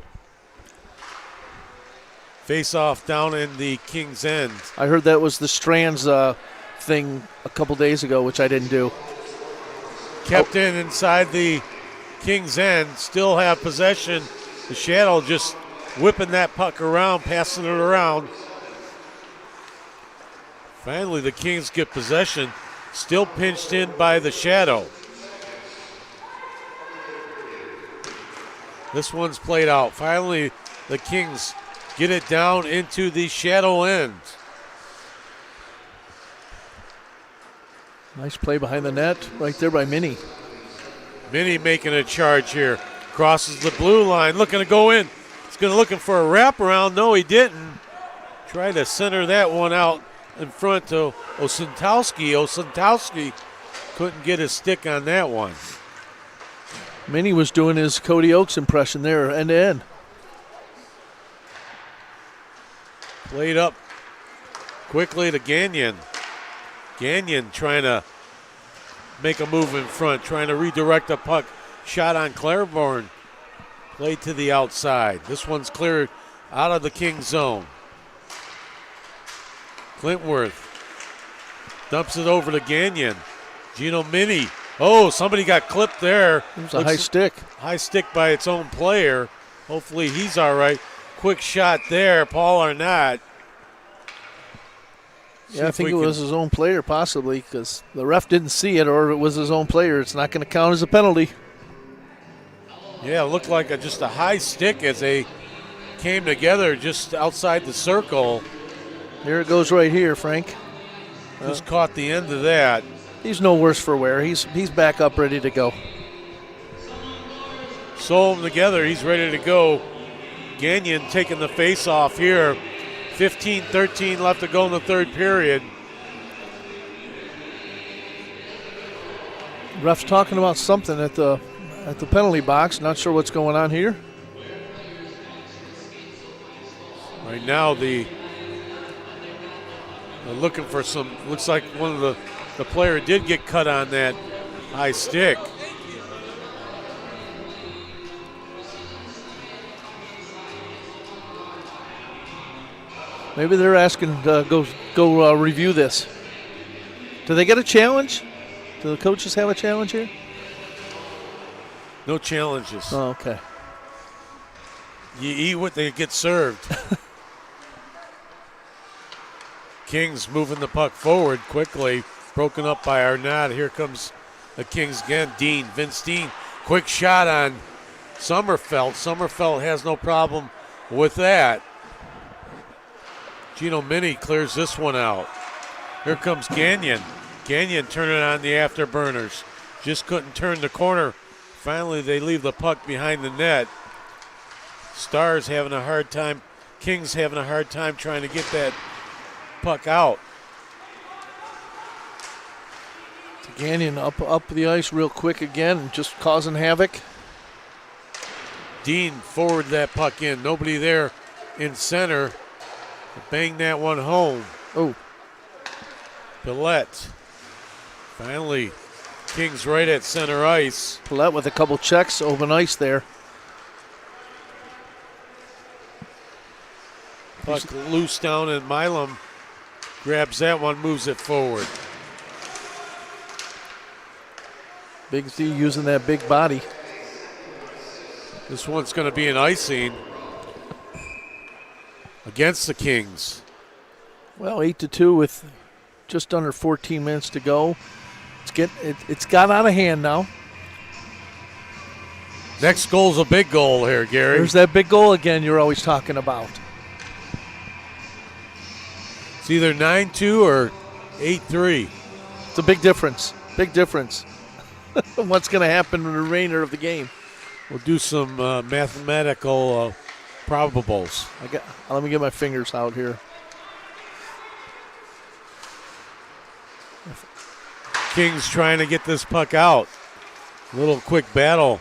[SPEAKER 2] Face off down in the King's End.
[SPEAKER 6] I heard that was the Strands thing a couple days ago, which I didn't do.
[SPEAKER 2] Kept in inside the King's End. Still have possession. The Shadow just whipping that puck around, passing it around. Finally, the Kings get possession. Still pinched in by the Shadow. This one's played out. Finally, the Kings get it down into the Shadow end.
[SPEAKER 6] Nice play behind the net right there by Minnie.
[SPEAKER 2] Minnie making a charge here. Crosses the blue line, looking to go in. He's looking for a wraparound. No, he didn't. Try to center that one out in front to Osentowski. Osentowski couldn't get his stick on that one.
[SPEAKER 6] Minnie was doing his Cody Oakes impression there, end to end.
[SPEAKER 2] Played up quickly to Gagnon. Gagnon trying to make a move in front, trying to redirect the puck. Shot on Claiborne. Played to the outside. This one's cleared out of the King zone. Clintworth dumps it over to Gagnon. Gino Mini. Oh, somebody got clipped there.
[SPEAKER 6] It was a high stick.
[SPEAKER 2] High stick by its own player. Hopefully he's all right. Quick shot there, Paul Arnott.
[SPEAKER 6] Yeah, I think it was his own player possibly because the ref didn't see it, or if it was his own player, it's not going to count as a penalty.
[SPEAKER 2] Yeah, it looked like just a high stick as they came together just outside the circle.
[SPEAKER 6] Here it goes right here, Frank.
[SPEAKER 2] Just caught the end of that.
[SPEAKER 6] He's no worse for wear. He's back up ready to go.
[SPEAKER 2] Sew them together. He's ready to go. Gagnon taking the face off here. 15-13 left to go in the third period.
[SPEAKER 6] Ref's talking about something at the penalty box. Not sure what's going on here.
[SPEAKER 2] Right now they're looking for some, looks like one of the player did get cut on that high stick.
[SPEAKER 6] Maybe they're asking to go review this. Do they get a challenge? Do the coaches have a challenge here?
[SPEAKER 2] No challenges.
[SPEAKER 6] Oh, okay.
[SPEAKER 2] You eat what they get served. Kings moving the puck forward quickly. Broken up by Arnott. Here comes the Kings again. Vince Dean. Quick shot on Sommerfeld. Sommerfeld has no problem with that. Gino Mini clears this one out. Here comes Gagnon. Gagnon turning on the afterburners. Just couldn't turn the corner. Finally, they leave the puck behind the net. Stars having a hard time. Kings having a hard time trying to get that puck out.
[SPEAKER 6] Gagnon up the ice real quick again, just causing havoc.
[SPEAKER 2] Dean forward that puck in. Nobody there in center. Bang that one home.
[SPEAKER 6] Oh.
[SPEAKER 2] Pillette. Finally, Kings right at center ice.
[SPEAKER 6] Pillette with a couple checks, open ice there.
[SPEAKER 2] Puck loose down, and Milam grabs that one, moves it forward.
[SPEAKER 6] Big Z using that big body.
[SPEAKER 2] This one's going to be an icing against the Kings.
[SPEAKER 6] Well, 8-2 with just under 14 minutes to go. It's got out of hand now.
[SPEAKER 2] Next goal's a big goal here, Gary.
[SPEAKER 6] There's that big goal again you're always talking about.
[SPEAKER 2] It's either 9-2 or 8-3.
[SPEAKER 6] It's a big difference. Big difference. What's going to happen in the remainder of the game?
[SPEAKER 2] We'll do some mathematical probables.
[SPEAKER 6] Let me get my fingers out here.
[SPEAKER 2] Kings trying to get this puck out. A little quick battle.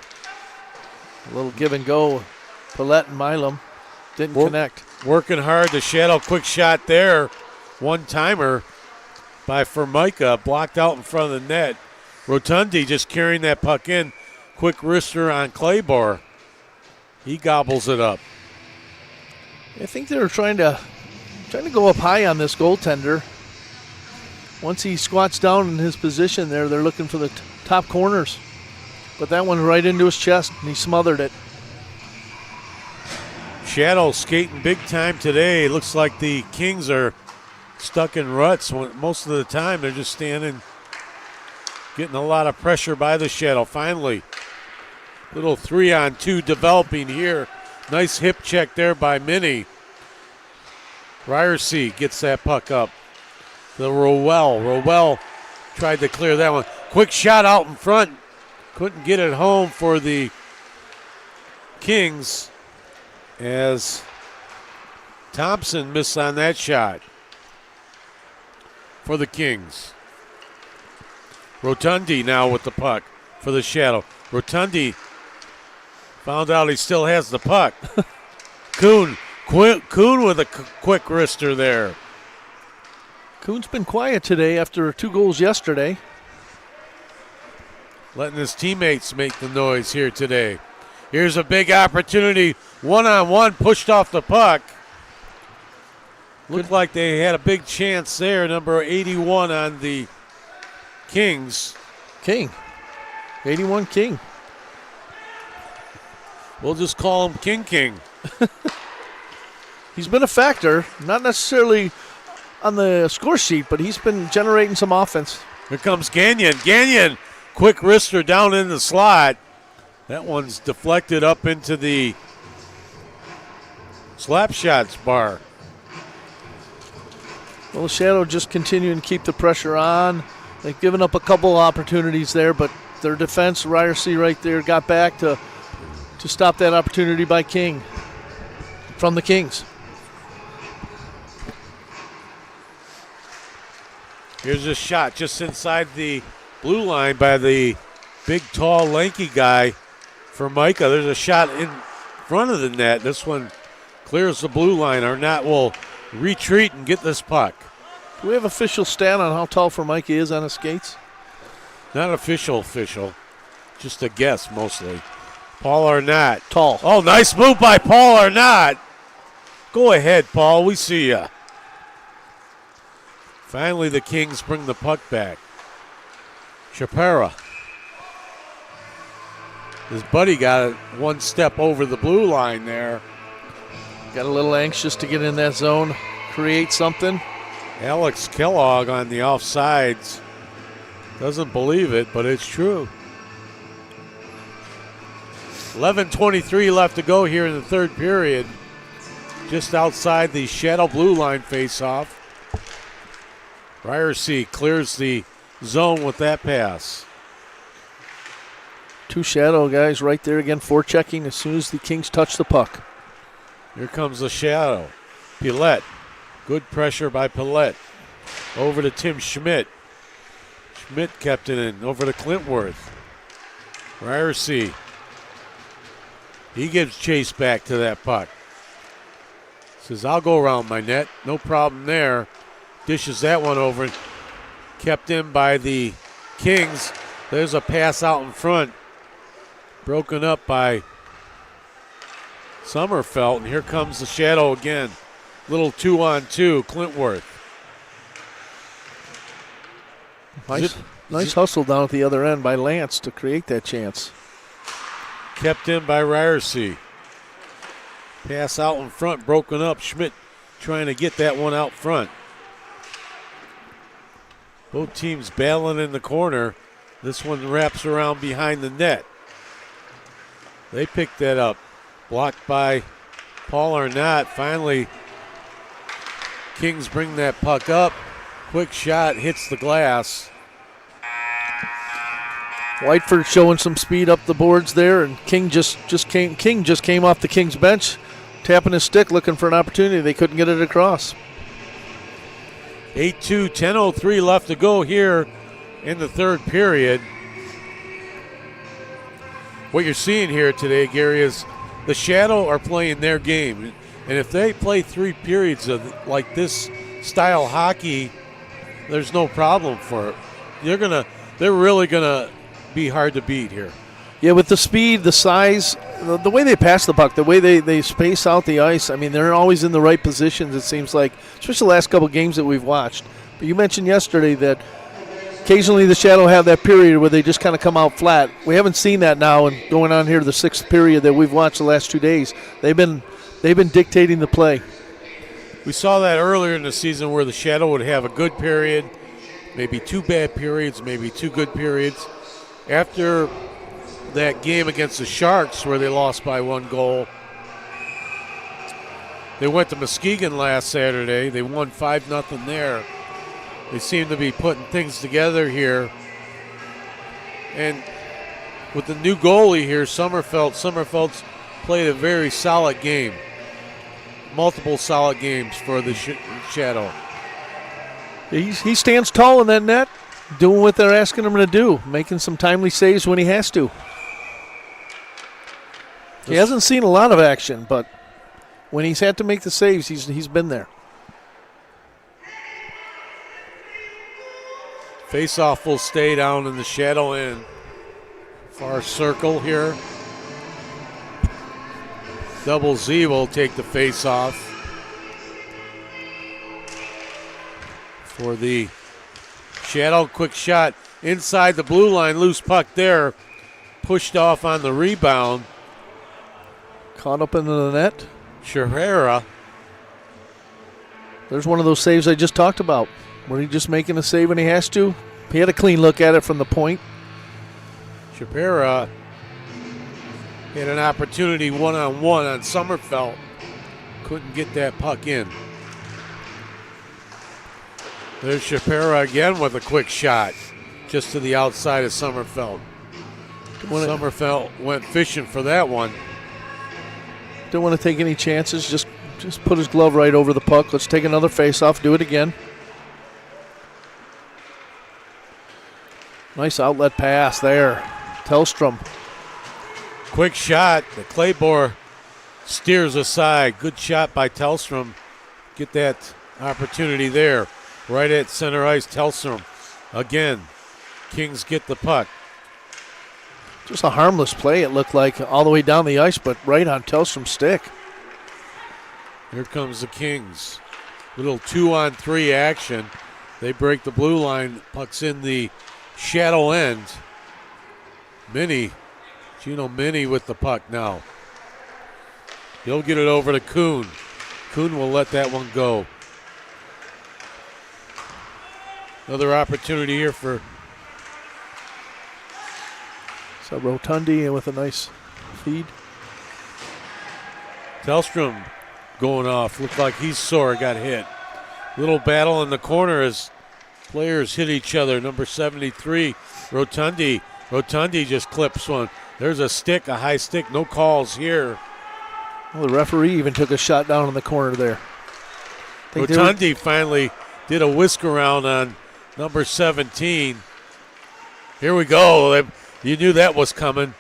[SPEAKER 6] A little give and go. Pillette and Milam didn't connect.
[SPEAKER 2] Working hard. The Shadow quick shot there. One-timer by Formica. Blocked out in front of the net. Rotundi just carrying that puck in. Quick wrister on Claybor. He gobbles it up.
[SPEAKER 6] I think they were trying to go up high on this goaltender. Once he squats down in his position there, they're looking for the top corners. But that one right into his chest, and he smothered it.
[SPEAKER 2] Shadow skating big time today. Looks like the Kings are stuck in ruts. Most of the time they're just standing, getting a lot of pressure by the Shadow. Finally, little 3-on-2 developing here. Nice hip check there by Minnie. Ryerson gets that puck up. The Rowell tried to clear that one. Quick shot out in front. Couldn't get it home for the Kings as Thompson missed on that shot for the Kings. Rotundi now with the puck for the Shadow. Rotundi found out he still has the puck. Kuhn with a quick wrister there.
[SPEAKER 6] Kuhn's been quiet today after 2 goals yesterday.
[SPEAKER 2] Letting his teammates make the noise here today. Here's a big opportunity. 1-on-1, pushed off the puck. Looked like they had a big chance there. Number 81 on the Kings.
[SPEAKER 6] King. 81 King.
[SPEAKER 2] We'll just call him King.
[SPEAKER 6] He's been a factor, not necessarily on the score sheet, but he's been generating some offense.
[SPEAKER 2] Here comes Gagnon. Gagnon, quick wrister down in the slot. That one's deflected up into the slap shots bar.
[SPEAKER 6] Well, the Shadow just continuing to keep the pressure on. They've given up a couple opportunities there, but their defense, Ryerson right there, got back to stop that opportunity by King from the Kings.
[SPEAKER 2] Here's a shot just inside the blue line by the big, tall, lanky guy for Micah. There's a shot in front of the net. This one clears the blue line. Arnott will retreat and get this puck.
[SPEAKER 6] Do we have official stat on how tall Formica is on his skates?
[SPEAKER 2] Not official. Just a guess mostly. Paul Arnott.
[SPEAKER 6] Tall.
[SPEAKER 2] Oh, nice move by Paul Arnott. Go ahead, Paul. We see ya. Finally, the Kings bring the puck back. Shapira. His buddy got it 1 step over the blue line there.
[SPEAKER 6] Got a little anxious to get in that zone, create something.
[SPEAKER 2] Alex Kellogg on the offsides. Doesn't believe it, but it's true. 11:23 left to go here in the third period. Just outside the Shadow blue line face-off. Ryerson clears the zone with that pass.
[SPEAKER 6] 2 Shadow guys right there again, forechecking as soon as the Kings touch the puck.
[SPEAKER 2] Here comes the Shadow. Pillette. Good pressure by Pillette. Over to Tim Schmidt. Schmidt kept it in. Over to Clintworth. Ryerson. He gives chase back to that puck. Says, I'll go around my net. No problem there. Dishes that one over. Kept in by the Kings. There's a pass out in front. Broken up by Sommerfeld. And here comes the Shadow again. Little 2-on-2. Clintworth.
[SPEAKER 6] Nice hustle down at the other end by Lance to create that chance.
[SPEAKER 2] Kept in by Ryerson. Pass out in front, broken up. Schmidt trying to get that one out front. Both teams battling in the corner. This one wraps around behind the net. They pick that up. Blocked by Paul Arnott. Finally, Kings bring that puck up. Quick shot, hits the glass.
[SPEAKER 6] Whiteford showing some speed up the boards there, and King just came off the Kings bench, tapping his stick, looking for an opportunity. They couldn't get it across.
[SPEAKER 2] 8-2, 10:03 left to go here in the third period. What you're seeing here today, Gary, is the Shadow are playing their game. And if they play 3 periods of like this style hockey, there's no problem for it. They're really gonna be hard to beat here.
[SPEAKER 6] Yeah, with the speed, the size, the way they pass the puck, the way they space out the ice, I mean, they're always in the right positions, it seems like, especially the last couple games that we've watched. But you mentioned yesterday that occasionally the Shadow have that period where they just kind of come out flat. We haven't seen that now, and going on here to the 6th period that we've watched the last 2 days. They've been They've been dictating the play.
[SPEAKER 2] We saw that earlier in the season where the Shadow would have a good period, maybe 2 bad periods, maybe 2 good periods. After that game against the Sharks where they lost by 1 goal, they went to Muskegon last Saturday. They won 5-0 there. They seem to be putting things together here. And with the new goalie here, Sommerfeld's played a very solid game. Multiple solid games for the Shadow.
[SPEAKER 6] He stands tall in that net, doing what they're asking him to do, making some timely saves when he has to. He hasn't seen a lot of action, but when he's had to make the saves, he's been there.
[SPEAKER 2] Face-off will stay down in the Shadow end. Far circle here. Double Z will take the face-off for the Shadow. Quick shot inside the blue line. Loose puck there. Pushed off on the rebound.
[SPEAKER 6] Caught up into the net.
[SPEAKER 2] Shahara.
[SPEAKER 6] There's one of those saves I just talked about, where he's just making a save when he has to. He had a clean look at it from the point.
[SPEAKER 2] Shapira had an opportunity one-on-one on Sommerfeld. Couldn't get that puck in. There's Shapira again with a quick shot just to the outside of Sommerfeld. Sommerfeld went fishing for that one.
[SPEAKER 6] Don't want to take any chances. Just put his glove right over the puck. Let's take another face-off. Do it again. Nice outlet pass there. Tellstrom.
[SPEAKER 2] Quick shot. The Claybore steers aside. Good shot by Tellstrom. Get that opportunity there. Right at center ice, Tellstrom. Again, Kings get the puck.
[SPEAKER 6] Just a harmless play, it looked like, all the way down the ice, but right on Tellstrom's stick.
[SPEAKER 2] Here comes the Kings. Little 2-on-3 action. They break the blue line. Puck's in the Shadow end. Gino Mini with the puck now. He'll get it over to Kuhn. Kuhn will let that one go. Another opportunity here for
[SPEAKER 6] Rotundi with a nice feed.
[SPEAKER 2] Tellstrom going off. Looked like he's sore, got hit. Little battle in the corner as players hit each other. Number 73, Rotundi. Rotundi just clips one. There's a stick, a high stick. No calls here.
[SPEAKER 6] Well, the referee even took a shot down in the corner there.
[SPEAKER 2] Rotundi finally did a whisk around on number 17. Here we go. You knew that was coming.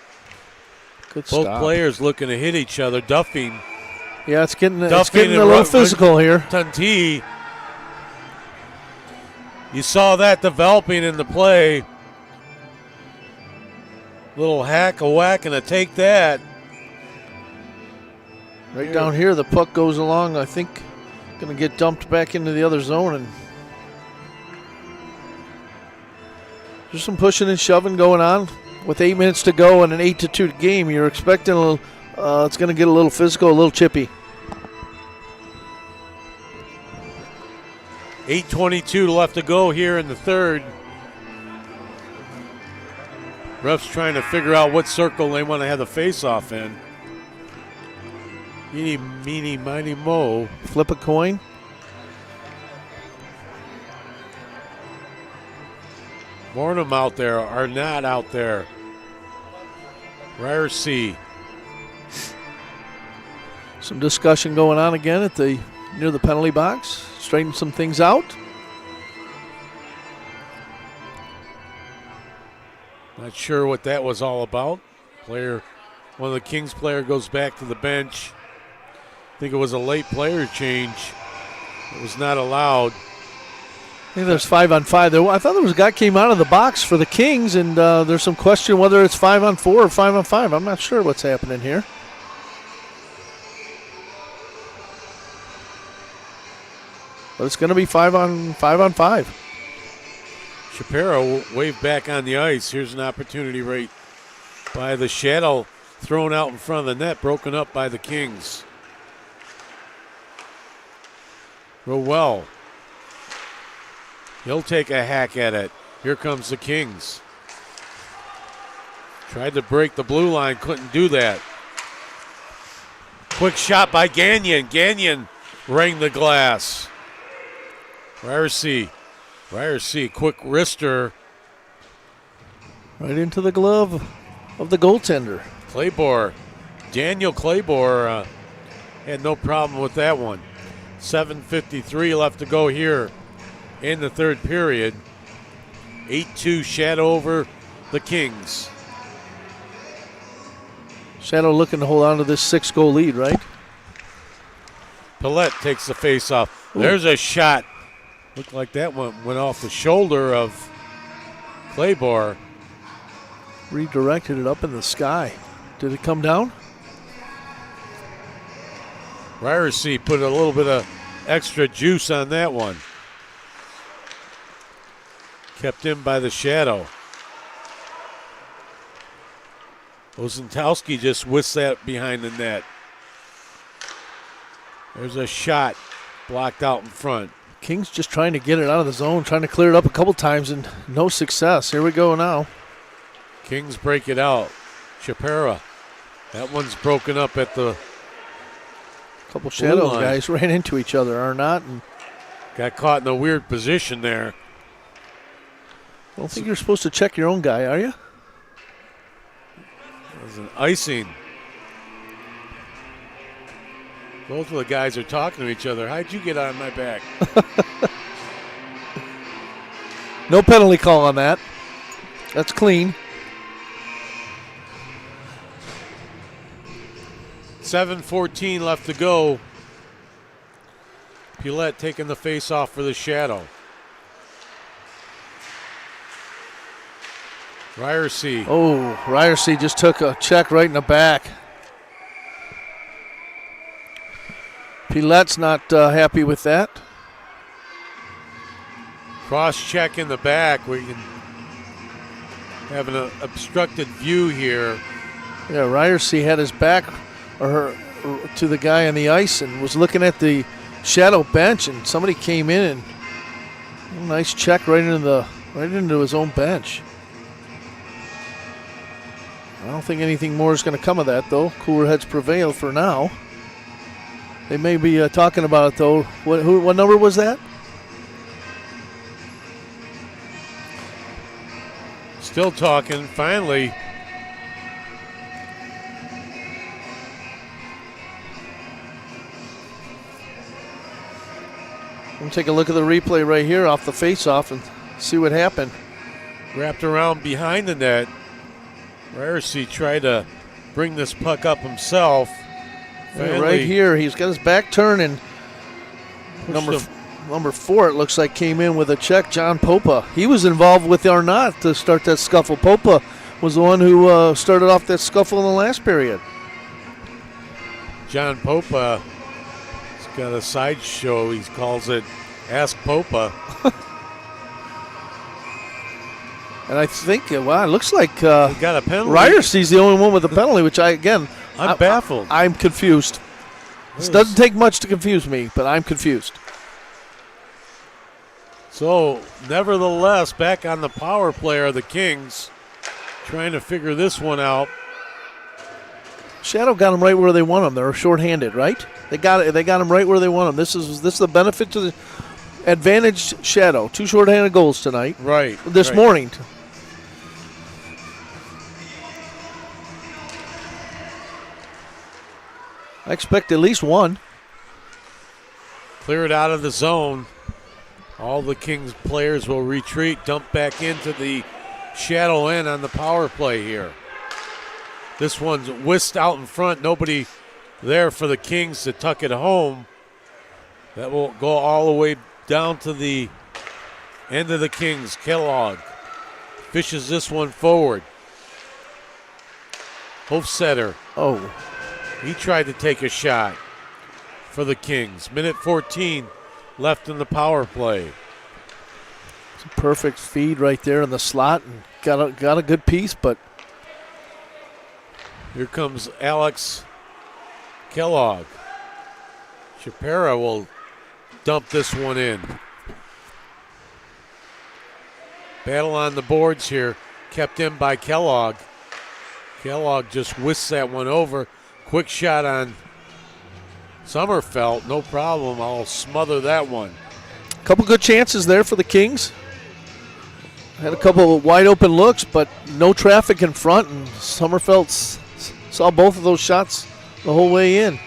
[SPEAKER 6] Good
[SPEAKER 2] Both
[SPEAKER 6] stop.
[SPEAKER 2] players looking to hit each other. Duffing.
[SPEAKER 6] Yeah, it's getting a little physical here.
[SPEAKER 2] Tunti. You saw that developing in the play. Little hack, a whack, and a take that.
[SPEAKER 6] Right down here, the puck goes along. I think going to get dumped back into the other zone, and there's some pushing and shoving going on. With 8 minutes to go and an 8-2 game, you're expecting a little. It's going to get a little physical, a little chippy.
[SPEAKER 2] 8:22 left to go here in the third. Refs trying to figure out what circle they want to have the face-off in. Eeny, meeny, miny, mo.
[SPEAKER 6] Flip a coin.
[SPEAKER 2] Mornham out there, Arnott out there. Ryerson.
[SPEAKER 6] Some discussion going on again at near the penalty box. Straighten some things out.
[SPEAKER 2] Not sure what that was all about. One of the Kings player goes back to the bench. I think it was a late player change. It was not allowed.
[SPEAKER 6] I think there's 5-on-5 there. I thought there was a guy came out of the box for the Kings, and there's some question whether it's 5-on-4 or 5-on-5. I'm not sure what's happening here. But it's going to be 5-on-5.
[SPEAKER 2] Shapiro waved back on the ice. Here's an opportunity right by the Shadow. Thrown out in front of the net, broken up by the Kings. real well. He'll take a hack at it. Here comes the Kings. Tried to break the blue line, couldn't do that. Quick shot by Gagnon. Gagnon rang the glass. Ryerson, quick wrister.
[SPEAKER 6] Right into the glove of the goaltender.
[SPEAKER 2] Daniel Claybor had no problem with that one. 7:53 left to go here in the third period. 8-2 Shadow over the Kings.
[SPEAKER 6] Shadow looking to hold on to this 6-goal lead, right?
[SPEAKER 2] Paulette takes the face off. There's a shot. Looked like that one went off the shoulder of Claybor.
[SPEAKER 6] Redirected it up in the sky. Did it come down?
[SPEAKER 2] Ryerson put a little bit of extra juice on that one. Kept in by the Shadow. Ozentowski just whisked that behind the net. There's a shot blocked out in front.
[SPEAKER 6] Kings just trying to get it out of the zone, trying to clear it up a couple times and no success. Here we go now.
[SPEAKER 2] Kings break it out. Shapira. That one's broken up at the
[SPEAKER 6] couple Shadow guys ran into each other, Arnott, and
[SPEAKER 2] got caught in a weird position there.
[SPEAKER 6] I don't think you're supposed to check your own guy, are you?
[SPEAKER 2] There's an icing. Both of the guys are talking to each other. How'd you get on my back?
[SPEAKER 6] No penalty call on that. That's clean.
[SPEAKER 2] 7:14 left to go. Paulette taking the face off for the Shadow. Ryerson.
[SPEAKER 6] Oh, Ryerson just took a check right in the back. Paulette's not happy with that.
[SPEAKER 2] Cross check in the back. We can have an obstructed view here.
[SPEAKER 6] Yeah, Ryerson had his back to the guy on the ice and was looking at the Shadow bench, and somebody came in and a nice check right into his own bench. I don't think anything more is going to come of that, though. Cooler heads prevail for now. They may be talking about it, though. What number was that?
[SPEAKER 2] Still talking. Finally.
[SPEAKER 6] We'll take a look at the replay right here off the face-off and see what happened.
[SPEAKER 2] Wrapped around behind the net. Ryerson tried to bring this puck up himself.
[SPEAKER 6] Yeah, right here, he's got his back turned, and number 4, it looks like, came in with a check, John Popa. He was involved with Arnott to start that scuffle. Popa was the one who started off that scuffle in the last period.
[SPEAKER 2] John Popa has got a sideshow. He calls it Ask Popa.
[SPEAKER 6] And I think, it looks like
[SPEAKER 2] he got a penalty.
[SPEAKER 6] Ryerson's the only one with a penalty, which I'm
[SPEAKER 2] baffled.
[SPEAKER 6] I'm confused. This doesn't take much to confuse me, but I'm confused.
[SPEAKER 2] So, nevertheless, back on the power play are the Kings, trying to figure this one out.
[SPEAKER 6] Shadow got them right where they want them. They're shorthanded, right? They got them right where they want them. This is the benefit to the advantaged Shadow. 2 shorthanded goals tonight.
[SPEAKER 2] Right.
[SPEAKER 6] This morning. I expect at least one.
[SPEAKER 2] Clear it out of the zone. All the Kings players will retreat, dump back into the Shadow end on the power play here. This one's whisked out in front. Nobody there for the Kings to tuck it home. That will go all the way down to the end of the Kings. Kellogg fishes this one forward. Hofstetter.
[SPEAKER 6] Oh.
[SPEAKER 2] He tried to take a shot for the Kings. Minute 14 left in the power play.
[SPEAKER 6] It's a perfect feed right there in the slot, and got a good piece, but
[SPEAKER 2] here comes Alex Kellogg. Shapira will dump this one in. Battle on the boards here, kept in by Kellogg. Kellogg just whisks that one over. Quick shot on Sommerfeld, no problem. I'll smother that one.
[SPEAKER 6] A couple good chances there for the Kings. Had a couple of wide open looks, but no traffic in front, and Sommerfeld saw both of those shots the whole way in.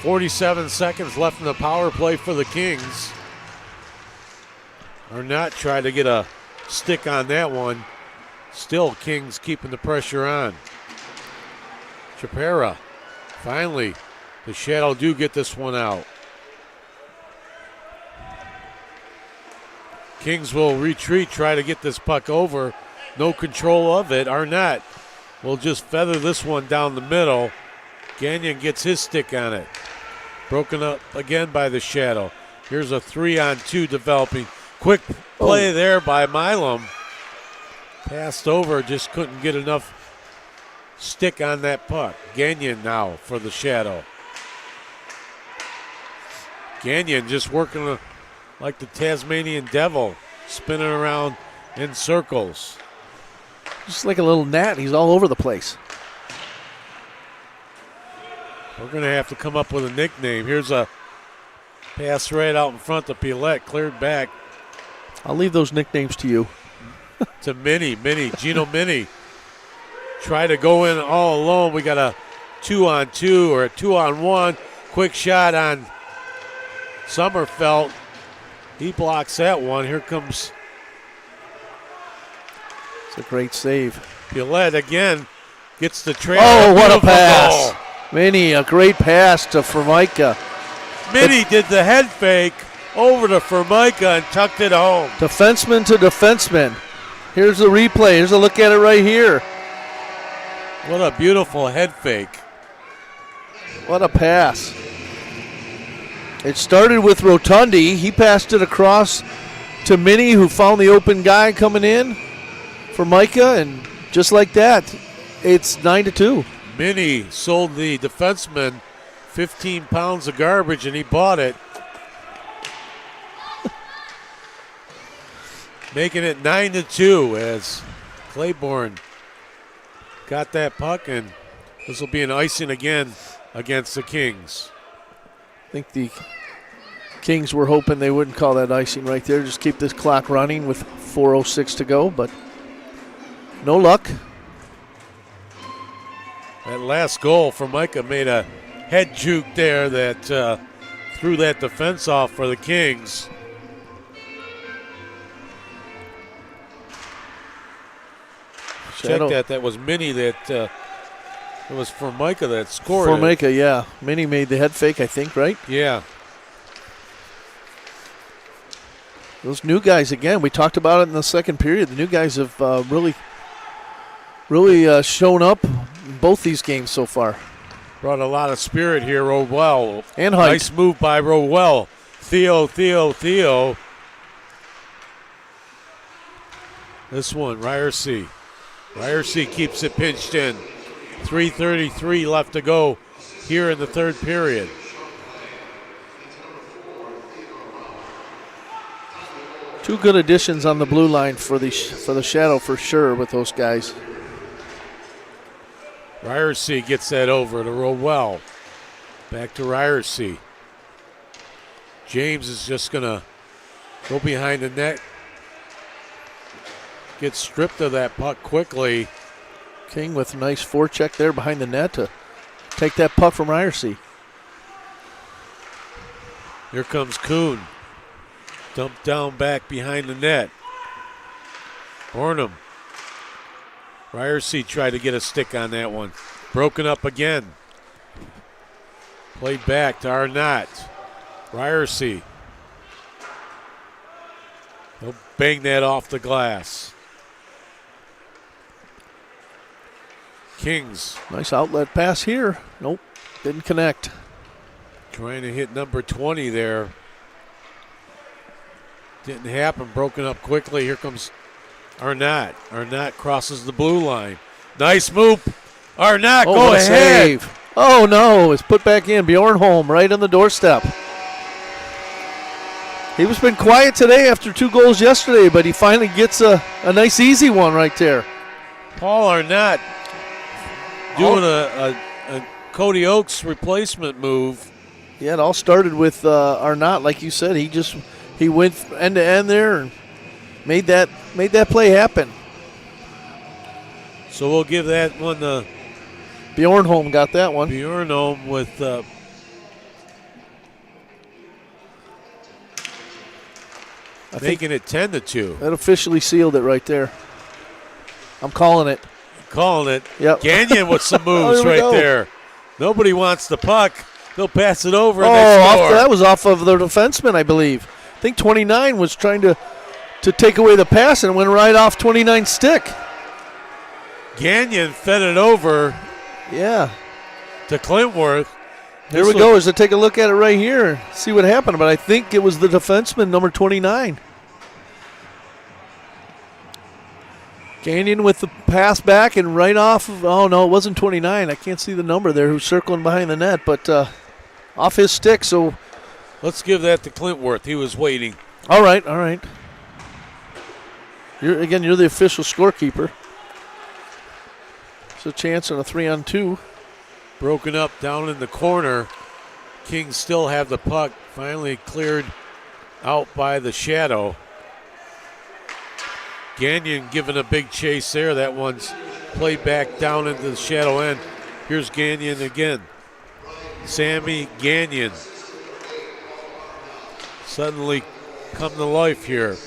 [SPEAKER 2] 47 seconds left in the power play for the Kings. Arnott tried to get a stick on that one. Still, Kings keeping the pressure on. Chapera, finally, the Shadow do get this one out. Kings will retreat, try to get this puck over. No control of it. Arnott will just feather this one down the middle. Gagnon gets his stick on it. Broken up again by the Shadow. Here's a 3-on-2 developing. Quick play there by Milam. Passed over, just couldn't get enough stick on that puck. Gagnon now for the Shadow. Gagnon just working like the Tasmanian Devil, spinning around in circles.
[SPEAKER 6] Just like a little gnat, he's all over the place.
[SPEAKER 2] We're going to have to come up with a nickname. Here's a pass right out in front to Pielette, cleared back.
[SPEAKER 6] I'll leave those nicknames to you.
[SPEAKER 2] To Gino Mini. Try to go in all alone. We got a 2-on-2 or a 2-on-1. Quick shot on Sommerfeld. He blocks that one. Here comes.
[SPEAKER 6] It's a great save.
[SPEAKER 2] Pielette again gets the trailer.
[SPEAKER 6] Oh, what a pass. Mini, a great pass to Formica.
[SPEAKER 2] Mini did the head fake over to Formica and tucked it home.
[SPEAKER 6] Defenseman to defenseman. Here's the replay. Here's a look at it right here.
[SPEAKER 2] What a beautiful head fake.
[SPEAKER 6] What a pass. It started with Rotundi. He passed it across to Mini, who found the open guy coming in for Micah, and just like that, it's 9-2.
[SPEAKER 2] Mini sold the defenseman 15 pounds of garbage, and he bought it. Making it 9-2 as Claiborne got that puck, and this will be an icing again against the Kings.
[SPEAKER 6] I think the Kings were hoping they wouldn't call that icing right there. Just keep this clock running with 4:06 to go, but no luck.
[SPEAKER 2] That last goal for Micah made a head juke there that threw that defense off for the Kings. Check that. That was Mini that it was Formica that scored.
[SPEAKER 6] Formica, yeah. Mini made the head fake, I think, right?
[SPEAKER 2] Yeah.
[SPEAKER 6] Those new guys, again, we talked about it in the second period. The new guys have really shown up in both these games so far.
[SPEAKER 2] Brought a lot of spirit here, Rowell.
[SPEAKER 6] And height.
[SPEAKER 2] Nice move by Rowell. Theo. This one, Ryerson. Ryerson keeps it pinched in. 3:33 left to go here in the third period.
[SPEAKER 6] Two good additions on the blue line for the Shadow for sure with those guys.
[SPEAKER 2] Ryerson gets that over to Rowell. Back to Ryerson. James is just going to go behind the net. Gets stripped of that puck quickly.
[SPEAKER 6] King with a nice forecheck there behind the net to take that puck from Ryerson.
[SPEAKER 2] Here comes Kuhn. Dumped down back behind the net. Bornham. Ryerson tried to get a stick on that one. Broken up again. Played back to Arnott. Ryerson. He'll bang that off the glass. Kings.
[SPEAKER 6] Nice outlet pass here. Nope, didn't connect.
[SPEAKER 2] Trying to hit number 20 there. Didn't happen, broken up quickly. Here comes Arnott. Arnott crosses the blue line. Nice move. Arnott, go ahead.
[SPEAKER 6] Save. Oh no, it's put back in. Bjornholm right on the doorstep. He was been quiet today after 2 goals yesterday, but he finally gets a nice easy one right there.
[SPEAKER 2] Paul Arnott doing a Cody Oakes replacement move.
[SPEAKER 6] Yeah, it all started with Arnott, like you said. He went end to end there and made that play happen.
[SPEAKER 2] So we'll give that one to
[SPEAKER 6] Bjornholm. Got that one.
[SPEAKER 2] Bjornholm with making it 10-2.
[SPEAKER 6] That officially sealed it right there. I'm calling it.
[SPEAKER 2] Calling it.
[SPEAKER 6] Yep.
[SPEAKER 2] Gagnon with some moves
[SPEAKER 6] there
[SPEAKER 2] right there. Nobody wants the puck. They'll pass it over.
[SPEAKER 6] Oh,
[SPEAKER 2] and they score.
[SPEAKER 6] that was off of the defenseman, I believe. I think 29 was trying to take away the pass and went right off 29's stick.
[SPEAKER 2] Gagnon fed it over.
[SPEAKER 6] Yeah.
[SPEAKER 2] To Clintworth.
[SPEAKER 6] Here we go. As I take a look at it right here, see what happened. But I think it was the defenseman, number 29. Gagnon with the pass back and right off of, oh no, it wasn't 29. I can't see the number there who's circling behind the net, but off his stick. So
[SPEAKER 2] let's give that to Clintworth. He was waiting.
[SPEAKER 6] All right. You're the official scorekeeper. It's a chance on a 3-on-2.
[SPEAKER 2] Broken up down in the corner. Kings still have the puck. Finally cleared out by the Shadow. Gagnon giving a big chase there. That one's played back down into the Shadow end. Here's Gagnon again. Sammy Gagnon. Suddenly come to life here.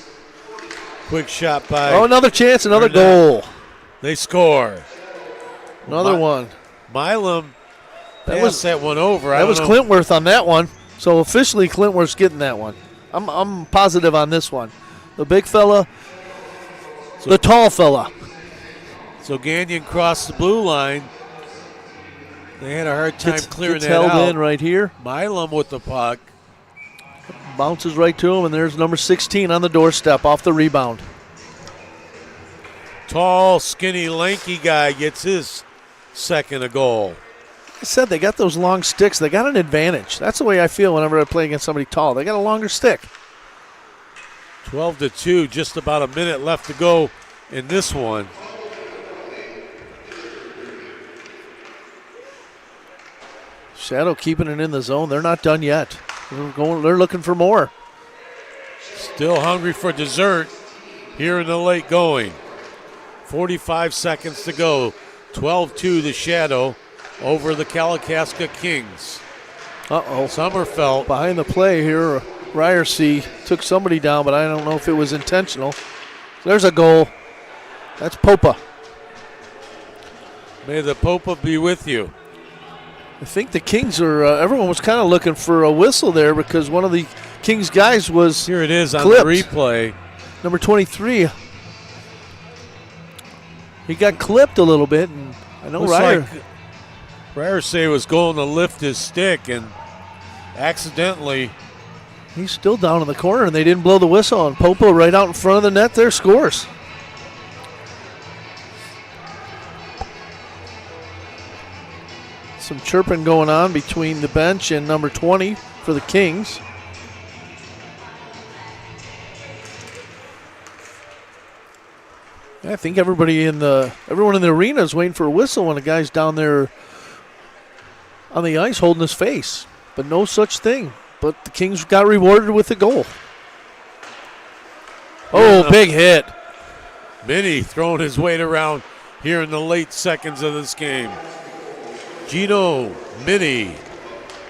[SPEAKER 2] Quick shot by.
[SPEAKER 6] Oh, another chance, another goal.
[SPEAKER 2] They score.
[SPEAKER 6] Another one.
[SPEAKER 2] Milam passed that one over.
[SPEAKER 6] That was Clintworth on that one. So officially Clintworth's getting that one. I'm positive on this one. The big fella, the tall fella.
[SPEAKER 2] So Gagnon crossed the blue line. They had a hard time clearing that
[SPEAKER 6] held
[SPEAKER 2] out.
[SPEAKER 6] In right here.
[SPEAKER 2] Milam with the puck.
[SPEAKER 6] Bounces right to him, and there's number 16 on the doorstep off the rebound.
[SPEAKER 2] Tall, skinny, lanky guy gets his second a goal.
[SPEAKER 6] Like I said, they got those long sticks. They got an advantage. That's the way I feel whenever I play against somebody tall. They got a longer stick.
[SPEAKER 2] 12-2, just about a minute left to go in this one.
[SPEAKER 6] Shadow keeping it in the zone. They're not done yet. They're looking for more.
[SPEAKER 2] Still hungry for dessert here in the late going. 45 seconds to go. 12-2 the Shadow over the Kalkaska Kings.
[SPEAKER 6] Uh-oh.
[SPEAKER 2] Sommerfeld.
[SPEAKER 6] Behind the play here, Ryersey took somebody down, but I don't know if it was intentional. There's a goal. That's Popa.
[SPEAKER 2] May the Popa be with you.
[SPEAKER 6] I think the Kings are, everyone was kind of looking for a whistle there because one of the Kings guys was
[SPEAKER 2] Here it is on
[SPEAKER 6] clipped.
[SPEAKER 2] the replay.
[SPEAKER 6] Number 23. He got clipped a little bit, and I know
[SPEAKER 2] Ryersey was going to lift his stick and accidentally.
[SPEAKER 6] He's still down in the corner, and they didn't blow the whistle, and Popo right out in front of the net there scores. Some chirping going on between the bench and number 20 for the Kings. I think everyone in the arena is waiting for a whistle when a guy's down there on the ice holding his face, but no such thing. But the Kings got rewarded with a goal. Oh, big hit.
[SPEAKER 2] Minnie throwing his weight around here in the late seconds of this game. Gino Minnie,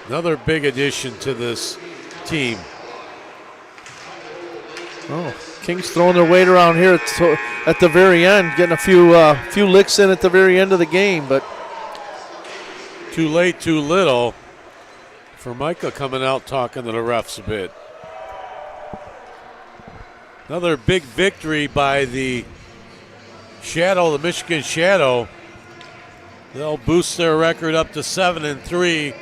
[SPEAKER 2] another big addition to this team.
[SPEAKER 6] Oh, Kings throwing their weight around here at the very end, getting a few licks in at the very end of the game, but
[SPEAKER 2] too late, too little. For Micah coming out talking to the refs a bit. Another big victory by the Shadow, the Michigan Shadow. They'll boost their record up to 7-3.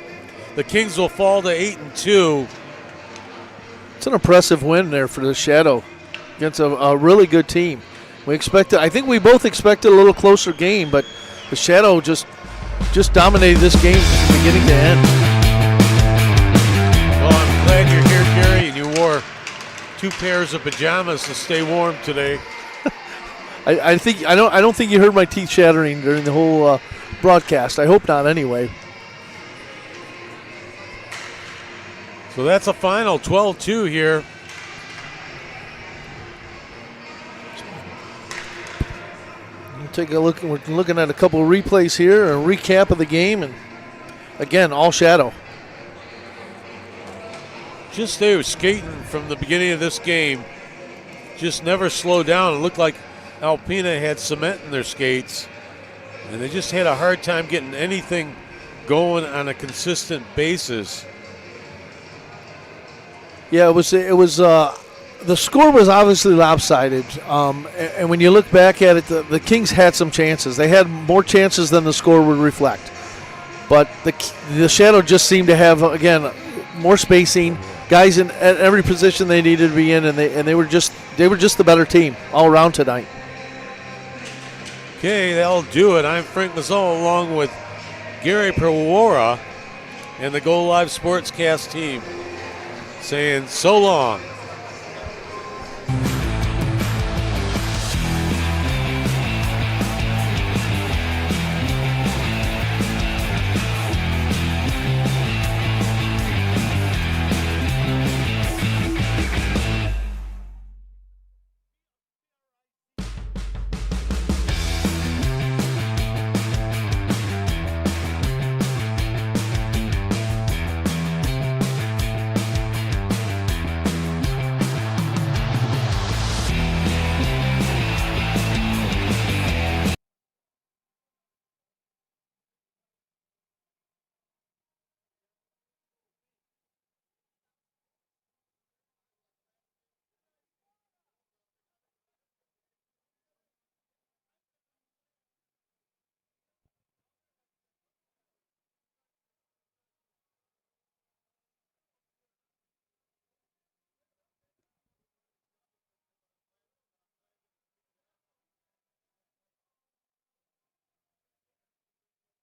[SPEAKER 2] The Kings will fall to 8-2.
[SPEAKER 6] It's an impressive win there for the Shadow against a really good team. I think we both expected a little closer game, but the Shadow just dominated this game from beginning to end.
[SPEAKER 2] Well, I'm glad you're here, Gary, and you wore 2 pairs of pajamas to stay warm today.
[SPEAKER 6] I don't think you heard my teeth shattering during the whole broadcast. I hope not anyway.
[SPEAKER 2] So that's a final 12-2 here.
[SPEAKER 6] We'll take a look. We're looking at a couple of replays here, a recap of the game, and again, all shadow.
[SPEAKER 2] Just they were skating from the beginning of this game. Just never slowed down. It looked like Alpena had cement in their skates, and they just had a hard time getting anything going on a consistent basis.
[SPEAKER 6] Yeah, it was. The score was obviously lopsided, and when you look back at it, the Kings had some chances. They had more chances than the score would reflect, but the Shadow just seemed to have, again, more spacing, guys at every position they needed to be in, and they were just the better team all around tonight.
[SPEAKER 2] Okay, that'll do it. I'm Frank Mazzone along with Gary Perwara and the Go Live Sportscast team saying so long.